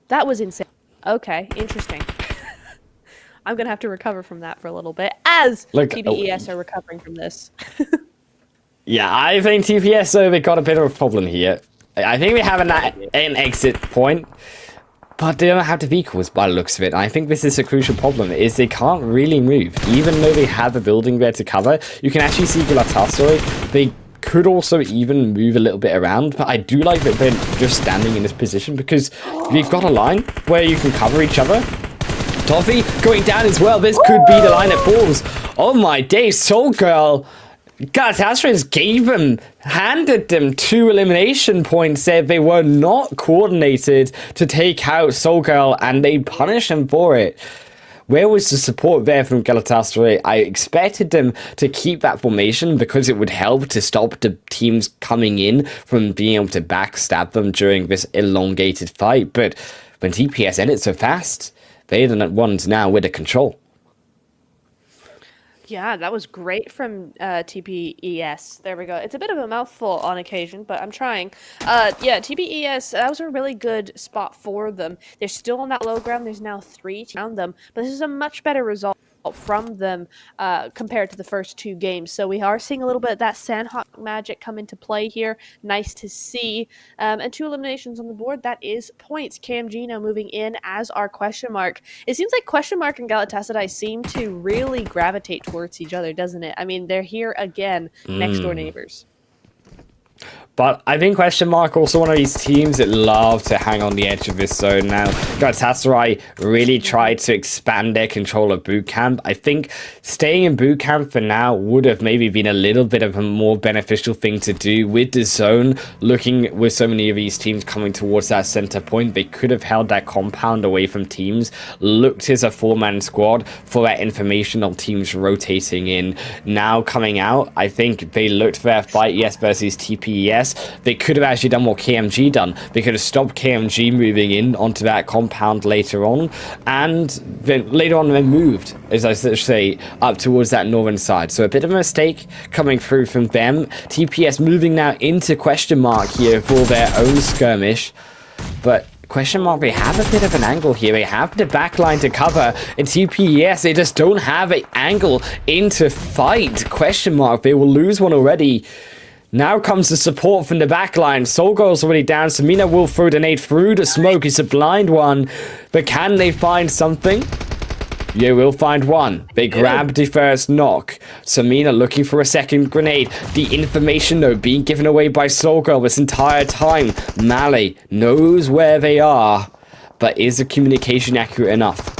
That was insane. Okay, interesting. I'm gonna have to recover from that for a little bit as TBES are recovering from this. Yeah, I think TPS though they got a bit of a problem here. I think we have an exit point, but they don't have to be caused by the looks of it. I think this is a crucial problem, is they can't really move. Even though they have a building there to cover, you can actually see Galatasaray. They could also even move a little bit around, but I do like that they're just standing in this position because we've got a line where you can cover each other. Toffee going down as well. This could be the line that falls. Oh my days, Soul Girl. Galatasaray handed them 2 elimination points, said they were not coordinated to take out Soul Girl, and they punished them for it. Where was the support there from Galatasaray? I expected them to keep that formation because it would help to stop the teams coming in from being able to backstab them during this elongated fight. But when TPS ended so fast, they're the ones now with the control. Yeah, that was great from TPES. There we go. It's a bit of a mouthful on occasion, but I'm trying. Yeah, TPES, that was a really good spot for them. They're still on that low ground. There's now 3 around them, but this is a much better result from them compared to the first 2 games. So we are seeing a little bit of that Sandhawk magic come into play here. Nice to see. And 2 eliminations on the board. That is points. KMG now moving in as our question mark. It seems like question mark and Galatasaray seem to really gravitate towards each other, doesn't it? I mean, they're here again, next door neighbors. But I think question mark also one of these teams that love to hang on the edge of this zone now. Galatasaray really tried to expand their control of boot camp. I think staying in boot camp for now would have maybe been a little bit of a more beneficial thing to do with the zone. Looking with so many of these teams coming towards that center point, they could have held that compound away from teams, looked as a 4-man squad for that information on teams rotating in. Now coming out, I think they looked for their fight, yes, versus TPES. They could have actually done what KMG done. They could have stopped KMG moving in onto that compound later on, and then later on they moved, as I say, up towards that northern side. So a bit of a mistake coming through from them. TPS moving now into question mark here for their own skirmish, but question mark, they have a bit of an angle here. They have the backline to cover, and TPS, they just don't have an angle into fight. Question mark, they will lose one already. Now comes the support from the backline. Soul Girl's already down. Samina will throw the nade through the smoke. It's a blind one. But can they find something? Yeah, we'll find one. They grab the first knock. Samina looking for a second grenade. The information, though, being given away by Soul Girl this entire time. Mali knows where they are. But is the communication accurate enough?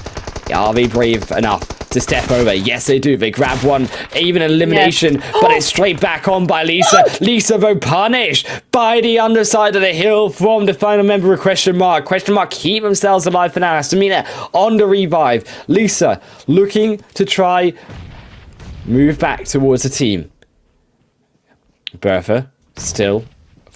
Are they brave enough to step over? Yes, they do. They grab one, even elimination, but it's straight back on by Lisa. Lisa, though, punished by the underside of the hill from the final member of question mark. Question mark keep themselves alive for now. Samina on the revive. Lisa looking to try move back towards the team. Bertha still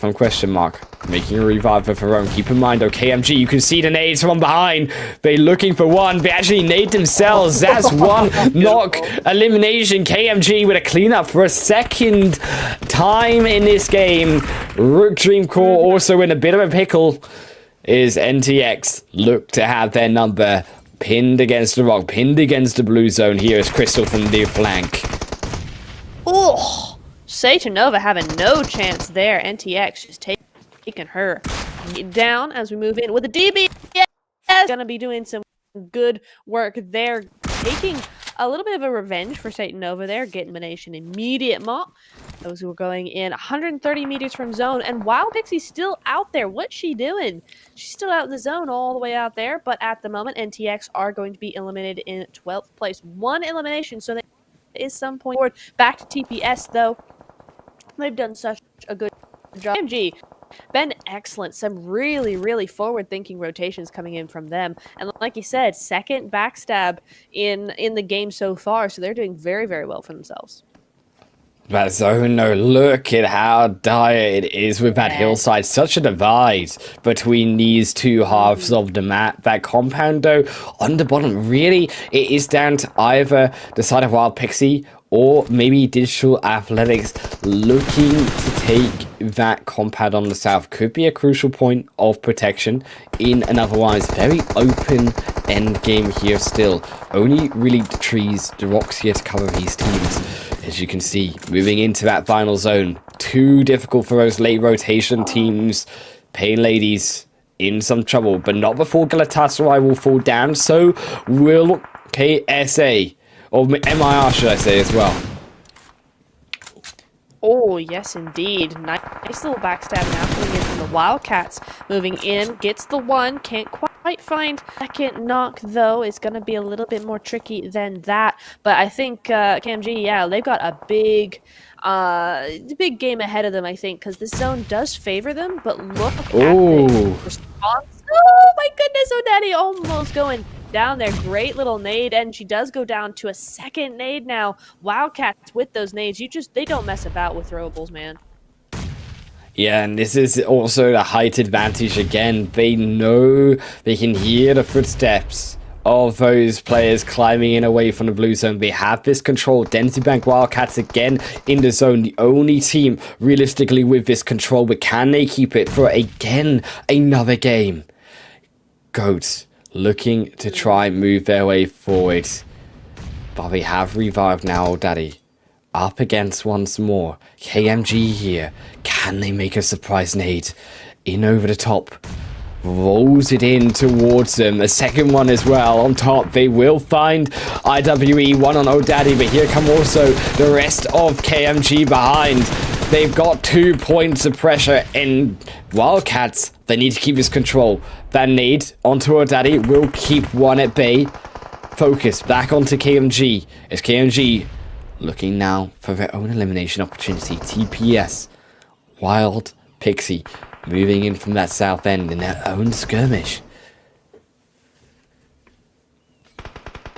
from question mark. Making a revive of her own. Keep in mind, though, KMG, you can see the nades from behind. They're looking for one. They actually nade themselves. That's one knock elimination. KMG with a cleanup for a second time in this game. Rook Dream Core also in a bit of a pickle. Is NTX look to have their number pinned against the rock, pinned against the blue zone. Here is Crystal from the flank. Oh, Satanova having no chance there. NTX just taking her down as we move in with the DB. Gonna be doing some good work there, taking a little bit of a revenge for Satanova there, getting elimination immediate mop. Those who were going in 130 meters from zone, and while Pixie's still out there, what's she doing? She's still out in the zone all the way out there, but at the moment, NTX are going to be eliminated in 12th place. One elimination, so there is some point forward. Back to TPS, though. They've done such a good job. MG been excellent. Some really, really forward-thinking rotations coming in from them. And like you said, second backstab in the game so far, so they're doing very, very well for themselves. But Zono, look at how dire it is with that hillside. Such a divide between these two halves of the map. That compound, though, on the bottom, really, it is down to either the side of Wild Pixie or maybe Digital Athletics looking to take that compound on the south. Could be a crucial point of protection in an otherwise very open end game here still. Only really the trees, the rocks here to cover these teams. As you can see, moving into that final zone. Too difficult for those late rotation teams. Pain Ladies in some trouble, but not before Galatasaray will fall down. So will KSA. Or MIR, should I say, as well. Oh, yes, indeed. Nice little backstab now coming in from the Wildcats. Moving in, gets the one. Can't quite find second knock, though. It's going to be a little bit more tricky than that. But I think KMG, yeah, they've got a big game ahead of them, I think, because this zone does favor them. But look at the response. Oh, my goodness, O'Daddy almost going down there. Great little nade, and she does go down to a second nade now. Wildcats with those nades, they don't mess about with throwables, man. Yeah, and this is also the height advantage again. They know they can hear the footsteps of those players climbing in away from the blue zone. They have this control. Density Bank Wildcats again in the zone. The only team realistically with this control, but can they keep it for again another game? Goats looking to try and move their way forward. But they have revived now, Daddy. Up against once more. KMG here. Can they make a surprise nade? In over the top. Rolls it in towards them. A second one as well on top. They will find IWE. One on O'Daddy, but here come also the rest of KMG behind. They've got 2 points of pressure in Wildcats. They need to keep this control. That nade onto O'Daddy will keep one at bay. Focus back onto KMG. As KMG looking now for their own elimination opportunity. TPS. Wild Pixie moving in from that south end in their own skirmish.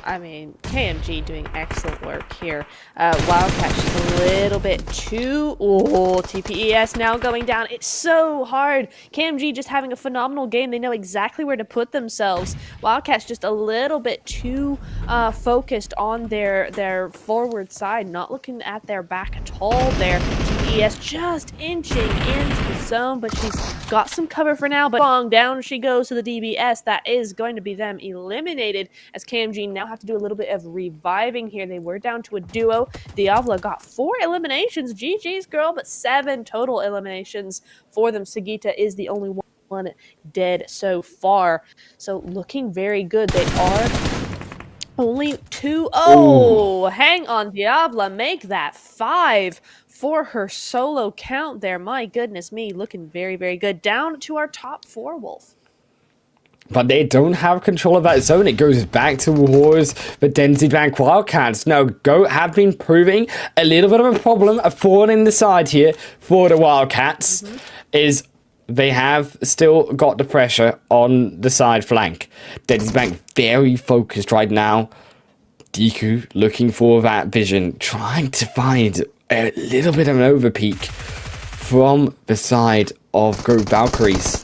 I mean, KMG doing excellent work here. Wildcat just a little bit too... Oh, TPES now going down. It's so hard. KMG just having a phenomenal game. They know exactly where to put themselves. Wildcat's just a little bit too focused on their forward side, not looking at their back at all there. TPES just inching into the zone, but she's got some cover for now. But long down she goes to the DBS. That is going to be them eliminated, as KMG now have to do a little bit of reviving here. They were down to a duo. Diavla got 4 eliminations. GG's, girl, but 7 total eliminations for them. Sagita is the only one dead so far. So looking very good. They are only 2. Oh, hang on, Diabla. Make that 5 for her solo count there. My goodness me, looking very, very good. Down to our top 4, Wolf. But they don't have control of that zone. It goes back towards the Density Bank Wildcats. Now, Goat have been proving a little bit of a problem, a thorn in the side here for the Wildcats, is they have still got the pressure on the side flank. Density Bank very focused right now. Deku looking for that vision, trying to find a little bit of an overpeak from the side of Go Valkyries.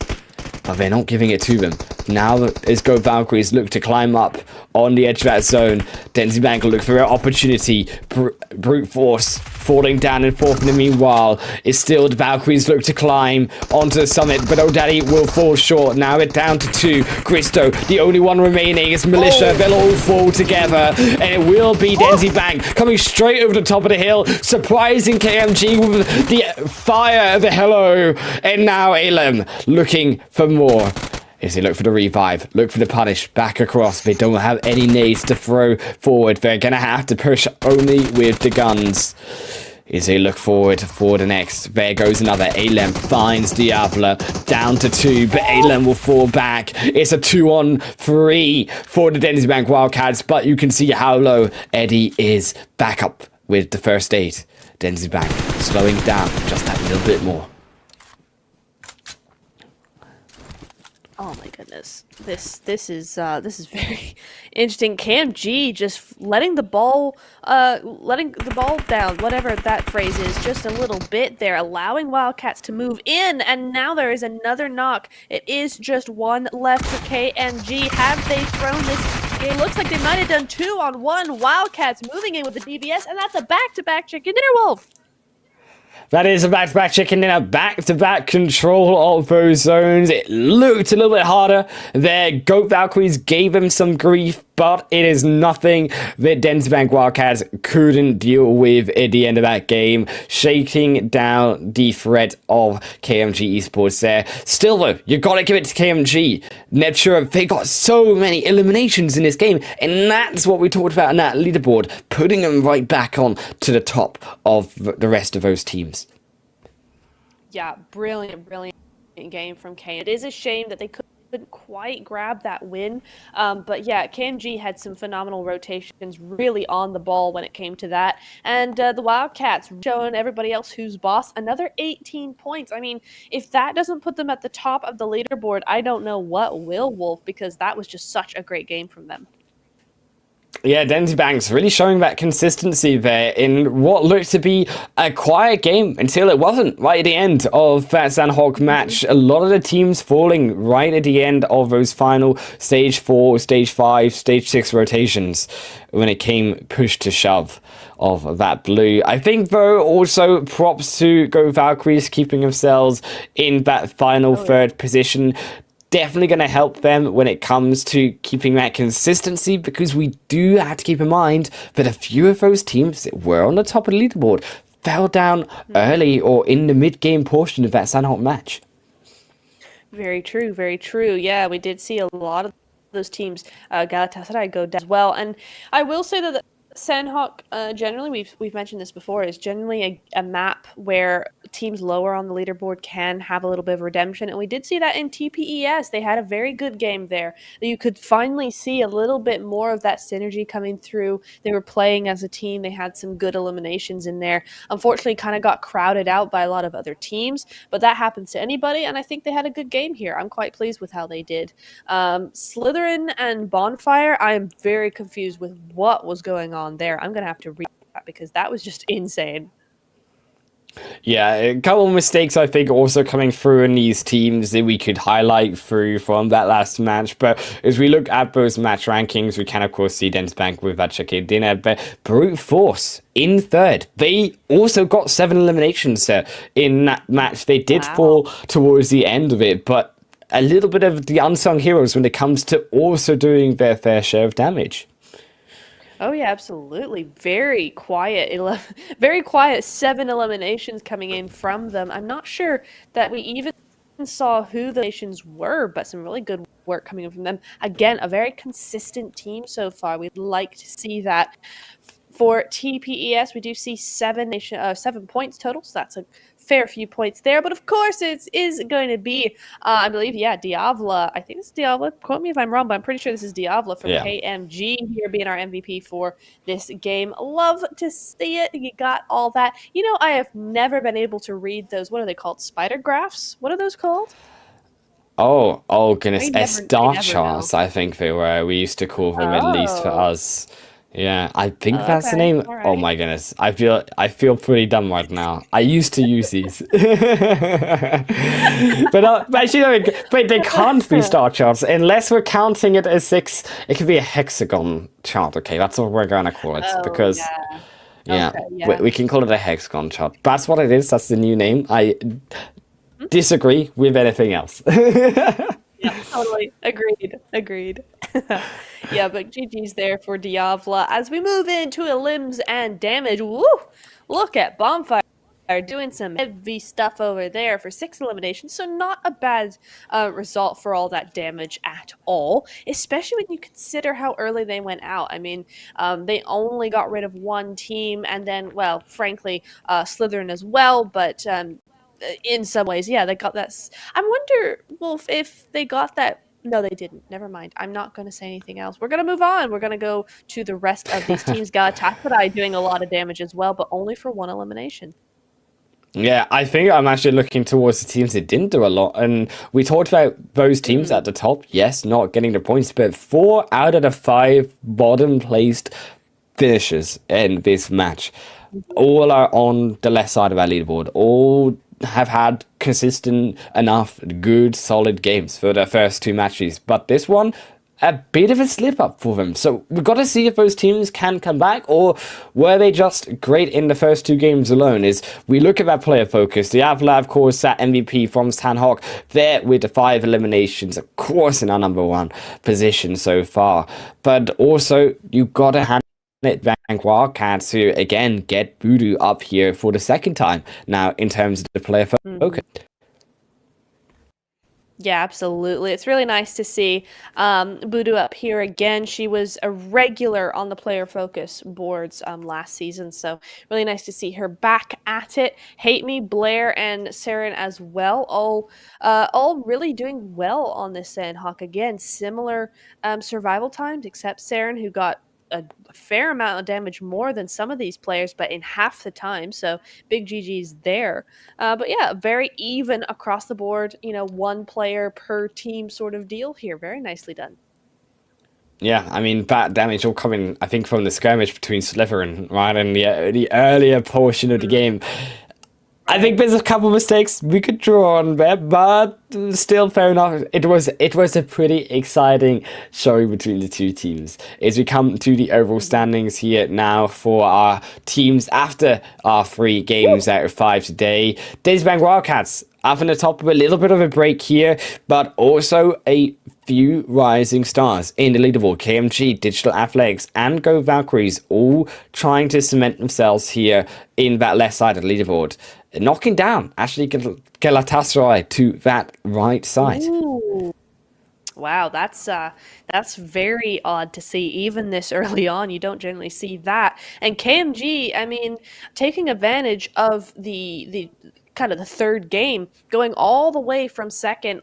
But they're not giving it to them. Now as Go Valkyries look to climb up on the edge of that zone, Denzi Bank will look for an opportunity. Brute Force falling down in fourth in the meanwhile. It's still the Valkyries look to climb onto the summit, but O'Daddy will fall short. Now it's down to 2. Gristo, the only one remaining, is Militia. They'll all fall together, and it will be Denzi Bank coming straight over the top of the hill, surprising KMG with the fire of the hello, and now Alem looking for more. As they look for the revive, look for the punish, back across. They don't have any nades to throw forward. They're going to have to push only with the guns. As they look forward for the next. There goes another. Alem finds Diablo. Down to 2, but Alem will fall back. It's a 2-on-3 for the Denzi Bank Wildcats, but you can see how low Eddie is back up with the first aid. Denzi Bank slowing down just that little bit more. Oh my goodness, this is very interesting. KMG just letting the ball down, whatever that phrase is, just a little bit there, allowing Wildcats to move in, and now there is another knock. It is just one left for KMG. Have they thrown this game? Looks like they might have done 2-on-1. Wildcats moving in with the DBS, and that's a back-to-back chicken dinner, Wolf. That is a back-to-back chicken dinner, back-to-back control of those zones. It looked a little bit harder there. Goat Valkyries gave him some grief, but it is nothing that Denzi Bank Wildcats couldn't deal with at the end of that game, shaking down the threat of KMG Esports there. Still though, you gotta give it to KMG. Nepture, they got so many eliminations in this game, and that's what we talked about in that leaderboard, putting them right back on to the top of the rest of those teams. Yeah, brilliant game from K. It is a shame that they couldn't quite grab that win. But yeah, KMG had some phenomenal rotations, really on the ball when it came to that. And the Wildcats showing everybody else who's boss. Another 18 points. I mean, if that doesn't put them at the top of the leaderboard, I don't know what will, Wolf, because that was just such a great game from them. Yeah, Denzi Banks really showing that consistency there in what looked to be a quiet game until it wasn't right at the end of that Sandhawk match. A lot of the teams falling right at the end of those final stage 4, stage 5, stage 6 rotations when it came push to shove of that blue. I think though also props to Go Valkyries keeping themselves in that final third position. Definitely going to help them when it comes to keeping that consistency, because we do have to keep in mind that a few of those teams that were on the top of the leaderboard fell down early or in the mid-game portion of that Sandhawk match. Very true, very true. Yeah, we did see a lot of those teams, Galatasaray go down as well. And I will say that Sandhawk, generally, we've mentioned this before, is generally a map where teams lower on the leaderboard can have a little bit of redemption, and we did see that in TPES. They had a very good game there. You could finally see a little bit more of that synergy coming through. They were playing as a team. They had some good eliminations in there. Unfortunately, kind of got crowded out by a lot of other teams, but that happens to anybody, and I think they had a good game here. I'm quite pleased with how they did. Slytherin and Bonfire, I am very confused with what was going on there. I'm going to have to read that because that was just insane. Yeah, a couple of mistakes I think also coming through in these teams that we could highlight through from that last match. But as we look at those match rankings, we can of course see Denzi Bank with that chicken dinner, but Brute Force in third. They also got 7 eliminations in that match. They did fall towards the end of it, but a little bit of the unsung heroes when it comes to also doing their fair share of damage. Oh yeah, absolutely. Very quiet. Very quiet 7 eliminations coming in from them. I'm not sure that we even saw who the nations were, but some really good work coming in from them. Again, a very consistent team so far. We'd like to see that. For TPES, we do see 7 points total, so that's a fair few points there. But of course, it is going to be, I believe, Diavla. I think it's Diavla. Quote me if I'm wrong, but I'm pretty sure this is Diavla from KMG here being our MVP for this game. Love to see it. You got all that. You know, I have never been able to read those. What are they called? Spider graphs? What are those called? Oh goodness, star charts. I think they were. We used to call them, at least for us. Yeah, I think Oh, that's the okay. name. All Oh right. my goodness. I feel pretty dumb right now. I used to use these. But actually, no, but they can't be star charts unless we're counting it as six. It could be a hexagon chart. Okay, that's what we're gonna call it Oh, because yeah. yeah, Okay, we, yeah. we can call it a hexagon chart. That's what it is. That's the new name. I disagree with anything else. Yep, totally. Agreed. Agreed. Yeah, but GG's there for Diavla. As we move into limbs and damage, woo! Look at Bonfire doing some heavy stuff over there for 6 eliminations. So not a bad result for all that damage at all, especially when you consider how early they went out. I mean, they only got rid of one team, and then, well, frankly, Slytherin as well. But in some ways, yeah, they got that. I wonder, Wolf, if they got that. No, they didn't. Never mind. I'm not going to say anything else. We're going to move on. We're going to go to the rest of these teams. Galatasaray doing a lot of damage as well, but only for 1 elimination. Yeah, I think I'm actually looking towards the teams that didn't do a lot. And we talked about those teams Mm. at the top, yes, not getting the points, but 4 out of the 5 bottom placed finishers in this match all are on the left side of our leaderboard. All have had consistent enough, good, solid games for their first 2 matches. But this one, a bit of a slip up for them. So we've got to see if those teams can come back, or were they just great in the first 2 games alone? Is we look at that player focus. The Avla, of course, that MVP from Stanhawk, there with the 5 eliminations, of course, in our #1 position so far. But also, you got to hand it Bank Wildcats to again get Voodoo up here for the second time now in terms of the player Mhm. focus. Yeah, absolutely. It's really nice to see Budu up here again. She was a regular on the player focus boards last season, so really nice to see her back at it. Hate Me, Blair, and Saren as well, all really doing well on this end. Hawk again, similar survival times, except Saren, who got a fair amount of damage more than some of these players, but in half the time. So big GG's there. But yeah, very even across the board, 1 player per team sort of deal here. Very nicely done. Yeah, I mean that damage all coming, I think, from the skirmish between Slytherin, right, in the earlier portion of the Mm, game. I think right. there's a couple of mistakes we could draw on there, but still fair enough. It was a pretty exciting showing between the 2 teams. As we come to the overall Mhm. standings here now for our teams after our 3 games out of 5 today. Bank Wildcats up in the top with a little bit of a break here, but also a few rising stars in the leaderboard. KMG, Digital Athletics, and Go Valkyries all trying to cement themselves here in that left side of the leaderboard, knocking down actually Galatasaray to that right side. Ooh. Wow, that's very odd to see even this early on. You don't generally see that. And KMG, I mean, taking advantage of the kind of the third game, going all the way from second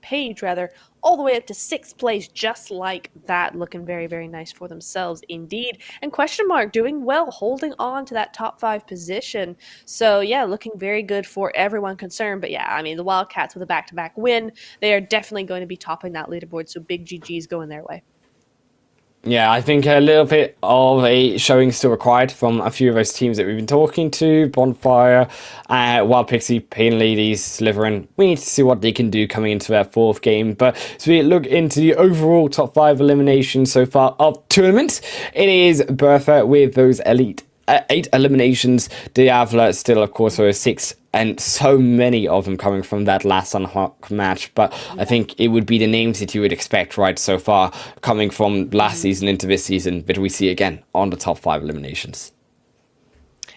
page rather, all the way up to sixth place, just like that, looking very, very nice for themselves indeed. And question mark doing well, holding on to that top 5 position. So yeah, looking very good for everyone concerned. But yeah, I mean the Wildcats with a back-to-back win, they are definitely going to be topping that leaderboard. So big GG's going their way. Yeah, I think a little bit of a showing still required from a few of those teams that we've been talking to. Bonfire, Wild Pixie, Pain Ladies, Slytherin. We need to see what they can do coming into their 4th game. But as we look into the overall top 5 eliminations so far of tournament, it is Bertha with those elite 8 eliminations. Diavla still, of course, with 6, and so many of them coming from that last unhawk match. But I Yeah. think it would be the names that you would expect, right, so far, coming from last Mhm. season into this season, that we see again on the top 5 eliminations.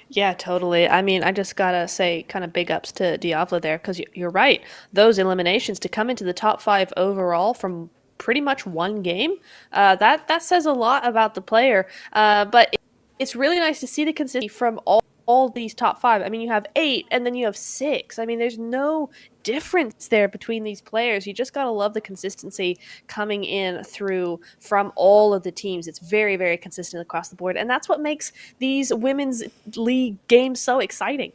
Yeah, totally. I mean, I just gotta say, kind of big ups to Diavla there, because you're right. Those eliminations to come into the top 5 overall from pretty much 1 game, that says a lot about the player. But it's really nice to see the consistency from all these top 5. I mean, you have 8 and then you have 6. I mean, there's no difference there between these players. You just gotta love the consistency coming in through from all of the teams. It's very, very consistent across the board, and that's what makes these women's league games so exciting.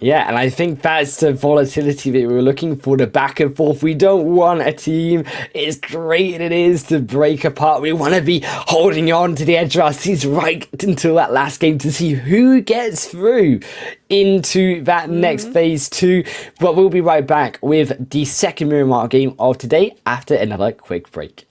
Yeah, and I think that's the volatility that we were looking for, the back and forth. We don't want a team, as great it is to break apart. We want to be holding on to the edge of our seats right until that last game to see who gets through into that next phase 2. But we'll be right back with the second Miramar game of today after another quick break.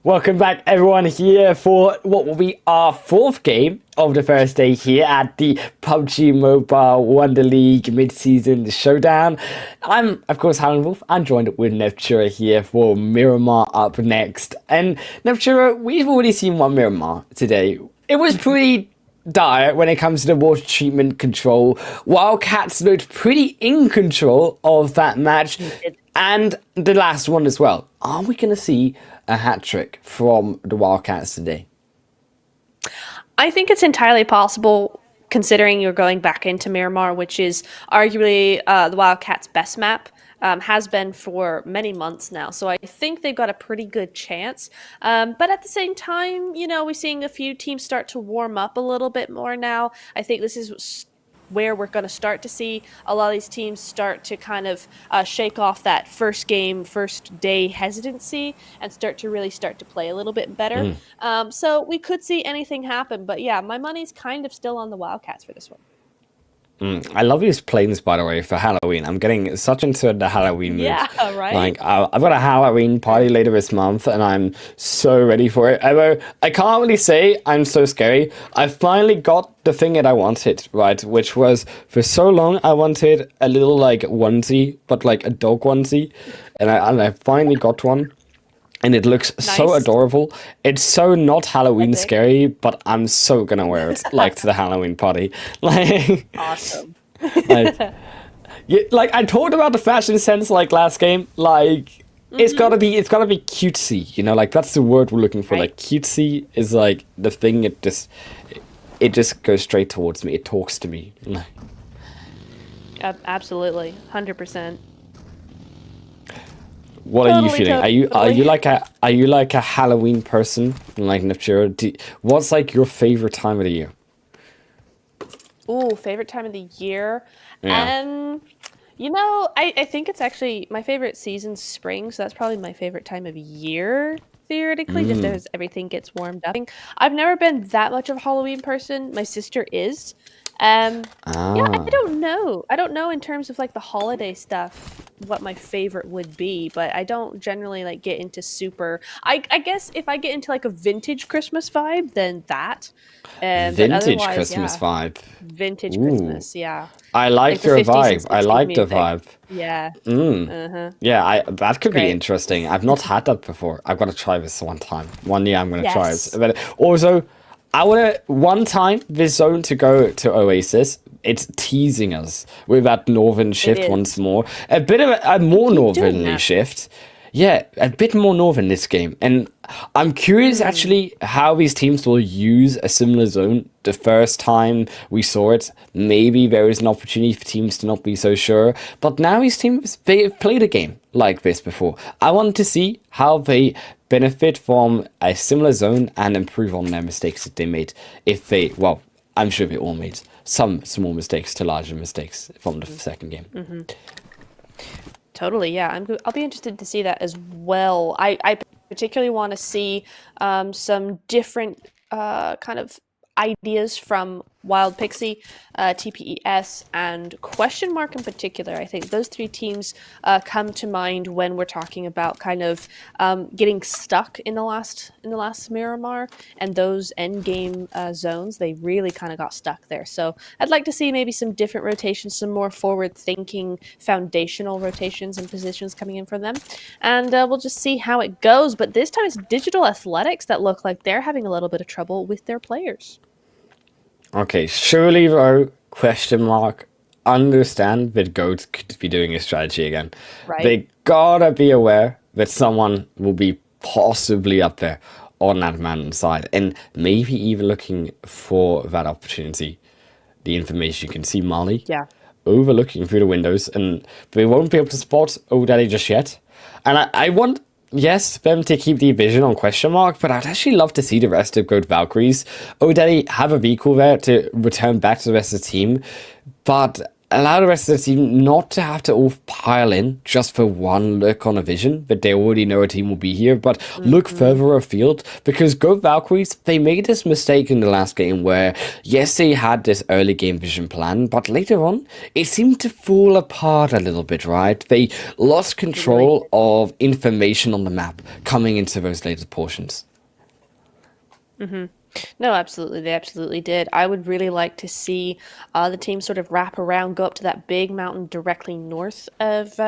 Welcome back, everyone, here for what will be our fourth game of the first day here at the PUBG Mobile Wonder League mid-season showdown. I'm, of course, Alan Wolf. I'm joined with Neptura here for Miramar up next. And Neptura, we've already seen one Miramar today. It was pretty dire when it comes to the water treatment control. Wildcats looked pretty in control of that match. And the last one as well. Are we going to see a hat trick from the Wildcats today? I think it's entirely possible, considering you're going back into Miramar, which is arguably the Wildcats' best map, has been for many months now. So I think they've got a pretty good chance. But at the same time, you know, we're seeing a few teams start to warm up a little bit more now. I think this is where we're going to start to see a lot of these teams start to kind of shake off that first day hesitancy and start to play a little bit better. So we could see anything happen. But yeah, my money's kind of still on the Wildcats for this one. I love these planes, by the way, for Halloween. I'm getting such into the Halloween mood. Yeah, right? Like, I've got a Halloween party later this month, and I'm so ready for it. Although, I can't really say I'm so scary. I finally got the thing that I wanted, right? Which was, for so long, I wanted a little, like, onesie, but, like, a dog onesie. And I finally got one. And it looks so adorable. It's so not Halloween scary, but I'm so gonna wear it, like, to the Halloween party. Like, awesome. like I talked about the fashion sense, like, last game. Like, it's gotta be cutesy, you know. Like, that's the word we're looking for. Right. Like, cutesy is like the thing. It just goes straight towards me. It talks to me. Absolutely, 100%. What are you feeling? Are you like a Halloween person? Like, Neptura, what's like your favorite time of the year? Ooh, favorite time of the year. Yeah. You know, I think it's actually my favorite season's spring, so that's probably my favorite time of year, theoretically, just as everything gets warmed up. I've never been that much of a Halloween person. My sister is. Yeah, I don't know. I don't know in terms of like the holiday stuff what my favorite would be, but I don't generally like get into super. I guess if I get into like a vintage Christmas vibe, then that. Vintage Christmas vibe. Vintage Christmas, yeah. I like your vibe. I like the vibe. Yeah. Yeah, that could be interesting. I've not had that before. I've got to try this one time. One year I'm going to try it. But also, I want to, one time, this zone to go to Oasis. It's teasing us with that northern shift once more. A bit of a more northerly shift. Yeah, a bit more northern this game. And I'm curious, actually, how these teams will use a similar zone. The first time we saw it, maybe there is an opportunity for teams to not be so sure. But now these teams, they've played a game like this before. I want to see how they benefit from a similar zone and improve on their mistakes that they made. If they, well, I'm sure they all made some small mistakes to larger mistakes from the second game. Totally, yeah. I'll be interested to see that as well. I particularly want to see some different kind of ideas from Wild Pixie, TPES, and Question Mark in particular. I think those three teams come to mind when we're talking about kind of getting stuck in the last Miramar, and those end game zones. They really kind of got stuck there. So I'd like to see maybe some different rotations, some more forward-thinking, foundational rotations and positions coming in from them, and we'll just see how it goes. But this time it's Digital Athletics that look like they're having a little bit of trouble with their players. Okay, surely though, Question Mark, understand that Goat could be doing a strategy again. Right. They gotta be aware that someone will be possibly up there on that man side, and maybe even looking for that opportunity. The information, you can see Molly overlooking through the windows, and they won't be able to spot O'Daddy just yet. And I want, yes, them to keep the vision on Question Mark, but I'd actually love to see the rest of Goat Valkyries. O'Daddy have a vehicle there to return back to the rest of the team, but allow the rest of the team not to have to all pile in just for one look on a vision, but they already know a team will be here, but look further afield, because Goat Valkyries, they made this mistake in the last game where, yes, they had this early game vision plan, but later on, it seemed to fall apart a little bit, right? They lost control of information on the map coming into those later portions. No, absolutely. They absolutely did. I would really like to see the team sort of wrap around, go up to that big mountain directly north of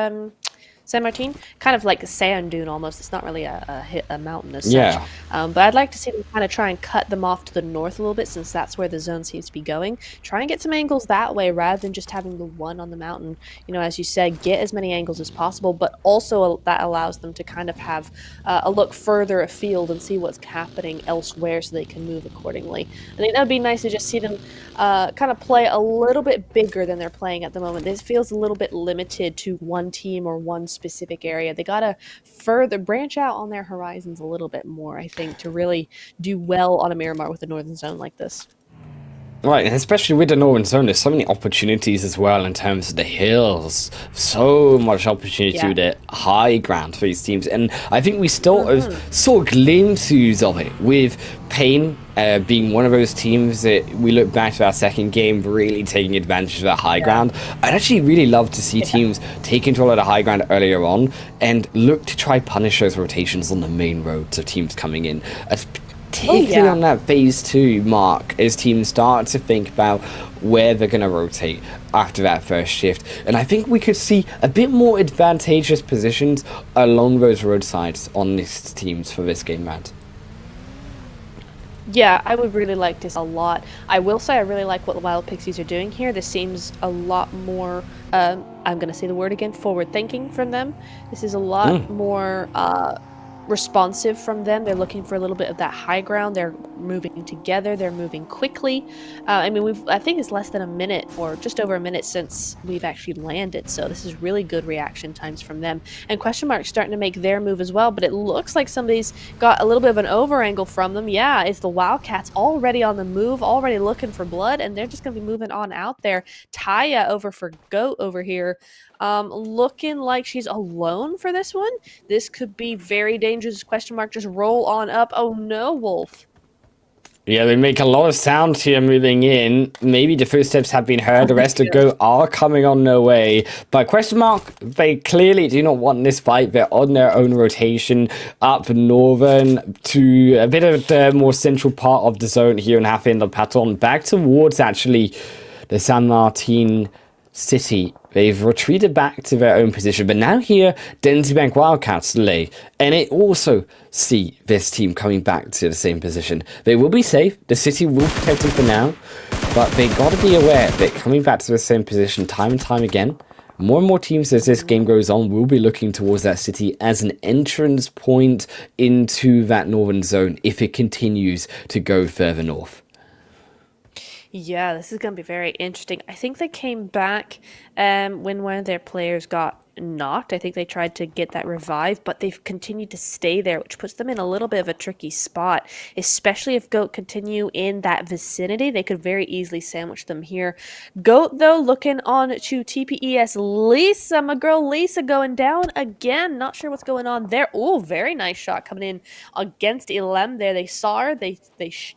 San Martin, kind of like a sand dune almost. It's not really a mountain as such. Yeah. But I'd like to see them kind of try and cut them off to the north a little bit, since that's where the zone seems to be going. Try and get some angles that way rather than just having the one on the mountain. You know, as you said, get as many angles as possible, but also that allows them to kind of have a look further afield and see what's happening elsewhere so they can move accordingly. I think that would be nice to just see them kind of play a little bit bigger than they're playing at the moment. This feels a little bit limited to one team or one specific area. They got to further branch out on their horizons a little bit more, I think, to really do well on a Miramar with a northern zone like this. Right, and especially with the Northern Zone, there's so many opportunities as well in terms of the hills. So much opportunity with the high ground for these teams. And I think we still saw glimpses of it with Pain being one of those teams that we look back to our second game really taking advantage of that high ground. I'd actually really love to see teams take control of the high ground earlier on and look to try punish those rotations on the main roads of teams coming in. Particularly on that phase 2 mark, as teams start to think about where they're going to rotate after that first shift. And I think we could see a bit more advantageous positions along those roadsides on these teams for this game, Matt. Yeah, I would really like this a lot. I will say I really like what the Wild Pixies are doing here. This seems a lot more, I'm going to say the word again, forward thinking from them. This is a lot more responsive from them. They're looking for a little bit of that high ground. They're moving together. They're moving quickly. I mean, I think it's less than a minute or just over a minute since we've actually landed. So this is really good reaction times from them. And Question Mark's starting to make their move as well. But it looks like somebody's got a little bit of an over angle from them. Yeah, it's the Wildcats already on the move, already looking for blood. And they're just going to be moving on out there. Taya over for Goat over here. Looking like she's alone for this one. This could be very dangerous. Question Mark, just roll on up. Oh no, Wolf. Yeah, they make a lot of sound here moving in. Maybe the first steps have been heard. The rest of Go are coming on their way. But Question Mark, they clearly do not want this fight. They're on their own rotation up northern to a bit of the more central part of the zone here in half in the Patron. Back towards actually the San Martin city. They've retreated back to their own position, but now here, Denzi Bank Wildcats lay, and it also see this team coming back to the same position. They will be safe, the city will protect them for now, but they gotta be aware that coming back to the same position time and time again, more and more teams as this game goes on will be looking towards that city as an entrance point into that northern zone if it continues to go further north. Yeah, this is going to be very interesting. I think they came back when one of their players got knocked. I think they tried to get that revived, but they've continued to stay there, which puts them in a little bit of a tricky spot, especially if Goat continue in that vicinity. They could very easily sandwich them here. Goat, though, looking on to TPES Lisa. My girl Lisa going down again. Not sure what's going on there. Oh, very nice shot coming in against Ilem there. They saw her. They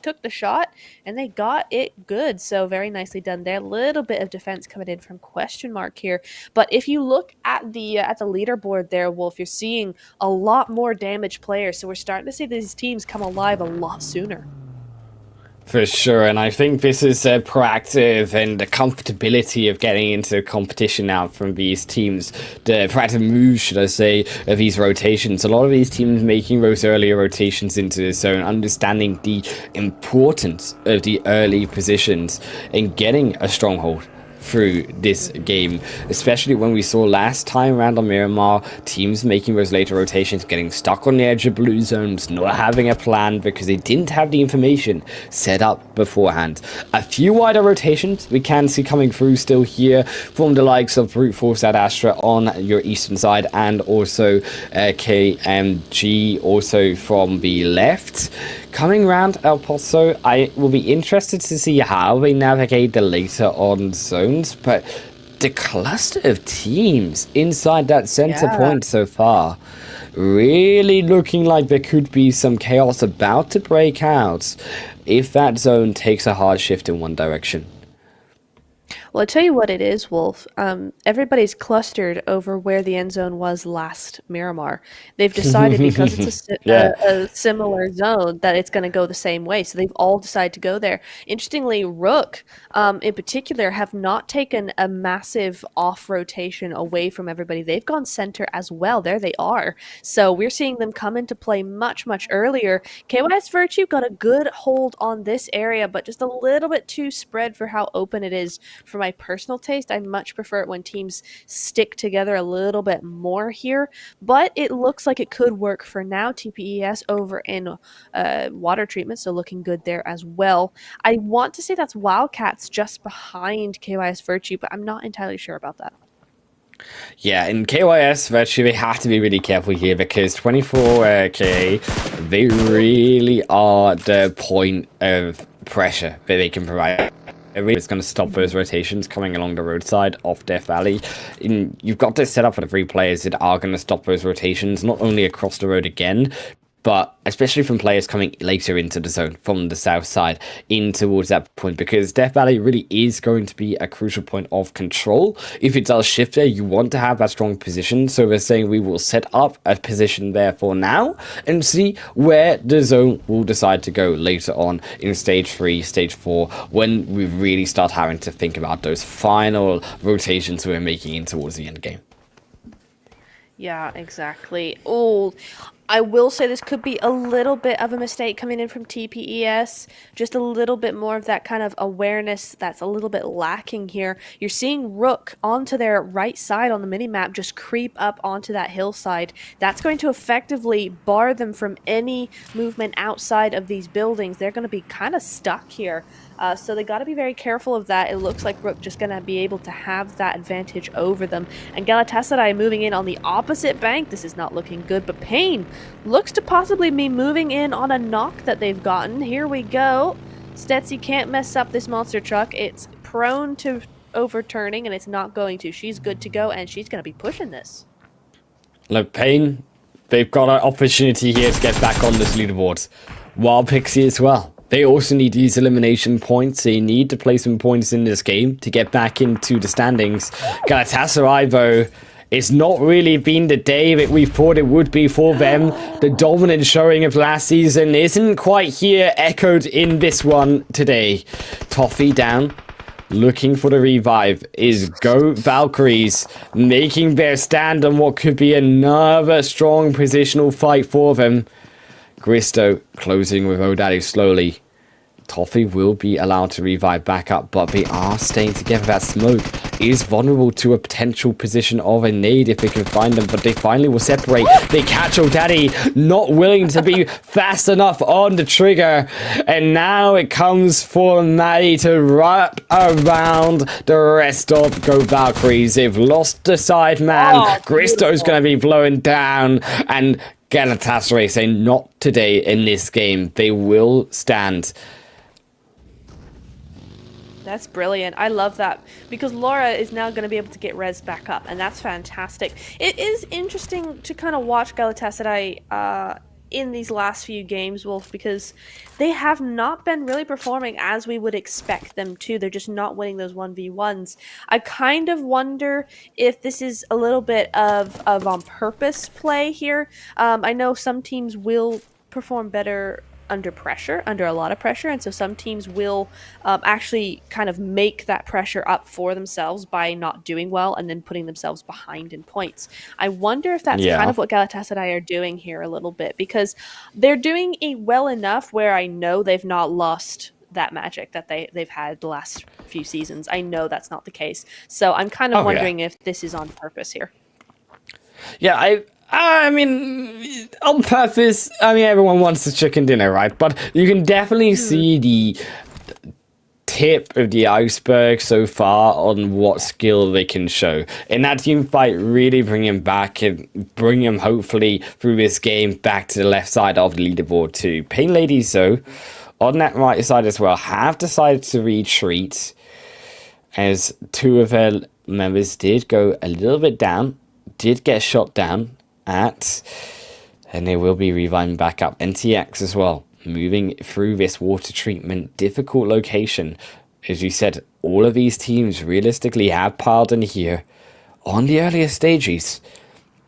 took the shot, and they got it good. So very nicely done there. Little bit of defense coming in from Question Mark here. But if you look at the leaderboard there, Wolf, you're seeing a lot more damaged players. So we're starting to see these teams come alive a lot sooner. For sure, and I think this is proactive and the comfortability of getting into competition now from these teams. The proactive moves, should I say, of these rotations. A lot of these teams making those earlier rotations into the zone, understanding the importance of the early positions and getting a stronghold through this game, especially when we saw last time around on Miramar, teams making those later rotations, getting stuck on the edge of blue zones, not having a plan because they didn't have the information set up beforehand. A few wider rotations we can see coming through still here from the likes of Brute Force at Astra on your eastern side, and also KMG also from the left. Coming round El Pozo, I will be interested to see how they navigate the later on zones, but the cluster of teams inside that center Yeah. point so far, really looking like there could be some chaos about to break out if that zone takes a hard shift in one direction. Well, I tell you what it is, Wolf. Everybody's clustered over where the end zone was last Miramar. They've decided because it's Yeah. a similar zone that it's going to go the same way. So they've all decided to go there. Interestingly, Rook, in particular, have not taken a massive off rotation away from everybody. They've gone center as well. There they are. So we're seeing them come into play much, much earlier. KYS Virtue got a good hold on this area, but just a little bit too spread for how open it is. For my personal taste, I much prefer it when teams stick together a little bit more here, but it looks like it could work for now. TPES over in water treatment, so looking good there as well. I want to say that's Wildcats just behind KYS Virtue, but I'm not entirely sure about that. Yeah, in KYS, virtually, they have to be really careful here because 24K, they really are the point of pressure that they can provide. It's going to stop those rotations coming along the roadside off Death Valley. You've got this set up for the 3 players that are going to stop those rotations, not only across the road again, but especially from players coming later into the zone from the south side in towards that point, because Death Valley really is going to be a crucial point of control. If it does shift there, you want to have that strong position. So we're saying we will set up a position there for now and see where the zone will decide to go later on in stage 3, stage 4, when we really start having to think about those final rotations we're making in towards the end game. Yeah, exactly. Oh, I will say this could be a little bit of a mistake coming in from TPES. Just a little bit more of that kind of awareness that's a little bit lacking here. You're seeing Rook onto their right side on the minimap just creep up onto that hillside. That's going to effectively bar them from any movement outside of these buildings. They're going to be kind of stuck here. So they got to be very careful of that. It looks like Rook just going to be able to have that advantage over them. And Galatasaray moving in on the opposite bank. This is not looking good, but Payne looks to possibly be moving in on a knock that they've gotten. Here we go. Stetzy can't mess up this monster truck. It's prone to overturning, and it's not going to. She's good to go, and she's going to be pushing this. Look, Payne, they've got an opportunity here to get back on this leaderboard. Wild Pixie as well. They also need these elimination points. They need to play some points in this game to get back into the standings. Galatasaray, though, it's not really been the day that we thought it would be for them. The dominant showing of last season isn't quite here, echoed in this one today. Toffee down, looking for the revive, is Go Valkyries, making their stand on what could be another strong positional fight for them. Gristo closing with O'Daddy slowly. Toffee will be allowed to revive back up, but they are staying together. That smoke is vulnerable to a potential position of a nade if they can find them, but they finally will separate. They catch O'Daddy, not willing to be fast enough on the trigger, and now it comes for Maddie to wrap around the rest of Go Valkyries. They've lost the side man. Gristo's going to be blown down, and Galatasaray saying not today in this game. They will stand. That's brilliant. I love that because Laura is now going to be able to get res back up, and that's fantastic. It is interesting to kind of watch Galatasaray in these last few games, Wolf, because they have not been really performing as we would expect them to. They're just not winning those 1v1s. I kind of wonder if this is a little bit of on purpose play here. I know some teams will perform better under pressure, under a lot of pressure, and so some teams will actually kind of make that pressure up for themselves by not doing well and then putting themselves behind in points. I wonder if that's kind of what Galatasaray are doing here a little bit, because they're doing well enough where I know they've not lost that magic that they've had the last few seasons. I know that's not the case, so I'm kind of wondering if this is on purpose here. Yeah, I mean, on purpose, I mean, everyone wants the chicken dinner, right? But you can definitely see the tip of the iceberg so far on what skill they can show. In that team fight, really bring him back and bring him, hopefully, through this game back to the left side of the leaderboard too. Pain Ladies, though, on that right side as well, have decided to retreat as two of their members did go a little bit down, did get shot down at, and they will be reviving back up. NTX as well, moving through this water treatment, difficult location. As you said, all of these teams realistically have piled in here on the earlier stages.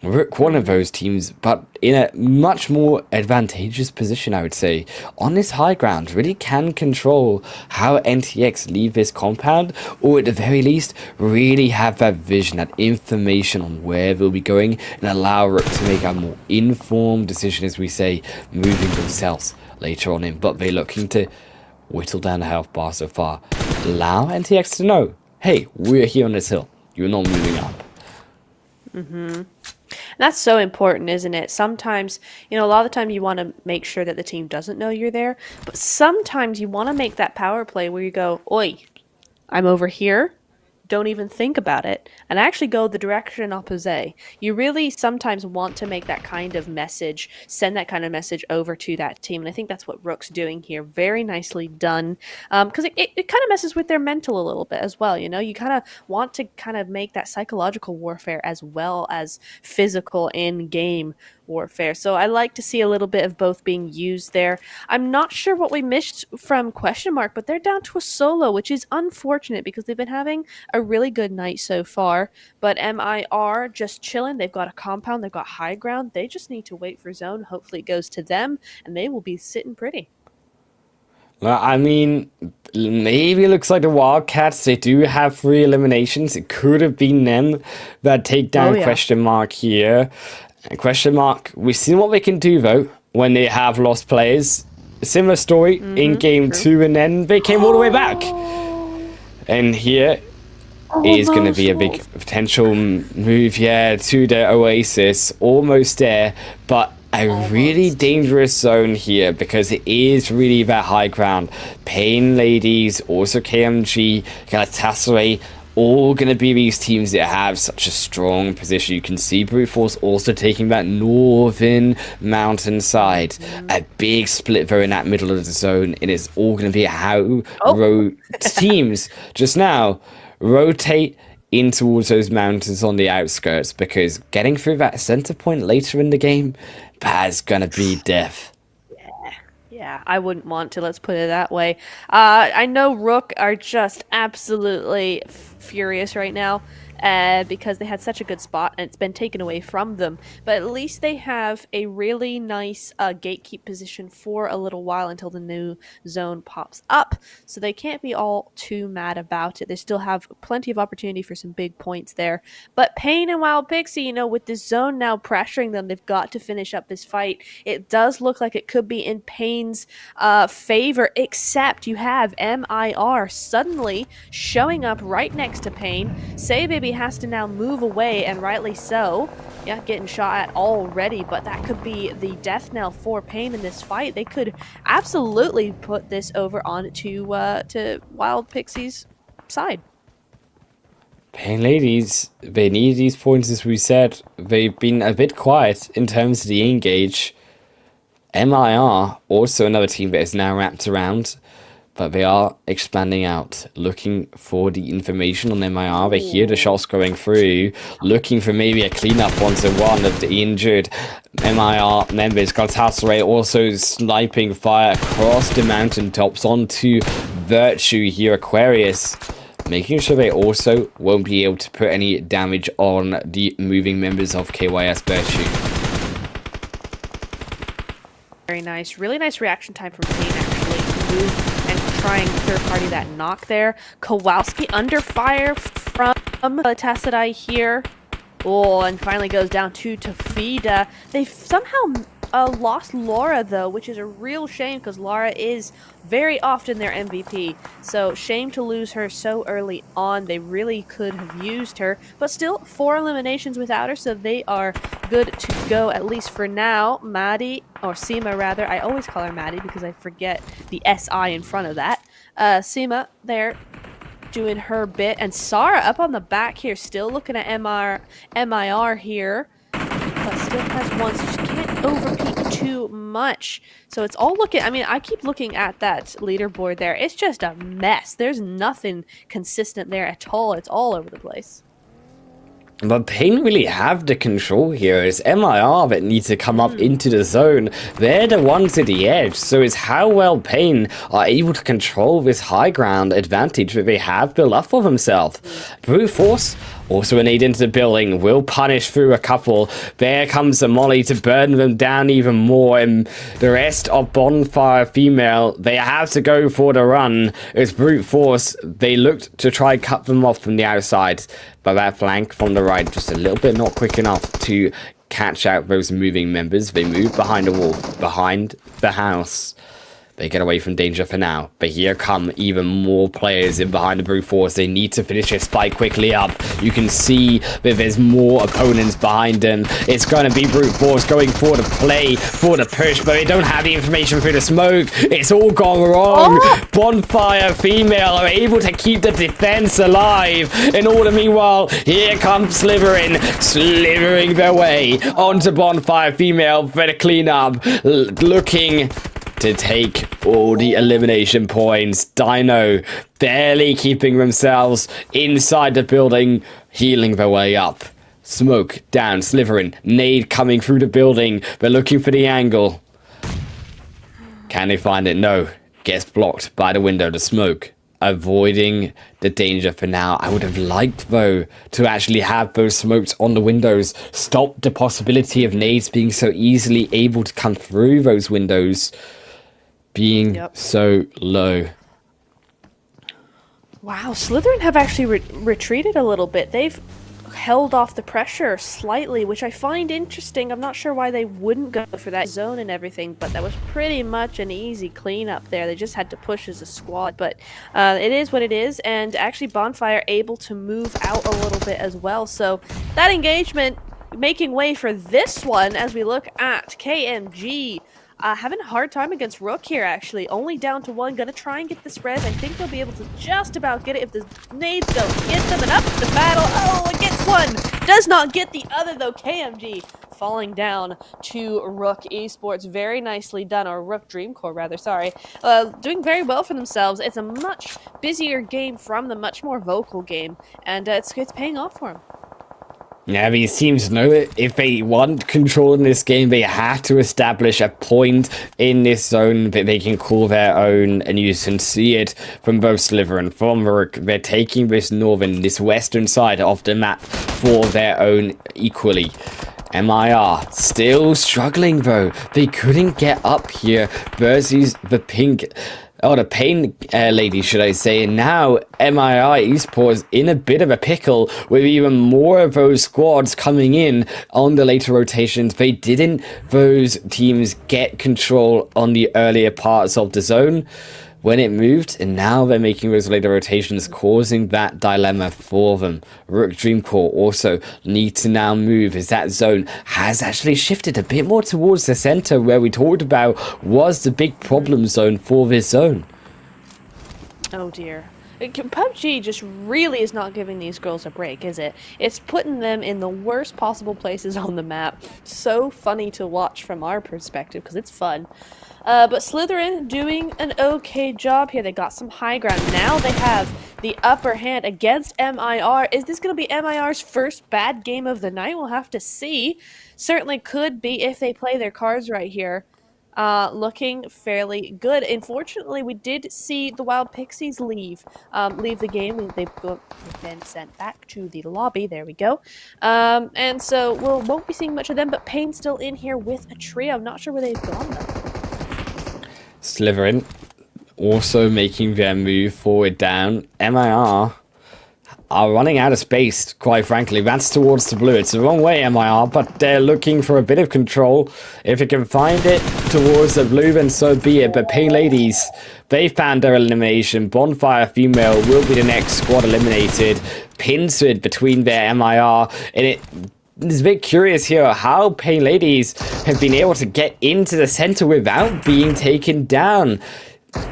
Rook one of those teams, but in a much more advantageous position, I would say. On this high ground, really can control how NTX leave this compound, or at the very least, really have that vision, that information on where they'll be going, and allow Rook to make a more informed decision, as we say, moving themselves later on in. But they're looking to whittle down the health bar so far. Allow NTX to know, hey, we're here on this hill. You're not moving up. That's so important, isn't it? Sometimes, a lot of the time you want to make sure that the team doesn't know you're there, but sometimes you want to make that power play where you go, oi, I'm over here. Don't even think about it, and actually go the direction opposite. You really sometimes want to make that kind of message, send that kind of message over to that team, and I think that's what Rook's doing here. Very nicely done, because it kind of messes with their mental a little bit as well. You kind of want to kind of make that psychological warfare as well as physical in-game warfare. So I like to see a little bit of both being used there. I'm not sure what we missed from question mark, but they're down to a solo, which is unfortunate because they've been having a really good night so far. But MIR just chilling. They've got a compound, they've got high ground. They just need to wait for zone. Hopefully it goes to them and they will be sitting pretty. Well, I mean, maybe it looks like the Wildcats, they do have 3 eliminations. It could have been them that take down question mark here. And question mark, we've seen what they can do though when they have lost players. A similar story in game 2, and then they came all the way back. And here is going to be a big potential move, to the Oasis. Almost there, but a really dangerous zone here because it is really that high ground. Pain Ladies, also KMG, Galatasaray, all going to be these teams that have such a strong position. You can see Brute Force also taking that northern mountainside. A big split though in that middle of the zone. It is all going to be how teams just now rotate in towards those mountains on the outskirts, because getting through that center point later in the game, that's going to be death. Yeah, I wouldn't want to, let's put it that way. I know Rook are just absolutely furious right now because they had such a good spot and it's been taken away from them. But at least they have a really nice gatekeep position for a little while until the new zone pops up. So they can't be all too mad about it. They still have plenty of opportunity for some big points there. But Pain and Wild Pixie, with this zone now pressuring them, they've got to finish up this fight. It does look like it could be in Pain's favor, except you have MIR suddenly showing up right next to Pain. Say Baby has to now move away, and rightly so. Yeah, getting shot at already, but that could be the death knell for Pain in this fight. They could absolutely put this over on to Wild Pixie's side. Pain Ladies, they need these points, as we said. They've been a bit quiet in terms of the engage. MIR, also another team that is now wrapped around, but they are expanding out, looking for the information on MIR. They hear the shots going through, looking for maybe a cleanup onto one of the injured MIR members. Galatasaray also sniping fire across the mountaintops onto Virtue here, Aquarius, making sure they also won't be able to put any damage on the moving members of KYS Virtue. Very nice. Really nice reaction time from Pain, actually, to move and trying third party that knock there. Kowalski under fire from Galatasaray here. Oh, and finally goes down to Tafida. They've somehow lost Laura, though, which is a real shame because Laura is very often their MVP. So shame to lose her so early on. They really could have used her, but still 4 eliminations without her, so they are good to go, at least for now. Maddie, or Seema rather, I always call her Maddie because I forget the SI in front of that. Seema there doing her bit, and Sarah up on the back here, still looking at MIR here, but still has one, so she can't overpeak too much. So it's all looking, I keep looking at that leaderboard there. It's just a mess. There's nothing consistent there at all. It's all over the place. But Pain really have the control here. It's MIR that needs to come up into the zone. They're the ones at the edge. So it's how well Pain are able to control this high ground advantage that they have built up for themselves. Brute Force also an aid into the building, will punish through a couple. There comes the molly to burn them down even more, and the rest of Bonfire Female, they have to go for the run. It's Brute Force. They looked to try and cut them off from the outside, but that flank from the right just a little bit not quick enough to catch out those moving members. They move behind the wall, behind the house. They get away from danger for now, but here come even more players in behind the Brute Force. They need to finish this fight quickly up. You can see that there's more opponents behind them. It's going to be Brute Force going for the play, for the push, but they don't have the information through the smoke. It's all gone wrong. Oh! Bonfire Female are able to keep the defense alive. In order, meanwhile, here comes slithering their way onto Bonfire Female for the cleanup, looking to take all the elimination points. Dino barely keeping themselves inside the building, healing their way up. Smoke down, slithering. Nade coming through the building. They're looking for the angle. Can they find it? No. Gets blocked by the window, the smoke. Avoiding the danger for now. I would have liked, though, to actually have those smokes on the windows. Stop the possibility of nades being so easily able to come through those windows. Being so low. Wow, Slytherin have actually retreated a little bit. They've held off the pressure slightly, which I find interesting. I'm not sure why they wouldn't go for that zone and everything, but that was pretty much an easy cleanup there. They just had to push as a squad, but it is what it is, and actually Bonfire able to move out a little bit as well. So that engagement making way for this one as we look at KMG. Having a hard time against Rook here, actually. Only down to one. Gonna try and get this res. I think they'll be able to just about get it if the nades don't get them. And up the battle. Oh, it gets one. Does not get the other, though. KMG falling down to Rook Esports. Very nicely done. Or Rook Dreamcore, rather. Sorry. Doing very well for themselves. It's a much busier game from them. Much more vocal game. And it's paying off for them. Yeah, these teams know it. If they want control in this game, they have to establish a point in this zone that they can call their own, and you can see it from both Sliver and from Rook. They're taking this western side of the map for their own equally. MIR still struggling, though. They couldn't get up here versus the Pain lady, should I say. And now MIR Esports in a bit of a pickle with even more of those squads coming in on the later rotations. Those teams get control on the earlier parts of the zone when it moved, and now they're making those later rotations, causing that dilemma for them. Rook Dreamcore also need to now move, as that zone has actually shifted a bit more towards the center, where we talked about was the big problem zone for this zone. Oh dear. PUBG just really is not giving these girls a break, is it? It's putting them in the worst possible places on the map. So funny to watch from our perspective, because it's fun. But Slytherin doing an okay job here. They got some high ground. Now they have the upper hand against MIR. Is this going to be MIR's first bad game of the night? We'll have to see. Certainly could be if they play their cards right here. Looking fairly good. Unfortunately, we did see the Wild Pixies leave the game. They've been sent back to the lobby. There we go. And so we won't be seeing much of them, but Pain's still in here with a trio. I'm not sure where they've gone, though. Slytherin also making their move forward down. MIR are running out of space, quite frankly. That's towards the blue. It's the wrong way, MIR, but they're looking for a bit of control. If it can find it towards the blue, then so be it. But Pain Ladies, they found their elimination. Bonfire Female will be the next squad eliminated. Pincered between their MIR, and it's a bit curious here how Pain Ladies have been able to get into the center without being taken down.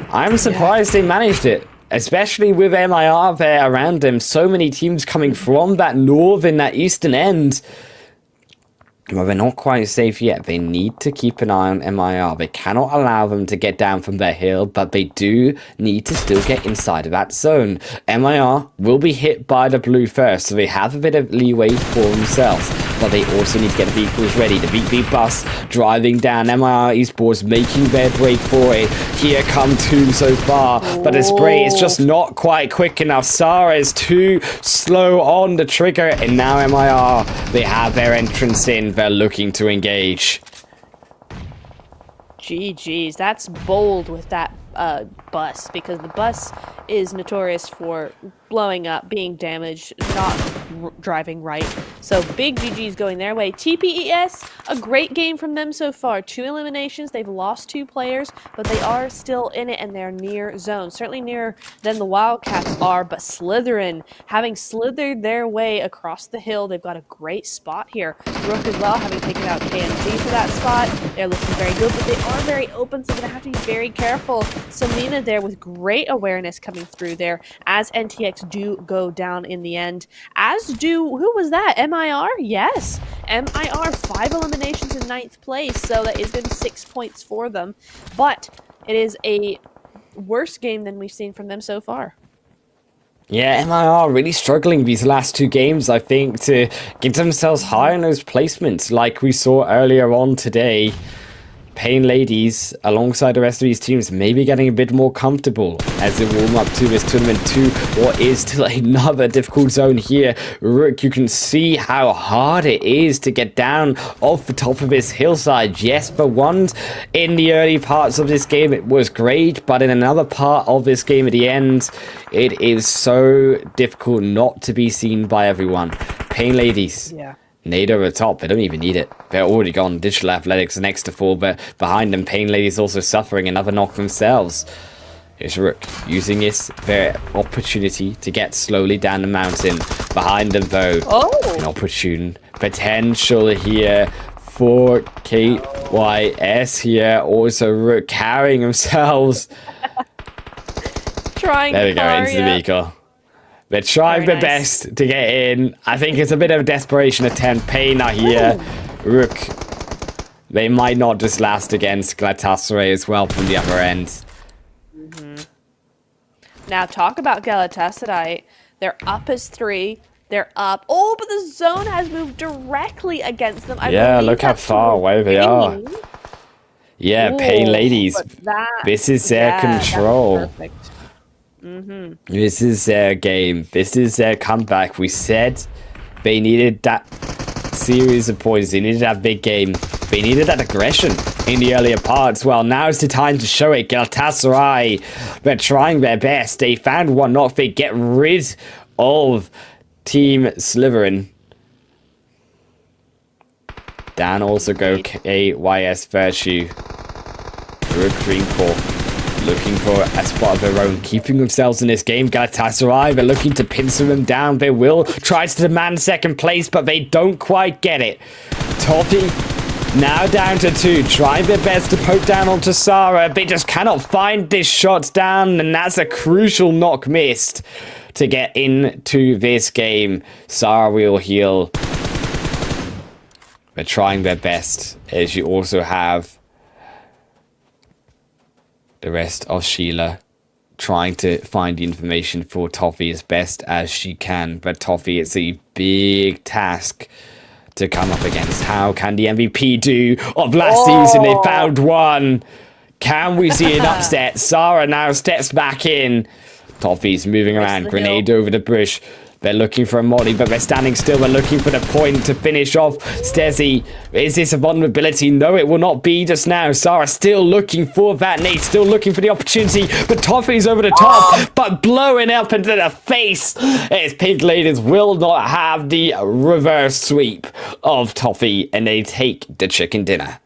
I'm surprised they managed it, especially with MIR there around them. So many teams coming from that northern, that eastern end. Well, they're not quite safe yet. They need to keep an eye on MIR. They cannot allow them to get down from their hill, but they do need to still get inside of that zone. MIR will be hit by the blue first, so they have a bit of leeway for themselves. But they also need to get the vehicles ready. The VP bus driving down. MIR Esports making their break for it. Here come two so far, but the spray is just not quite quick enough. Sarah is too slow on the trigger, and now MIR, they have their entrance in. They're looking to engage. GG's, that's bold with that bus, because the bus is notorious for blowing up, being damaged, not driving right. So big GG's going their way. TPES, a great game from them so far. 2 eliminations, they've lost 2 players, but they are still in it and they're near zone. Certainly nearer than the Wildcats are, but Slytherin, having slithered their way across the hill, they've got a great spot here. Rook as well, having taken out KMG for that spot. They're looking very good, but they are very open, so they're going to have to be very careful. Samina there with great awareness coming through there as NTX do go down in the end. As do, who was that? MIR? Yes. MIR, 5 eliminations in 9th place, so that is going to be 6 points for them. But it is a worse game than we've seen from them so far. Yeah, MIR really struggling these last 2 games, I think, to get themselves high in those placements, like we saw earlier on today. Pain Ladies, alongside the rest of these teams, maybe getting a bit more comfortable as they warm up to this tournament to what is still another difficult zone here. Rook, you can see how hard it is to get down off the top of this hillside. Yes, for once in the early parts of this game, it was great, but in another part of this game at the end, it is so difficult not to be seen by everyone. Pain Ladies. Yeah. Nade over the top, they don't even need it. They're already gone. Digital Athletics next to fall, but behind them, Pain Ladies also suffering another knock themselves. Here's Rook using their opportunity to get slowly down the mountain. Behind them, though, an opportune potential here for KYS here. Also, Rook carrying themselves. Trying there we go, into the vehicle. They're trying their best to get in. I think it's a bit of a desperation attempt. Pain are here. Rook. They might not just last against Galatasaray as well from the upper end. Now talk about Galatasaray. They're up as 3. They're up. Oh, but the zone has moved directly against them. Yeah, look how far away they are. Yeah, Pain Ladies. This is their control. Perfect. This is their game. This is their comeback. We said they needed that series of points. They needed that big game. They needed that aggression in the earlier parts. Well, now's the time to show it. Galatasaray, they're trying their best. They found one knock. They get rid of Team Slytherin. Dan also go KYS Virtue. Rook Green Core. Looking for a spot of their own, keeping themselves in this game. Galatasaray, they're looking to pincer them down. They will try to demand second place, but they don't quite get it. Toffee now down to 2, trying their best to poke down onto Sarah. They just cannot find this shot down, and that's a crucial knock missed to get into this game. Sarah will heal. They're trying their best, as you also have the rest of Sheila trying to find the information for Toffee as best as she can. But Toffee, it's a big task to come up against. How can the MVP do of last season? They found one. Can we see an upset? Sarah now steps back in. Toffee's moving around. Grenade over the bush. They're looking for a molly, but they're standing still. They're looking for the point to finish off. Stezzy, is this a vulnerability? No, it will not be just now. Sarah still looking for that nade, still looking for the opportunity, but Toffee's over the top, but blowing up into the face. As Pink Ladies will not have the reverse sweep of Toffee, and they take the chicken dinner.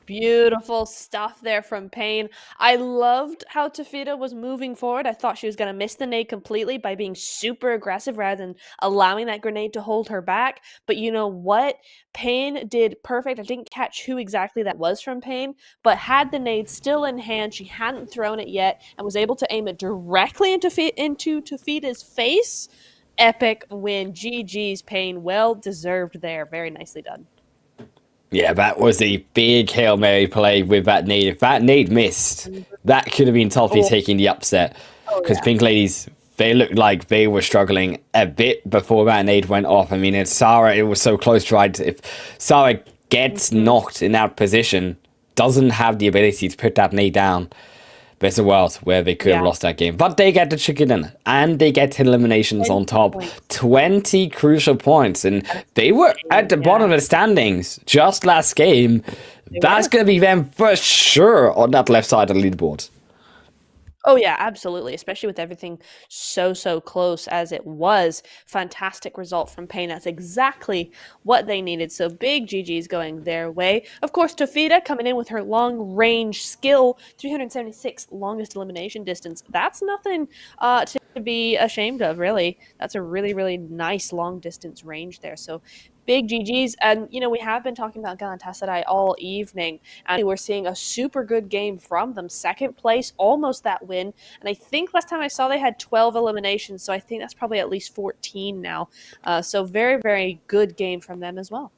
Beautiful stuff there from Pain. I loved how Tafita was moving forward. I thought she was going to miss the nade completely by being super aggressive rather than allowing that grenade to hold her back. But you know what? Pain did perfect. I didn't catch who exactly that was from Pain, but had the nade still in hand. She hadn't thrown it yet and was able to aim it directly into Tafita's face. epic win. GG's, Pain. Well deserved there. Very nicely done. Yeah, that was a big Hail Mary play with that nade. If that nade missed, that could have been Toffee Oh, taking the upset. oh Because yeah. Pink Ladies, they looked like they were struggling a bit before that nade went off. I mean, it's Sarah, it was so close, right? If Sarah gets knocked in that position, doesn't have the ability to put that nade down, there's a world where they could have Yeah. lost that game. But they get the chicken in, and they get 10 eliminations on top. 20 crucial points, and they were at the bottom of the standings just last game. That's going to be them for sure on that left side of the leaderboard. Oh yeah, absolutely. Especially with everything so close as it was. Fantastic result from Pain. That's exactly what they needed. So big GG's going their way. Of course, Tofita coming in with her long range skill, 376 longest elimination distance. That's nothing to be ashamed of, really. That's a really nice long distance range there. So big GG's. And, we have been talking about Galatasaray all evening, and we're seeing a super good game from them. Second place, almost that win. And I think last time I saw they had 12 eliminations, so I think that's probably at least 14 now. So very good game from them as well.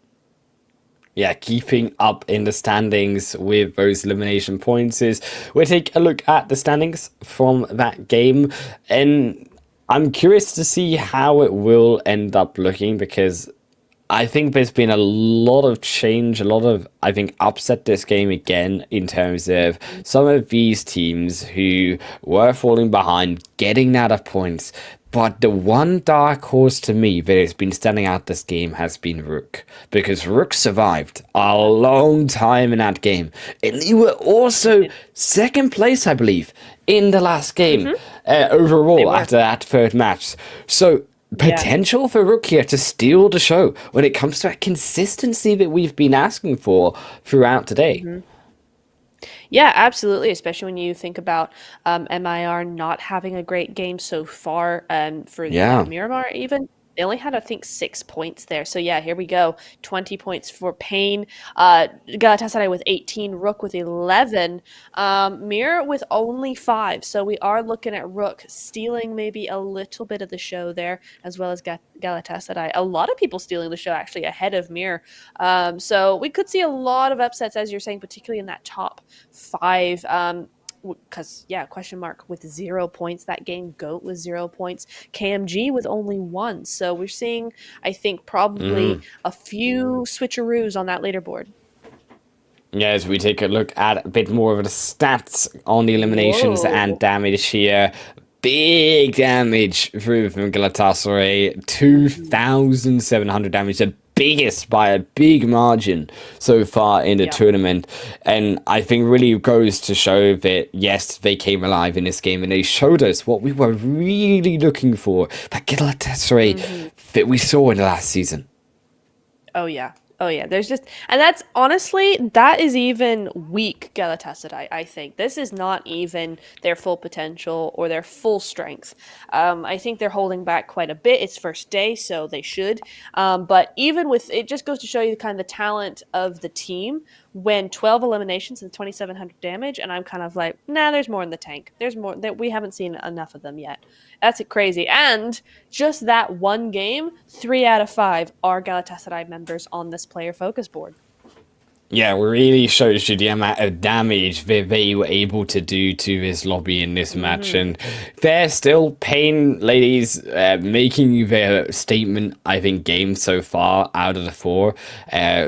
Yeah, keeping up in the standings with those elimination points is... We'll take a look at the standings from that game, and I'm curious to see how it will end up looking, because I think there's been a lot of change, a lot of, I think, upset this game again in terms of some of these teams who were falling behind, getting out of points. But the one dark horse to me that has been standing out this game has been Rook. Because Rook survived a long time in that game. And they were also second place, I believe, in the last game overall after that third match. So potential for Rook here to steal the show when it comes to that consistency that we've been asking for throughout today. Yeah, absolutely. Especially when you think about MIR not having a great game so far, for Miramar even. They only had, I think, 6 points there. So yeah, here we go. 20 points for Pain. Galatasaray with 18, Rook with 11, Mir with only 5. So we are looking at Rook stealing maybe a little bit of the show there, as well as Galatasaray. A lot of people stealing the show actually ahead of Mir. So we could see a lot of upsets, as you're saying, particularly in that top 5. Because question mark with 0 points that game, Goat with 0 points, KMG with only 1. So we're seeing, I think, probably a few switcheroos on that leaderboard. Yeah, as we take a look at a bit more of the stats on the eliminations and damage here. Big damage through from Galatasaray, 2,700 damage, the biggest by a big margin so far in the tournament. And I think really goes to show that, yes, they came alive in this game and they showed us what we were really looking for, that Galatasaray that we saw in the last season. Oh, yeah. There's just, and that's honestly, that is even weak Galatasaray, I think. This is not even their full potential or their full strength. I think they're holding back quite a bit. It's first day, so they should. But even with, it just goes to show you kind of the talent of the team when 12 eliminations and 2,700 damage, and I'm kind of like, nah, there's more in the tank. There's more, that we haven't seen enough of them yet. That's crazy. And just that one game, 3 out of 5 are Galatasaray members on this player focus board. Yeah, it really shows you the amount of damage that they were able to do to this lobby in this match. And they're still Pain ladies making their statement, I think, game so far out of the 4.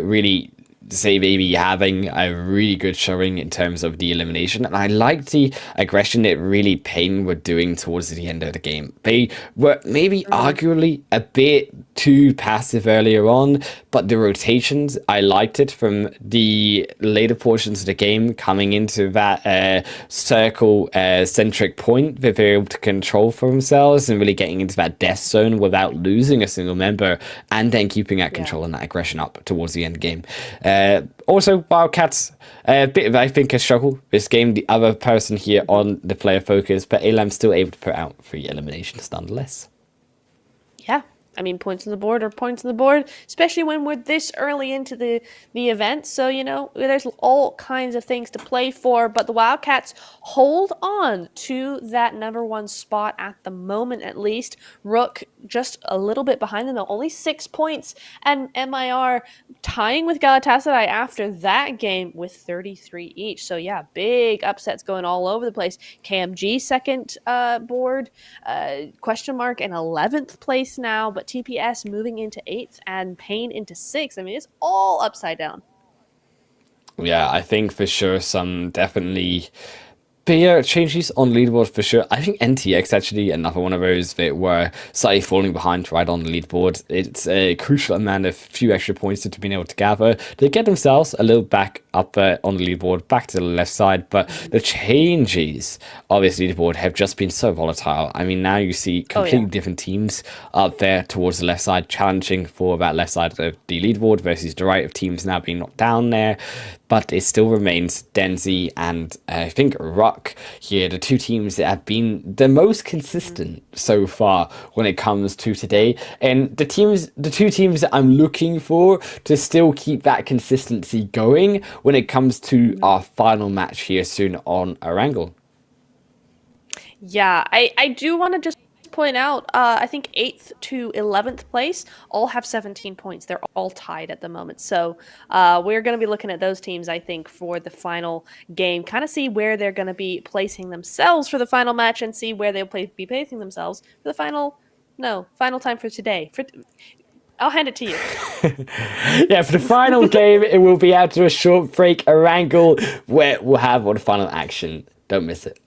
Really say maybe having a really good showing in terms of the elimination, and I liked the aggression that really Pain were doing towards the end of the game. They were maybe arguably a bit too passive earlier on, but the rotations, I liked it from the later portions of the game coming into that circle centric point that they're able to control for themselves and really getting into that death zone without losing a single member, and then keeping that control and that aggression up towards the end game. Also, Wildcats, a bit of, I think, a struggle this game. The other person here on the player focus, but Elam's still able to put out 3 eliminations nonetheless. I mean, points on the board are points on the board, especially when we're this early into the event. So, there's all kinds of things to play for, but the Wildcats hold on to that number one spot at the moment, at least. Rook just a little bit behind them, though, only 6 points, and MIR tying with Galatasaray after that game with 33 each. So, yeah, big upsets going all over the place. KMG second board, question mark in 11th place now, but TPS moving into 8th and Pain into 6th. I mean, it's all upside down. Yeah, I think for sure some definitely bigger changes on leaderboard for sure. I think NTX actually another one of those that were slightly falling behind right on the leaderboard. It's a crucial amount of few extra points to be able to gather to get themselves a little back up on the leaderboard, back to the left side. But the changes of this leaderboard have just been so volatile. I mean, now you see completely different teams up there towards the left side challenging for that left side of the leaderboard versus the right of teams now being knocked down there. But it still remains Denzi and I think Ruck here, the two teams that have been the most consistent so far when it comes to today. And the two teams that I'm looking for to still keep that consistency going when it comes to our final match here soon on Erangel. Yeah, I do want to just point out, I think 8th to 11th place all have 17 points. They're all tied at the moment. So we're going to be looking at those teams, I think, for the final game, kind of see where they're going to be placing themselves for the final match and see where they'll be placing themselves for the final time for today. I'll hand it to you. Yeah, for the final game, it will be after a short break, Erangel, where we'll have all the final action. Don't miss it.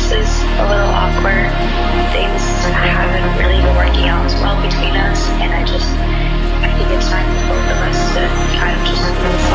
this is a little awkward. Things haven't really been working out as well between us, and I think it's time for both of us to kind of just move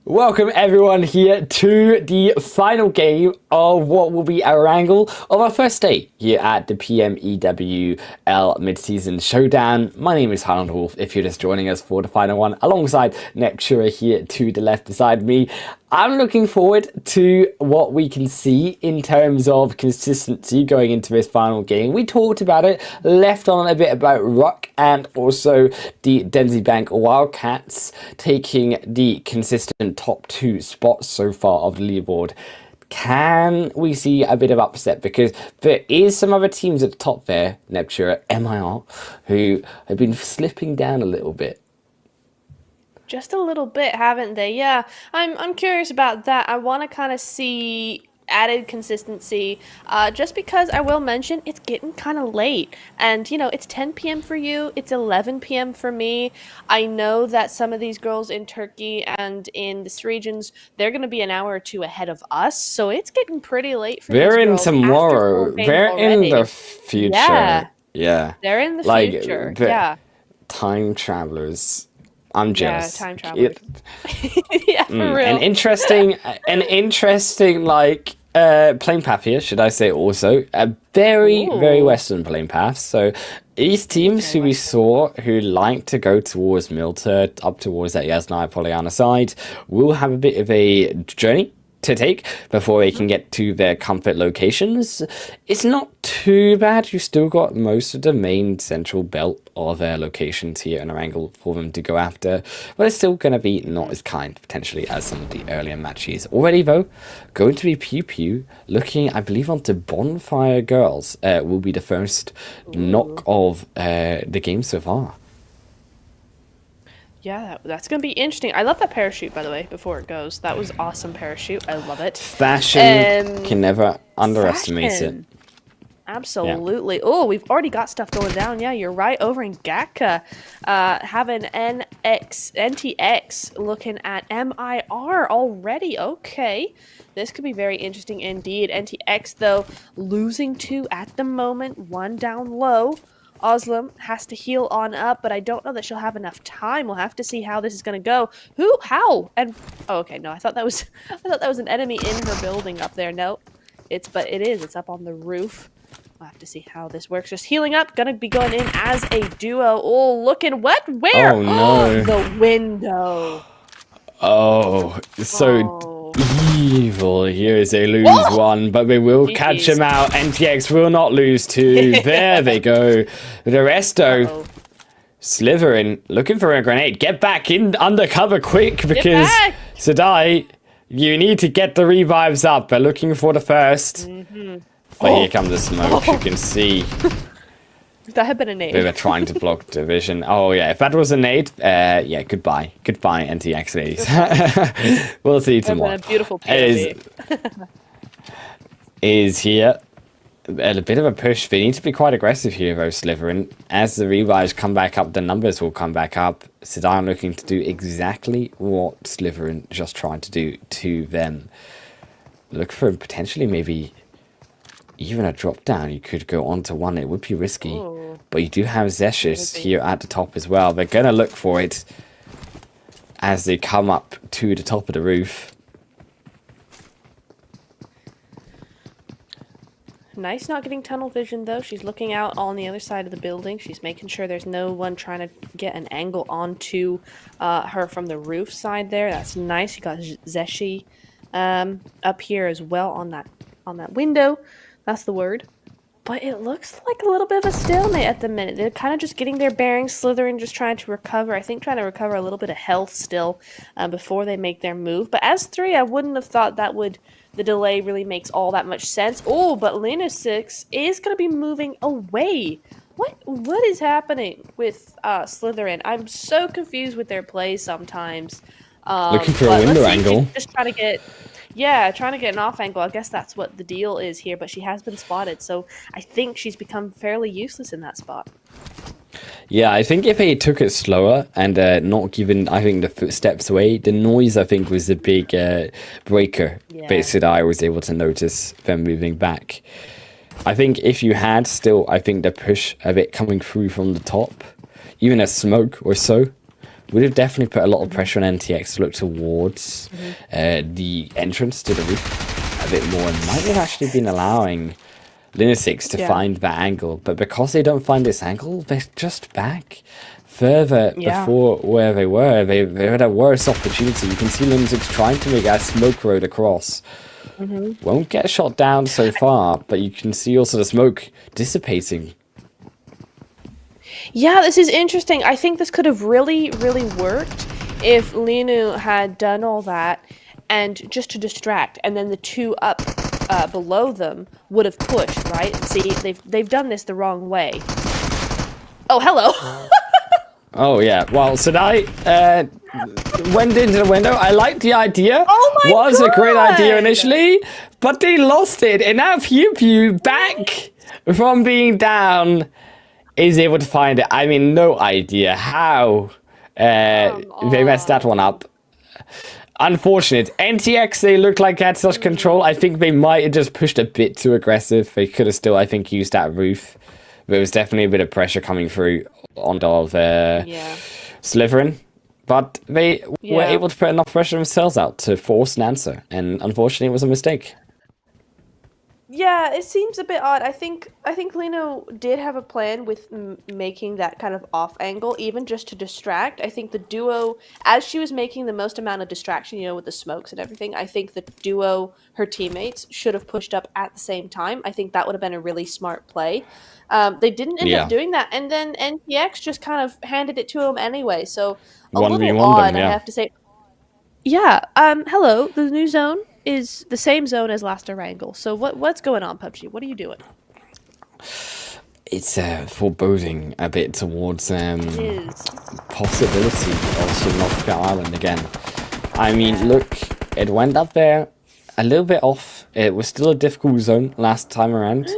Welcome everyone here to the final game of what will be a wrangle of our first day here at the PMEWL mid-season showdown. My name is Harland Wolf, if you're just joining us for the final one, alongside Nektura here to the left beside me. I'm looking forward to what we can see in terms of consistency going into this final game. We talked about it, left on a bit about Ruck and also the Denzi Bank Wildcats taking the consistent top 2 spots so far of the leaderboard. Can we see a bit of upset? Because there is some other teams at the top there, Neptura, MIR, who have been slipping down a little bit. Just a little bit, haven't they? Yeah, I'm curious about that. I want to kind of see added consistency, just because I will mention it's getting kind of late, and you know, it's 10 p.m. for you, it's 11 p.m. for me. I know that some of these girls in Turkey and in this regions, they're going to be an hour or two ahead of us, so it's getting pretty late for they're these in girls tomorrow. They're already. in the future. Yeah. They're in the like, future. Yeah. Time travelers. I'm jealous. Yeah, time travelers. Yeah, for real. An interesting like plane path here, should I say also. A very western plane path. So these teams who we saw who like to go towards Milta, up towards that Yasnaya Polyana side, will have a bit of a journey to take before they can get to their comfort locations. It's not too bad. You've still got most of the main central belt of their locations here in a angle for them to go after, but it's still going to be not as kind potentially as some of the earlier matches. Already though, going to be Pew Pew looking, I believe, onto Bonfire Girls will be the first knock of the game so far. Yeah, that's going to be interesting. I love that parachute, by the way, before it goes. That was awesome parachute. I love it. Fashion can never underestimate it. Absolutely. Oh, we've already got stuff going down. Yeah, you're right. Over in Gatka, having NTX looking at MIR already. Okay. This could be very interesting indeed. NTX, though, losing 2 at the moment, 1 down low. Oslam has to heal on up, but I don't know that she'll have enough time. We'll have to see how this is going to go. Who? How? And oh, okay, no, I thought that was an enemy in her building up there. No, it's up on the roof. We'll have to see how this works. Just healing up, gonna be going in as a duo. Oh, looking what? Where? Oh no! The window. Oh, so evil. Here they lose 1, but they will catch him out. NTX will not lose 2. There they go. The rest, though, slithering, looking for a grenade. Get back in undercover quick, because Sadai, you need to get the revives up. They're looking for the first. But here comes the smoke, you can see. That had been a nade. They were trying to block the vision. Oh, yeah, if that was a nade, yeah, goodbye. Goodbye, NTX ladies. We'll see you tomorrow. A beautiful POV. Is here. A bit of a push. They need to be quite aggressive here, though, Slytherin. As the revives come back up, the numbers will come back up. Sedan looking to do exactly what Slytherin just tried to do to them. Look for potentially maybe even a drop down. You could go on to 1. It would be risky. Ooh. But you do have Zeshus here at the top as well. They're going to look for it as they come up to the top of the roof. Nice not getting tunnel vision, though. She's looking out on the other side of the building. She's making sure there's no one trying to get an angle onto her from the roof side there. That's nice. You got Zeshi up here as well on that window. That's the word. But it looks like a little bit of a stalemate at the minute. They're kind of just getting their bearings, Slytherin just trying to recover. I think trying to recover a little bit of health still before they make their move. But as 3, I wouldn't have thought the delay really makes all that much sense. Oh, but Lena 6 is going to be moving away. What is happening with Slytherin? I'm so confused with their play sometimes. Looking for a window angle. Just trying to get an off angle. I guess that's what the deal is here, but she has been spotted, so I think she's become fairly useless in that spot. Yeah, I think if they took it slower and not given, I think, the footsteps away, the noise, I think, was the big breaker. Yeah. Basically, I was able to notice them moving back. I think if you had still, I think the push of it coming through from the top, even a smoke or so, would have definitely put a lot of pressure on NTX to look towards the entrance to the roof a bit more, and might have actually been allowing Linusix to find that angle. But because they don't find this angle, they're just back further before where they were. They had a worse opportunity. You can see Linusix trying to make a smoke road across. Won't get shot down so far, but you can see also the smoke dissipating. Yeah, this is interesting. I think this could have really, really worked if Linu had done all that and just to distract, and then the 2 up below them would have pushed, right? See, they've done this the wrong way. Oh, hello. Oh, yeah. Well, Sadai went into the window. I liked the idea. Oh my was God. A great idea initially, but they lost it. And now Pew back from being down is able to find it. I mean, no idea how they messed that one up. Unfortunate. NTX, they look like they had such control. I think they might have just pushed a bit too aggressive. They could have still, I think, used that roof. There was definitely a bit of pressure coming through on Slytherin. But they were able to put enough pressure themselves out to force an answer. And unfortunately, it was a mistake. Yeah, it seems a bit odd. I think Lino did have a plan with making that kind of off angle, even just to distract. I think the duo, as she was making the most amount of distraction, with the smokes and everything, I think the duo, her teammates, should have pushed up at the same time. I think that would have been a really smart play. They didn't end up doing that, and then NTX just kind of handed it to them anyway. So a little odd, I have to say. Yeah. Hello. The new zone is the same zone as last Erangel. So what's going on, PUBG? What are you doing? It's foreboding a bit towards possibility of North Island again. I mean, look, it went up there a little bit off. It was still a difficult zone last time around,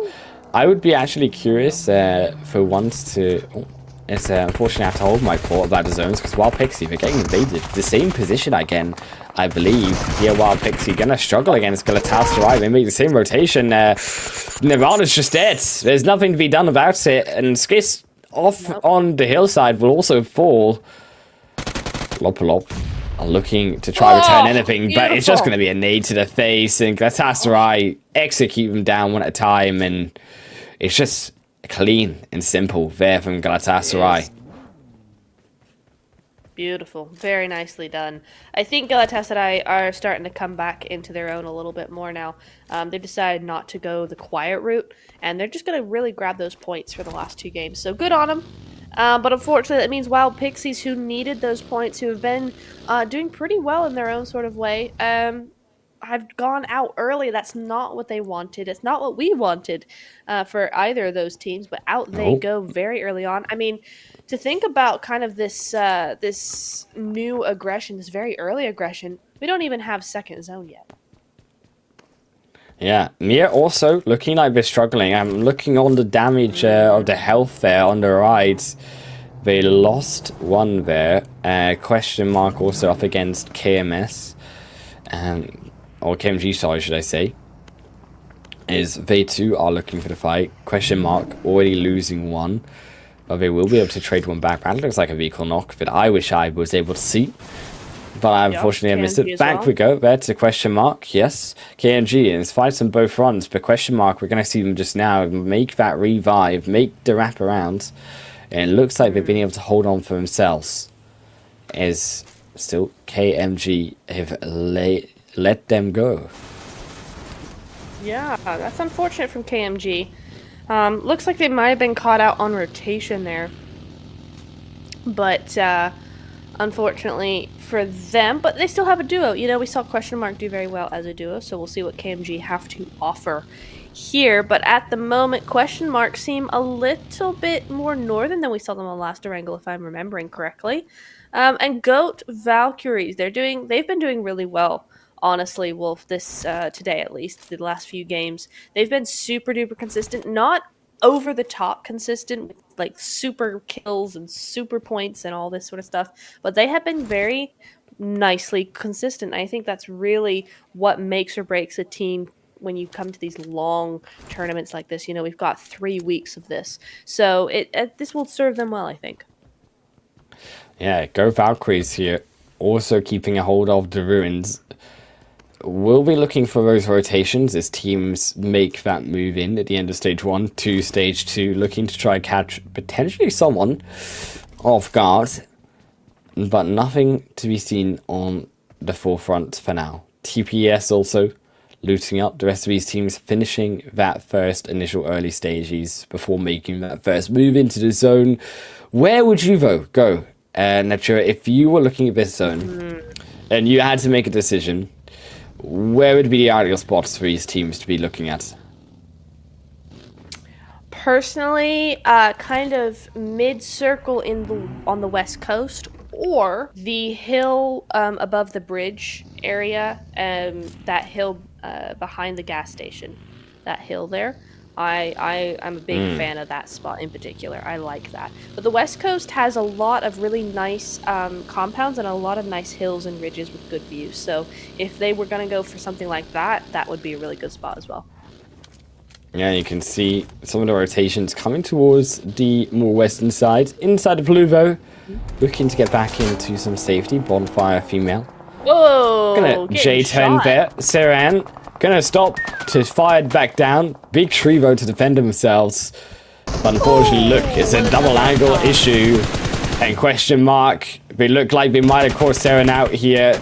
I would be actually curious for once to... Oh, it's unfortunately I have to hold my thought about the zones, because Wild Pixie, they're getting invaded. The same position again, I believe. Yeah, Wild Pixie gonna struggle against Galatasaray. They make the same rotation. Nirvana's just dead. There's nothing to be done about it. And Skis off on the hillside will also fall. Lopalop are looking to try return anything, but it's just going to be a nade to the face, and Galatasaray execute them down one at a time, and it's just clean and simple there from Galatasaray. Beautiful. Very nicely done. I think Galatasaray are starting to come back into their own a little bit more now. They've decided not to go the quiet route, and they're just going to really grab those points for the last 2 games. So good on them. But unfortunately, that means Wild Pixies, who needed those points, who have been doing pretty well in their own sort of way, have gone out early. That's not what they wanted. It's not what we wanted for either of those teams, but out they go very early on. I mean, to think about kind of this this new aggression, this very early aggression, we don't even have second zone yet. Yeah, Mia also looking like they're struggling. I'm looking on the damage of the health there on the right. They lost one there. Question mark also up against KMS. Or KMG, sorry, should I say. Is they too are looking for the fight. Question mark, already losing one. But they will be able to trade one back. That looks like a vehicle knock that I wish I was able to see. But I unfortunately have missed it. Back we go. There to question mark. Yes. KMG. And it's fights on both fronts. But question mark, we're going to see them just now make that revive. Make the wraparound. And it looks like they've been able to hold on for themselves. As still KMG have let them go. Yeah, that's unfortunate from KMG. Looks like they might have been caught out on rotation there. But unfortunately for them, but they still have a duo. You know, we saw question mark do very well as a duo, so we'll see what KMG have to offer here. But at the moment, question mark seem a little bit more northern than we saw them on last Durango, if I'm remembering correctly. And Goat Valkyries, they've been doing really well. Honestly, Wolf, this today at least, the last few games, they've been super duper consistent, not over the top consistent with like super kills and super points and all this sort of stuff, but they have been very nicely consistent. I think that's really what makes or breaks a team when you come to these long tournaments like this. You know, we've got 3 weeks of this, so this will serve them well, I think. Yeah, Go Valkyries here, also keeping a hold of the ruins. We'll be looking for those rotations as teams make that move in at the end of stage 1 to stage 2, looking to try catch potentially someone off guard, but nothing to be seen on the forefront for now. TPS also looting up the rest of these teams, finishing that first initial early stages before making that first move into the zone. Where would you go, Natura, if you were looking at this zone and you had to make a decision? Where would be the ideal spots for these teams to be looking at? Personally, kind of mid-circle on the west coast, or the hill above the bridge area, that hill behind the gas station, that hill there. I'm a big fan of that spot in particular. I like that. But the West Coast has a lot of really nice compounds and a lot of nice hills and ridges with good views. So if they were going to go for something like that, that would be a really good spot as well. Yeah, you can see some of the rotations coming towards the more western side. Inside of Pluvo, looking to get back into some safety. Bonfire female. Whoa! Gonna J-turn there. Saran gonna stop to fire back down. Big Shrivo to defend themselves. But unfortunately, look, it's a double angle issue. And question mark. They look like they might have caught Saran out here.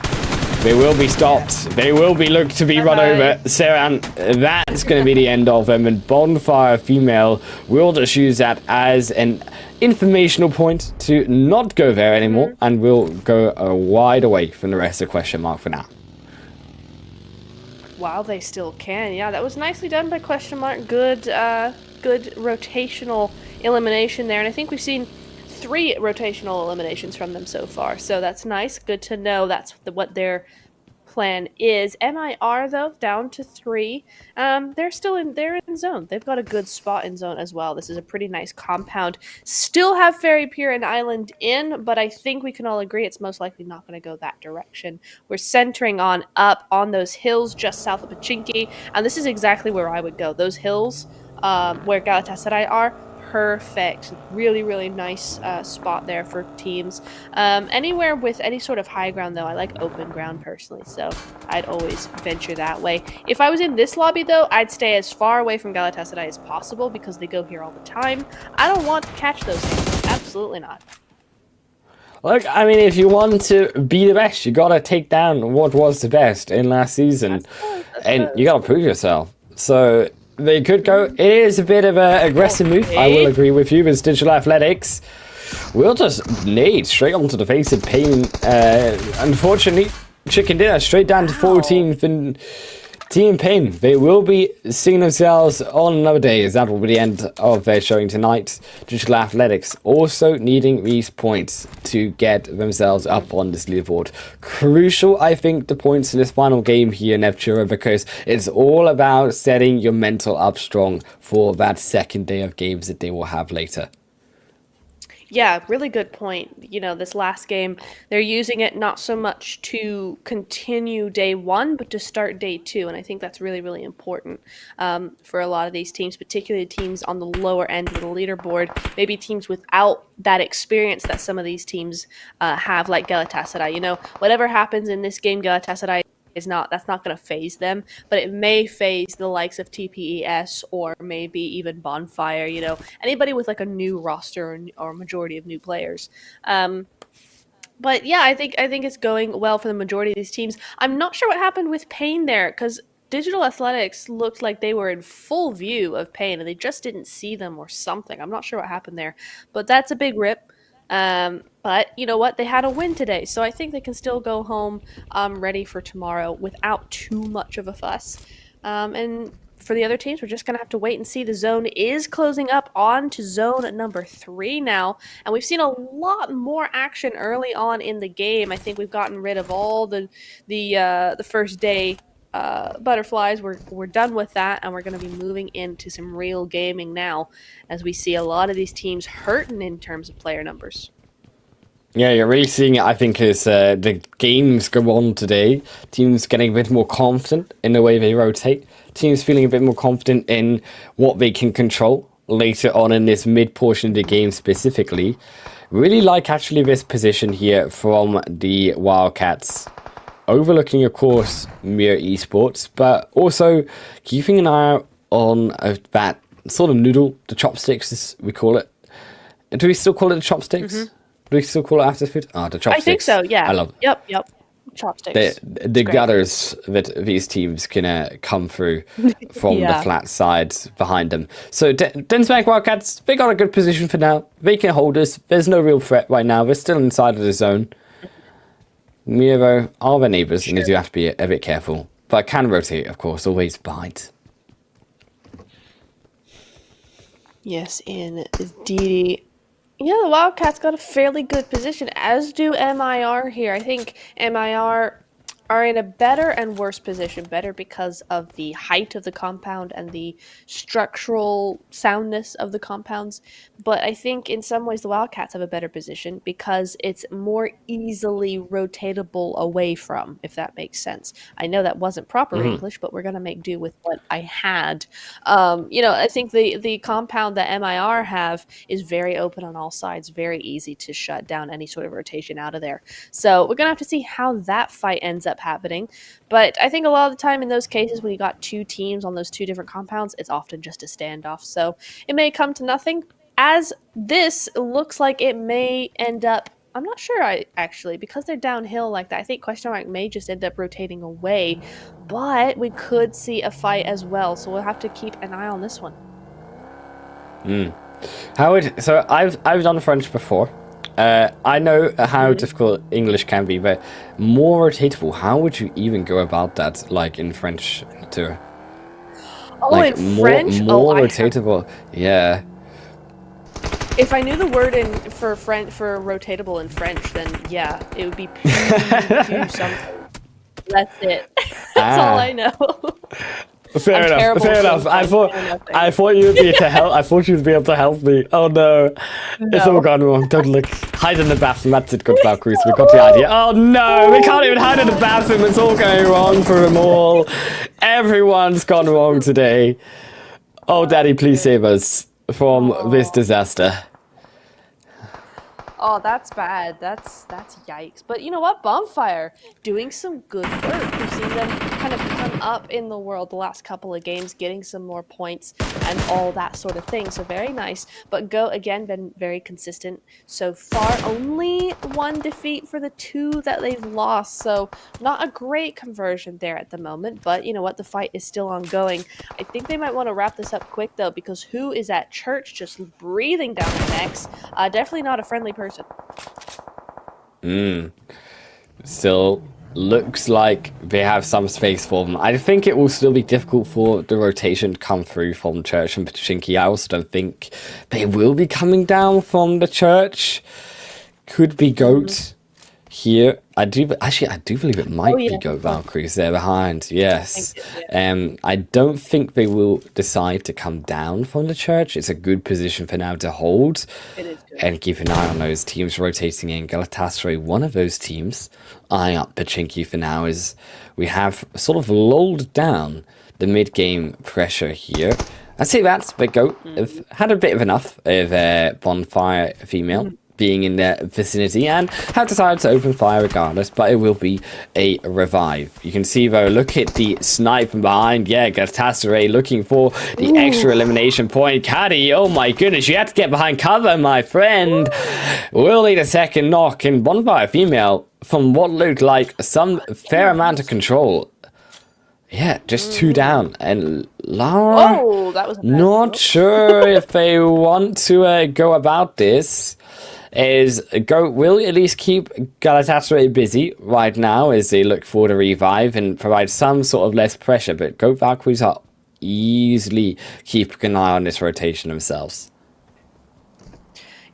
They will be stopped. They will be looked to be run over. Saran, that's going to be the end of them. And Bonfire Female will just use that as an informational point to not go there anymore. And will go wide away from the rest of question mark for now. Wow, they still can. Yeah, that was nicely done by question mark. Good rotational elimination there. And I think we've seen 3 rotational eliminations from them so far. So that's nice. Good to know that's what their plan is. MIR though down to 3. They're in zone. They've got a good spot in zone as well. This is a pretty nice compound. Still have Fairy Pier and Island in, but I think we can all agree it's most likely not going to go that direction. We're centering on up on those hills just south of Pachinki, and this is exactly where I would go. Those hills where Galatasaray are, perfect. Really, really nice spot there for teams. Anywhere with any sort of high ground, though, I like open ground personally, so I'd always venture that way. If I was in this lobby, though, I'd stay as far away from Galatasaray as possible because they go here all the time. I don't want to catch those things. Absolutely not. Look, I mean, if you want to be the best, you gotta take down what was the best in last season, and you gotta prove yourself. So they could go. It is a bit of an aggressive move. I will agree with you. As Digital Athletics will just nade straight onto the face of Pain. Unfortunately, Chicken Dinner straight down to 14th, and Team Pain, they will be seeing themselves on another day, as that will be the end of their showing tonight. Digital Athletics also needing these points to get themselves up on this leaderboard. Crucial, I think, the points in this final game here, Neptura, because it's all about setting your mental up strong for that second day of games that they will have later. Yeah, really good point. You know, this last game, they're using it not so much to continue day 1, but to start day 2. And I think that's really, really important for a lot of these teams, particularly teams on the lower end of the leaderboard, maybe teams without that experience that some of these teams have, like Galatasaray. You know, whatever happens in this game, Galatasaray that's not going to phase them, but it may phase the likes of TPES or maybe even Bonfire, you know, anybody with like a new roster or majority of new players. But yeah, I think it's going well for the majority of these teams. I'm not sure what happened with Pain there, because Digital Athletics looked like they were in full view of Pain and they just didn't see them or something. I'm not sure what happened there, but that's a big rip. But you know what? They had a win today, so I think they can still go home ready for tomorrow without too much of a fuss. And for the other teams, we're just going to have to wait and see. The zone is closing up on to zone number 3 now, and we've seen a lot more action early on in the game. I think we've gotten rid of all the first day butterflies. We're done with that, and we're going to be moving into some real gaming now, as we see a lot of these teams hurting in terms of player numbers. Yeah, you're really seeing it, I think, as the games go on today. Teams getting a bit more confident in the way they rotate. Teams feeling a bit more confident in what they can control later on in this mid portion of the game specifically. Really like, actually, this position here from the Wildcats. Overlooking, of course, Mir Esports, but also keeping an eye out on that sort of noodle, the chopsticks, as we call it. Do we still call it the chopsticks? Mm-hmm. Do we still call it after food? The chopsticks. I think so, yeah. I love it. Yep. Chopsticks. The gutters that these teams can come through from the flat sides behind them. So Densbank Wildcats, they got a good position for now. They can hold us. There's no real threat right now. They're still inside of the zone. Miro are their neighbours, and they do have to be a bit careful. But can rotate, of course, always behind. Yes, indeed. Yeah, the Wildcats got a fairly good position, as do MIR here. I think MIR are in a better and worse position. Better because of the height of the compound and the structural soundness of the compounds. But I think in some ways the Wildcats have a better position because it's more easily rotatable away from, if that makes sense. I know that wasn't proper English, but we're going to make do with what I had. I think the compound that MIR have is very open on all sides, very easy to shut down any sort of rotation out of there. So we're going to have to see how that fight ends up happening. But I think a lot of the time in those cases when you got 2 teams on those 2 different compounds, it's often just a standoff. So it may come to nothing. As this looks like it may end up, I'm not sure actually, because they're downhill like that, I think Question Mark may just end up rotating away. But we could see a fight as well. So we'll have to keep an eye on this one. So I've done French before. I know how difficult English can be, but more rotatable. How would you even go about that, like in French too? Oh, like in French? More rotatable. Yeah. If I knew the word for rotatable in French, then yeah, it would be do something. That's it. That's all I know. Fair I'm enough. terrible Fair at enough. games, I thought you'd be to help. I thought you'd be able to help me. Oh no, it's all No. gone wrong. Don't look. Hide in the bathroom. That's it. Good Valkyries. We got the idea. Oh no, we can't even hide in the bathroom. It's all going wrong for them all. Everyone's gone wrong today. Oh, Daddy, please save us from this disaster. Oh, that's bad. That's yikes. But you know what? Bonfire doing some good work. We've seen them kind of come up in the world the last couple of games, getting some more points and all that sort of thing. So very nice. But Go again been very consistent so far. Only one defeat for the 2 that they've lost. So not a great conversion there at the moment. But you know what? The fight is still ongoing. I think they might want to wrap this up quick though, because who is at church just breathing down their necks? Definitely not a friendly person. Still looks like they have some space for them. I think it will still be difficult for the rotation to come through from Church and Pachinki. I also don't think they will be coming down from the Church. Could be Goat here. I do believe it might be Goat Valkyries there behind. Yes. I don't think they will decide to come down from the Church. It's a good position for now to hold. It is good. And keep an eye on those teams rotating in. Galatasaray, one of those teams, eyeing up Pachinki for now, as we have sort of lulled down the mid-game pressure here. I'd say that's Big Goat have had a bit of enough of Bonfire female being in their vicinity and have decided to open fire regardless, but it will be a revive. You can see though, look at the snipe from behind. Yeah, Galatasaray looking for the extra elimination point. Caddy, oh my goodness, you have to get behind cover, my friend. We'll need a second knock, and Bonfire female, from what looked like some fair amount of control. Yeah, just 2 down. And Lara, That was a bad not sure if they want to go about this. Is Goat will at least keep Galatasaray busy right now as they look for the revive and provide some sort of less pressure, but Goat Valkyries are easily keeping an eye on this rotation themselves.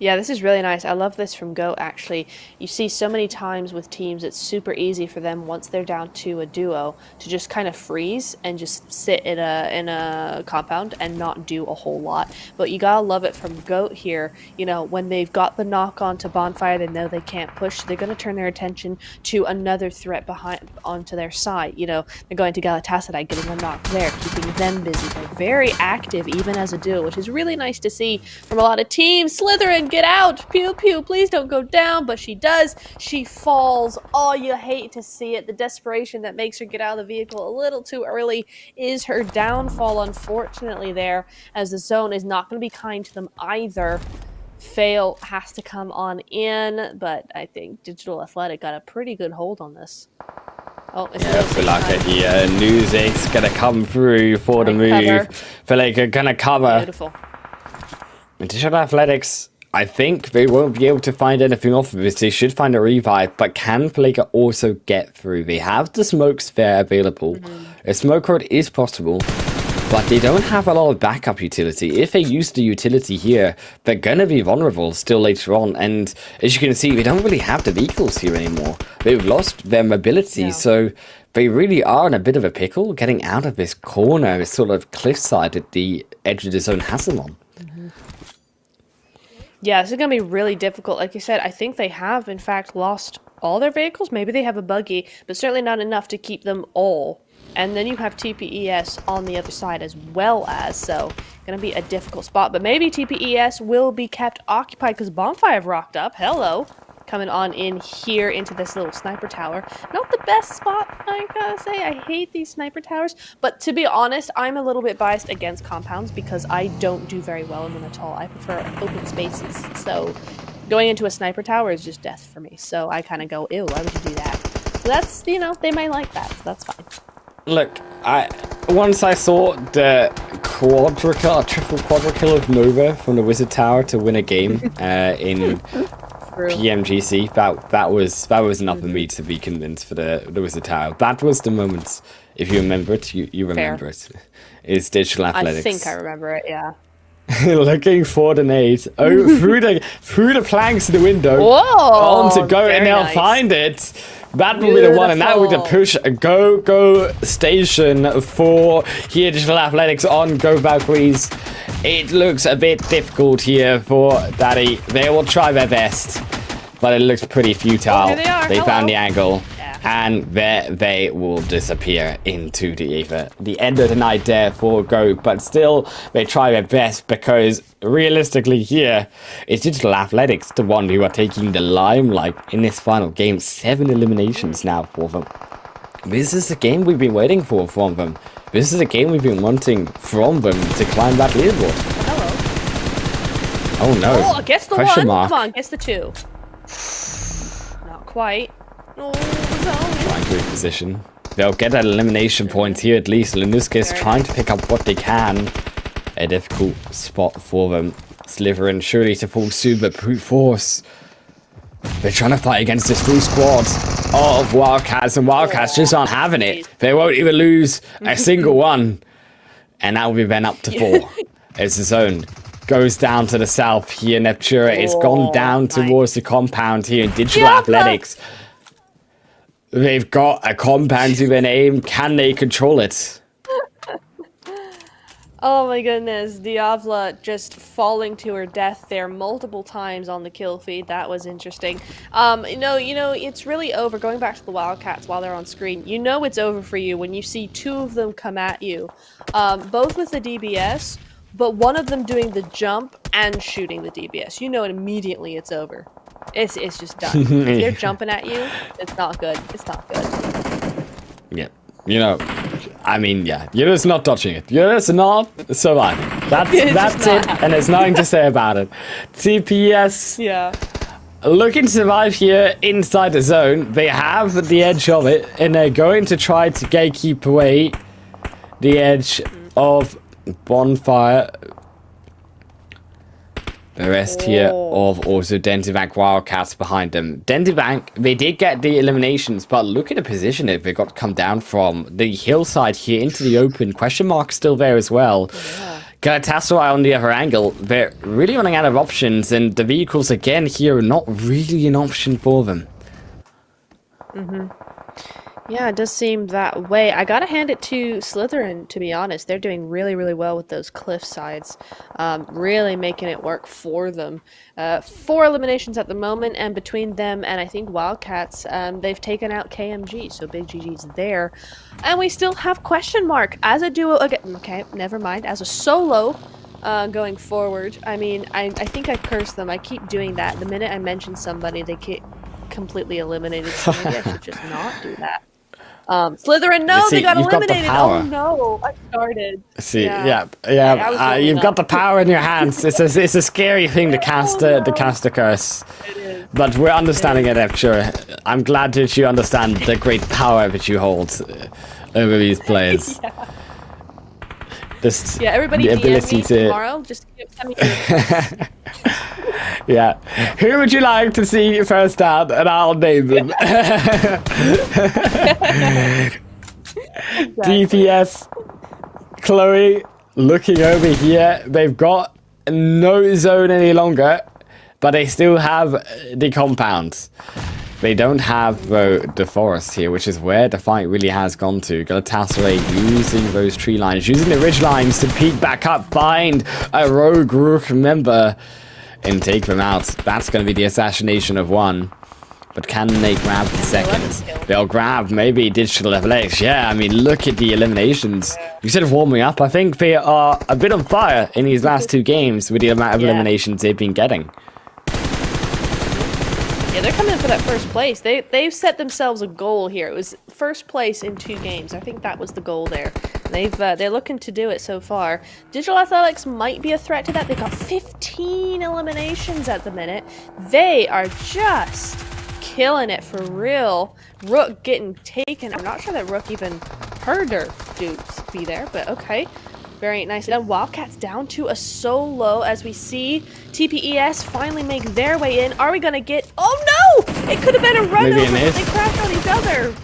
Yeah, this is really nice. I love this from Go, actually. You see so many times with teams, it's super easy for them, once they're down to a duo, to just kind of freeze and just sit in a compound and not do a whole lot. But you gotta love it from Goat here. You know, when they've got the knock on to Bonfire, they know they can't push. They're going to turn their attention to another threat behind onto their side. You know, they're going to Galatasaray, getting a knock there, keeping them busy. They're very active, even as a duo, which is really nice to see from a lot of teams. Slytherin, get out! Pew pew, please don't go down. But she does. She falls. Oh, you hate to see it. The desperation that makes her get out of the vehicle a little too early is her downfall, unfortunately, there, as the zone is not going to be kind to them either. Fail has to come on in, but I think Digital Athletic got a pretty good hold on this. Oh, it's Yeah, Falaka here. Newsig's gonna come through for the move. Falaka gonna cover. Beautiful. Digital Athletics, I think they won't be able to find anything off of this. They should find a revive, but can Falaka also get through? They have the smoke sphere available. A smoke rod is possible, but they don't have a lot of backup utility. If they use the utility here, they're gonna be vulnerable still later on. And as you can see, they don't really have the vehicles here anymore. They've lost their mobility, so they really are in a bit of a pickle. Getting out of this corner, this sort of cliffside at the edge of the zone has them on. Yeah, this is going to be really difficult. Like you said, I think they have, in fact, lost all their vehicles. Maybe they have a buggy, but certainly not enough to keep them all. And then you have TPES on the other side as well as, so going to be a difficult spot. But maybe TPES will be kept occupied because Bonfire have rocked up. Hello. Coming on in here into this little sniper tower. Not the best spot, I gotta say. I hate these sniper towers. But to be honest, I'm a little bit biased against compounds because I don't do very well in them at all. I prefer open spaces. So going into a sniper tower is just death for me. So I kind of go, ew, why would you do that? So that's, you know, they might like that. So that's fine. Look, once I saw the triple quadra kill of Nova from the Wizard Tower to win a game in PMGC, that was enough for me to be convinced for the Wizard Tower. That was the moment. If you remember it, you remember it. It's Digital Athletics. I think I remember it. Yeah. Looking for the nade. Oh, through the planks of the window. Whoa! On to go, and they'll find it. That will be the one, and now we can push a go station for here. Digital Athletics on Go Valkyries. It looks a bit difficult here for Daddy. They will try their best, but it looks pretty futile. Oh, here they are. They Hello. found the angle. Yeah. And there they will disappear into the ether. The end of the night there for Go, but still they try their best because realistically here, it's Digital Athletics the one who are taking the limelight in this final game. 7 eliminations now for them. This is the game we've been waiting for from them. This is the game we've been wanting from them to climb that leaderboard. Hello. Oh no. Oh, guess the Question one. mark. Come on, guess the 2. Not quite. Oh, no. Trying to reposition. They'll get an elimination point here at least. Linuska is trying to pick up what they can. A difficult spot for them. Slytherin surely to full super brute force. They're trying to fight against this full squad of Wildcats, and Wildcats just aren't having it. They won't even lose a single one. And that will be then up to 4. As the zone goes down to the south here. Neptura is gone down towards the compound here in Digital Athletics. They've got a compound to their name. Can they control it? Oh my goodness, Diavla just falling to her death there multiple times on the kill feed. That was interesting. You know, it's really over. Going back to the Wildcats while they're on screen, you know it's over for you when you see 2 of them come at you, both with the DBS, but one of them doing the jump and shooting the DBS. You know it immediately it's over. It's just done. If they're jumping at you, it's not good. It's not good. Yeah. You know, I mean, yeah, you're just not touching it. You're just not surviving. That's it, and there's nothing to say about it. TPS, Yeah. looking to survive here inside the zone. They have the edge of it, and they're going to try to gatekeep away the edge of Bonfire. The rest here of also Dentibank Wildcats behind them. Dentibank, they did get the eliminations, but look at the position that they got to come down from. The hillside here into the open. Question mark still there as well. Yeah. Galatasaray on the other angle. They're really running out of options, and the vehicles again here are not really an option for them. Yeah, it does seem that way. I gotta hand it to Slytherin, to be honest. They're doing really, really well with those cliff sides. Really making it work for them. 4 eliminations at the moment, and between them and I think Wildcats, they've taken out KMG, so big GG's there. And we still have question mark as a duo again. Okay, never mind. As a solo going forward. I mean, I think I cursed them. I keep doing that. The minute I mention somebody, they get completely eliminated. So maybe I should just not do that. Slytherin, no, See, they got you've got the eliminated. power. Oh no, I started. See, Yeah. you've got the power in your hands. It's a scary thing to cast a curse. It is. But we're understanding it, I'm sure. I'm glad that you understand the great power that you hold over these players. Just Everybody the DM ability me to tomorrow. Just send me your Yeah. Who would you like to see first out? And I'll name them. DPS, Chloe, looking over here. They've got no zone any longer, but they still have the compounds. They don't have the forest here, which is where the fight really has gone to. Galatasaray using those tree lines, using the ridge lines to peek back up, find a rogue Rook member, and take them out. That's going to be the assassination of one. But can they grab the second? They'll grab maybe Digital Athletics. Yeah, I mean, look at the eliminations. Instead of warming up, I think they are a bit on fire in these last 2 games with the amount of eliminations they've been getting. Yeah, they're coming in for that first place. They've set themselves a goal here. It was first place in 2 games. I think that was the goal there. They're looking to do it so far. Digital Athletics might be a threat to that. They've got 15 eliminations at the minute. They are just killing it for real. Rook getting taken. I'm not sure that Rook even heard her dudes be there, but okay. Very nice. And Wildcats down to a solo as we see TPES finally make their way in. Are we going to get... Oh no! It could have been a run over. They crashed on each other.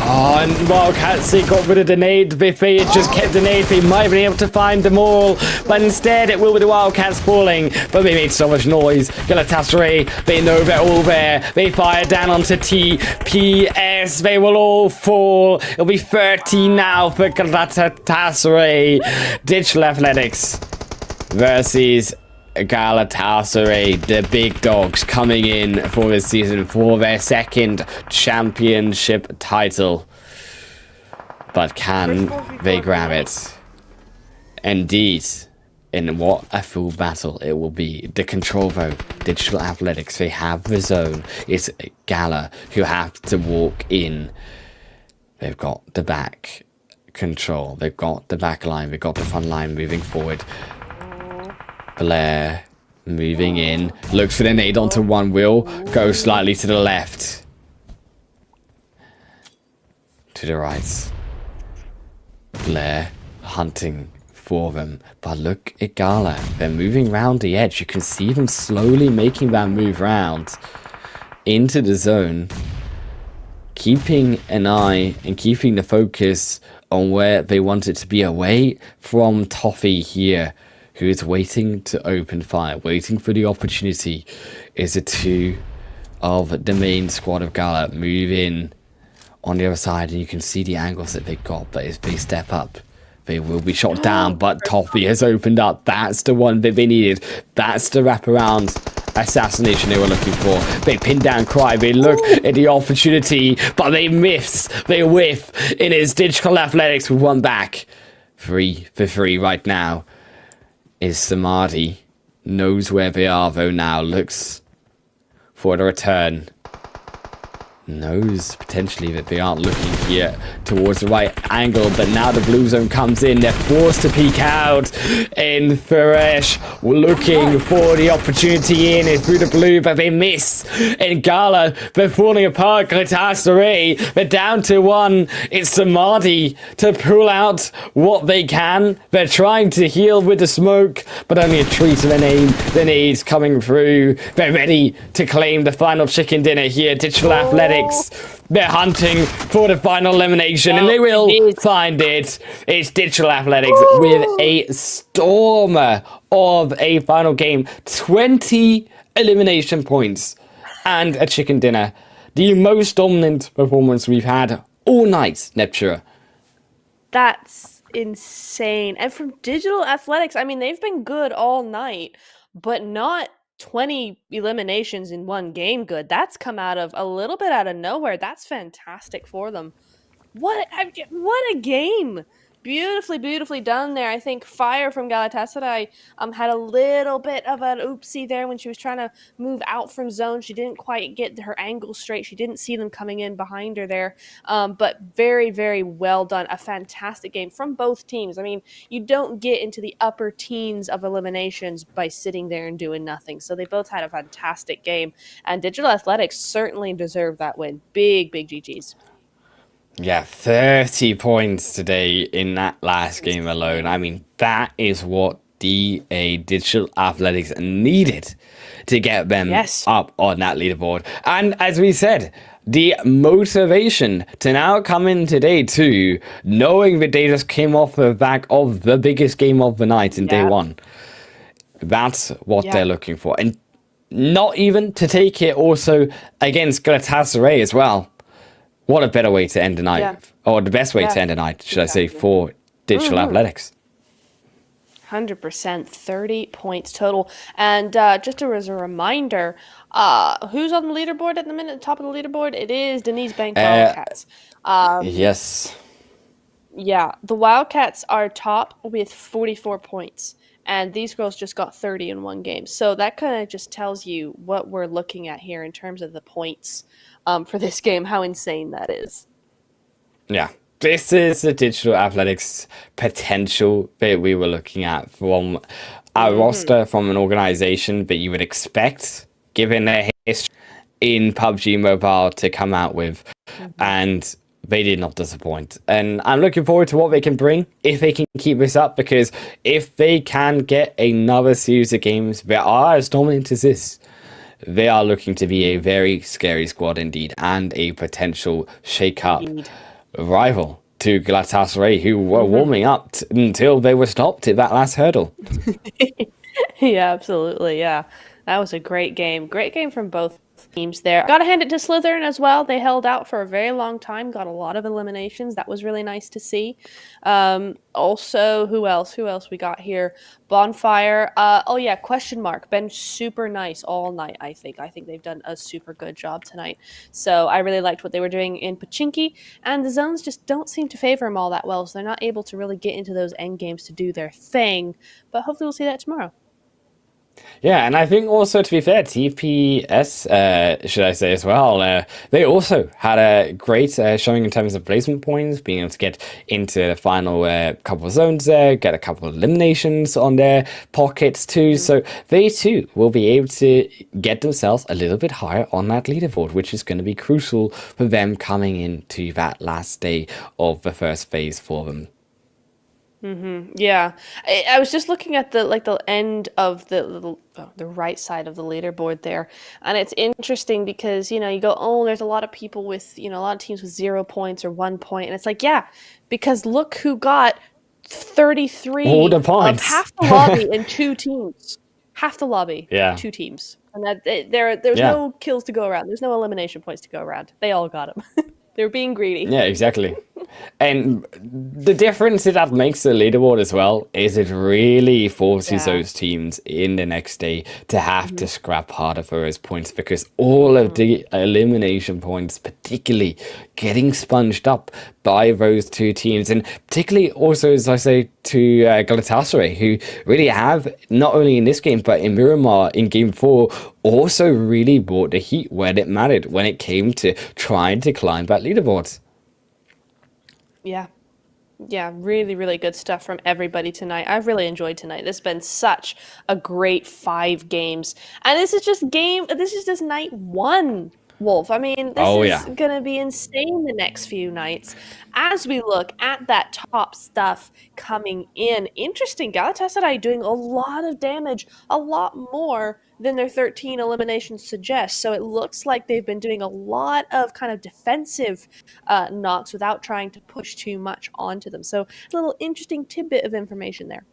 Oh, and Wildcats, they got rid of the nade. If they had just kept the nade, they might have been able to find them all. But instead, it will be the Wildcats falling. But they made so much noise. Galatasaray, they know they're all there. They fire down onto TPS. They will all fall. It'll be 13 now for Galatasaray. Digital Athletics versus Galatasaray, the big dogs coming in for this season for their second championship title. But can they grab it? Indeed. And what a full battle it will be. The control though, Digital Athletics, they have the zone. It's Gala who have to walk in. They've got the back control. They've got the back line. They've got the front line moving forward. Blair moving in, looks for the nade onto one wheel, goes slightly to the left. To the right. Blair hunting for them. But look at Gala. They're moving round the edge. You can see them slowly making that move round into the zone. Keeping an eye and keeping the focus on where they want it to be, away from Toffee here, who is waiting to open fire, waiting for the opportunity. Is it two of the main squad of Gala move in on the other side, and you can see the angles that they got, but if they step up, they will be shot down. But Toffee has opened up. That's the one that they needed. That's the wraparound assassination they were looking for. They pin down Cry. They look at the opportunity, but they miss. They whiff. It is Digital Athletics with one back. 3 for 3 right now. Is Samadhi, knows where they are though now, looks for the return, knows potentially that they aren't looking here towards the right angle, but now the blue zone comes in, they're forced to peek out, and Faresh looking for the opportunity in through the blue, but they miss, and Gala, they're falling apart. Galatasaray, they're down to 1, it's Samadhi to pull out what they can. They're trying to heal with the smoke, but only a treat of the nade's coming through. They're ready to claim the final chicken dinner here. Digital Athletics, they're hunting for the final elimination, and they will find it. It's Digital Athletics with a stormer of a final game. 20 elimination points and a chicken dinner. The most dominant performance we've had all night, Neptura. That's insane. And from Digital Athletics, I mean, they've been good all night, but not 20 eliminations in one game good. That's come out of a little bit out of nowhere. That's fantastic for them. What a game. Beautifully done there. I think Fire from Galatasaray had a little bit of an oopsie there when she was trying to move out from zone. She didn't quite get her angle straight. She didn't see them coming in behind her there. But very well done. A fantastic game from both teams. I mean, you don't get into the upper teens of eliminations by sitting there and doing nothing. So they both had a fantastic game. And Digital Athletics certainly deserved that win. Big GGs. Yeah, 30 points today in that last game alone. I mean, that is what DA Digital Athletics needed to get them up on that leaderboard. And as we said, the motivation to now come in today too, knowing that they just came off the back of the biggest game of the night in day one. That's what they're looking for. And not even to take it also against Galatasaray as well. What a better way to end the night, or the best way to end the night, should I say, for Digital Athletics. 100%, 30 points total. And just as a reminder, who's on the leaderboard at the minute, top of the leaderboard? It is Denise Bank Wildcats. Yes. Yeah, the Wildcats are top with 44 points. And these girls just got 30 in one game. So that kind of just tells you what we're looking at here in terms of the points for this game, how insane that is. Yeah, this is the Digital Athletics potential that we were looking at from a roster, from an organization that you would expect, given their history in PUBG Mobile, to come out with. And they did not disappoint. And I'm looking forward to what they can bring if they can keep this up, because if they can get another series of games that are as dominant as this, they are looking to be a very scary squad indeed, and a potential shake-up rival to Galatasaray, who were warming up until they were stopped at that last hurdle. Yeah, absolutely. Yeah. That was a great game. Great game from both teams there. Gotta hand it to Slytherin as well. They held out for a very long time, got a lot of eliminations. That was really nice to see. Also, who else? Who else we got here? Bonfire. Oh yeah, question mark. Been super nice all night, I think. I think they've done a super good job tonight. So I really liked what they were doing in Pachinki, and the zones just don't seem to favor them all that well, so they're not able to really get into those end games to do their thing. But hopefully we'll see that tomorrow. Yeah, and I think also, to be fair, TPS, should I say as well, they also had a great showing in terms of placement points, being able to get into the final couple of zones there, get a couple of eliminations on their pockets too. So they too will be able to get themselves a little bit higher on that leaderboard, which is going to be crucial for them coming into that last day of the first phase for them. Yeah, I was just looking at the end of the right side of the leaderboard there, and it's interesting because you go, oh, there's a lot of people with a lot of teams with 0 points or 1 point, and it's like, yeah, because look who got 33 All the of points. half the lobby in 2 teams, half the lobby, Yeah. 2 teams, and that there's Yeah. no kills to go around, there's no elimination points to go around. They all got them. They're being greedy. Yeah, exactly. And the difference that makes the leaderboard as well is it really forces those teams in the next day to have to scrap harder for those points, because all of the elimination points, particularly getting sponged up by those 2 teams, and particularly also, as I say, to Galatasaray, who really have, not only in this game, but in Miramar in game 4, also really brought the heat when it mattered, when it came to trying to climb that leaderboard. Yeah. Yeah, really, really good stuff from everybody tonight. I've really enjoyed tonight. This has been such a great 5 games. And this is just night 1, Wolf. I mean, this is going to be insane the next few nights. As we look at that top stuff coming in, interesting, Galatasaray doing a lot of damage, a lot more than their 13 eliminations suggest. So it looks like they've been doing a lot of kind of defensive knocks without trying to push too much onto them. So a little interesting tidbit of information there.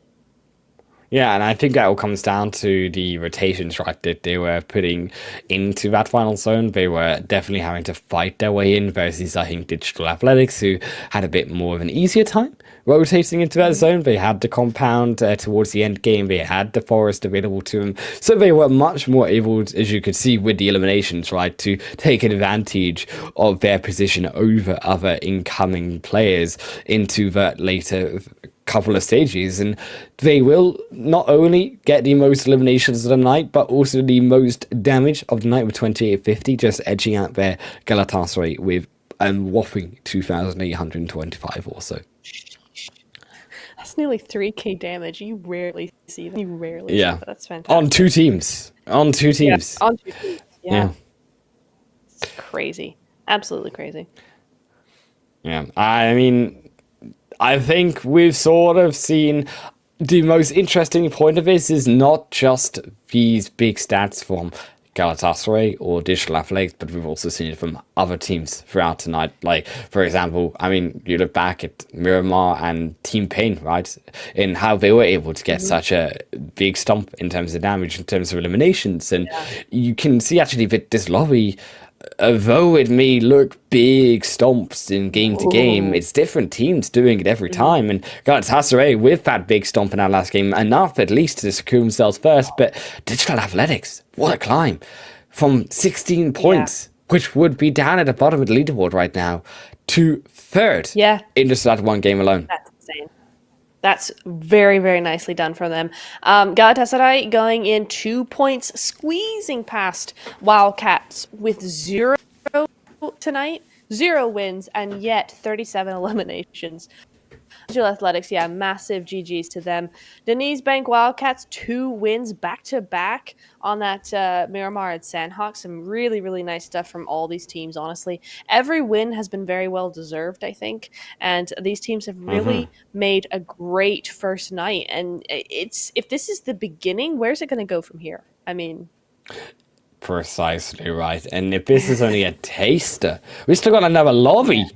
Yeah, and I think that all comes down to the rotations, right, that they were putting into that final zone. They were definitely having to fight their way in versus, I think, Digital Athletics, who had a bit more of an easier time rotating into that zone. They had the compound towards the end game. They had the forest available to them. So they were much more able, as you could see with the eliminations, right, to take advantage of their position over other incoming players into that later couple of stages, and they will not only get the most eliminations of the night, but also the most damage of the night with 2850, just edging out their Galatasaray with a whopping 2,825 or so. That's nearly 3k damage. You rarely see that. See that. That's fantastic. On 2 teams. Yeah, on 2 teams. Yeah. It's crazy. Absolutely crazy. Yeah. I mean, I think we've sort of seen the most interesting point of this is not just these big stats from Galatasaray or Digital Athletics, but we've also seen it from other teams throughout tonight. Like, for example, I mean, you look back at Miramar and Team Pain, right? And how they were able to get such a big stomp in terms of damage, in terms of eliminations. And you can see actually that this lobby, although it may look big stomps in game to game, it's different teams doing it every time. And Galatasaray with that big stomp in our last game, enough at least to secure themselves first. But Digital Athletics, what a climb from 16 points, which would be down at the bottom of the leaderboard right now, to 3rd in just that 1 game alone. That's insane. That's very, very nicely done from them. Galatasaray going in 2 points, squeezing past Wildcats with 0 tonight, 0 wins, and yet 37 eliminations. Digital Athletics, massive GGs to them. Denise Bank Wildcats, 2 wins back-to-back on that Miramar and Sandhawk. Some really, really nice stuff from all these teams, honestly. Every win has been very well deserved, I think. And these teams have really made a great first night. And if this is the beginning, where's it going to go from here? I mean... Precisely right. And if this is only a taster, we still got another lobby.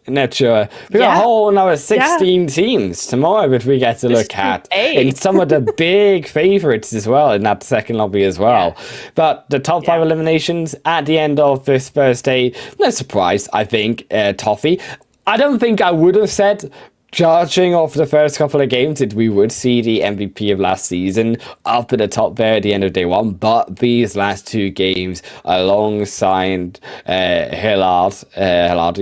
Nature. We got a Yeah. whole another 16 teams tomorrow that we get to look at. eight. And some of the big favorites as well in that second lobby as well. But the top 5 eliminations at the end of this first day, no surprise, I think, Toffee. I don't think I would have said, judging off the first couple of games, that we would see the MVP of last season up at the top there at the end of day 1, but these last 2 games alongside Hillardi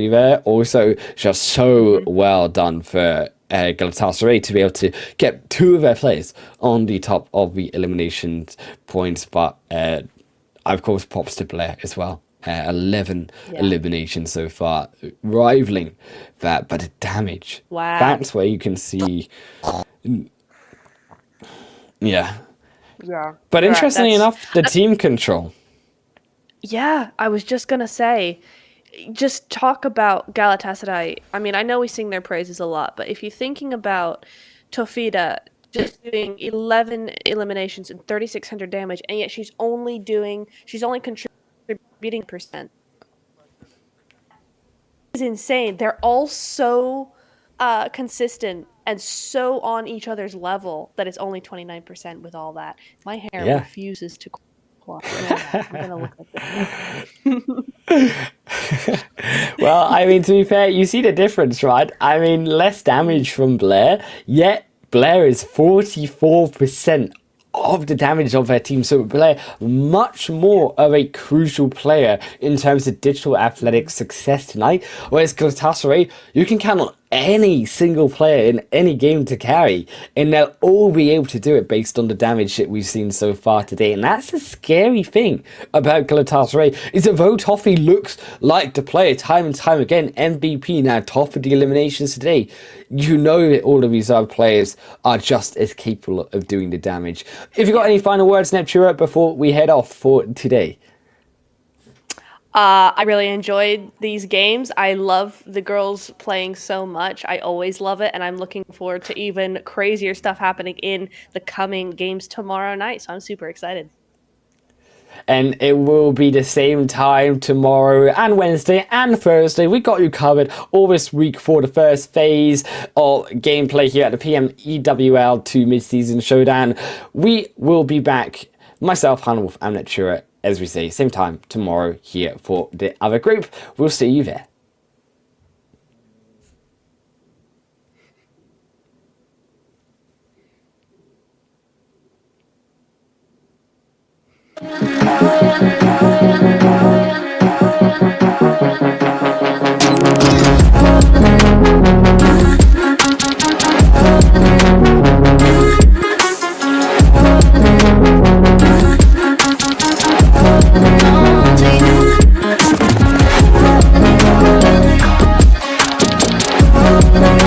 there, also just so well done for Galatasaray to be able to get 2 of their players on the top of the elimination points, but of course props to Blair as well. 11 eliminations so far, rivaling that, but the damage. Wow. That's where you can see. Yeah. But interestingly enough, the team control. Yeah, I was just going to say, just talk about Galatasaray. I mean, I know we sing their praises a lot, but if you're thinking about Tofida just doing 11 eliminations and 3,600 damage, and yet she's only contributing percent. It's insane. They're all so consistent and so on each other's level that it's only 29% with all that. My hair refuses to quiet. I'm gonna look at this. Well, I mean, to be fair, you see the difference, right? I mean, less damage from Blair, yet Blair is 44% of the damage of their team. So Blair, much more of a crucial player in terms of digital athletic success tonight. Whereas Galatasaray, you can count on any single player in any game to carry, and they'll all be able to do it based on the damage that we've seen so far today. And that's the scary thing about Galatasaray, is that though Toffee looks like the player time and time again, MVP now, top of the eliminations today, you know that all of these other players are just as capable of doing the damage. If you've got any final words, Neptura, before we head off for today? I really enjoyed these games. I love the girls playing so much. I always love it, and I'm looking forward to even crazier stuff happening in the coming games tomorrow night, so I'm super excited. And it will be the same time tomorrow and Wednesday and Thursday. We got you covered all this week for the first phase of gameplay here at the PMEWL 2 Mid-Season Showdown. We will be back, myself, Hannah and Natura, as we say, same time tomorrow here for the other group. We'll see you there. We'll be right back.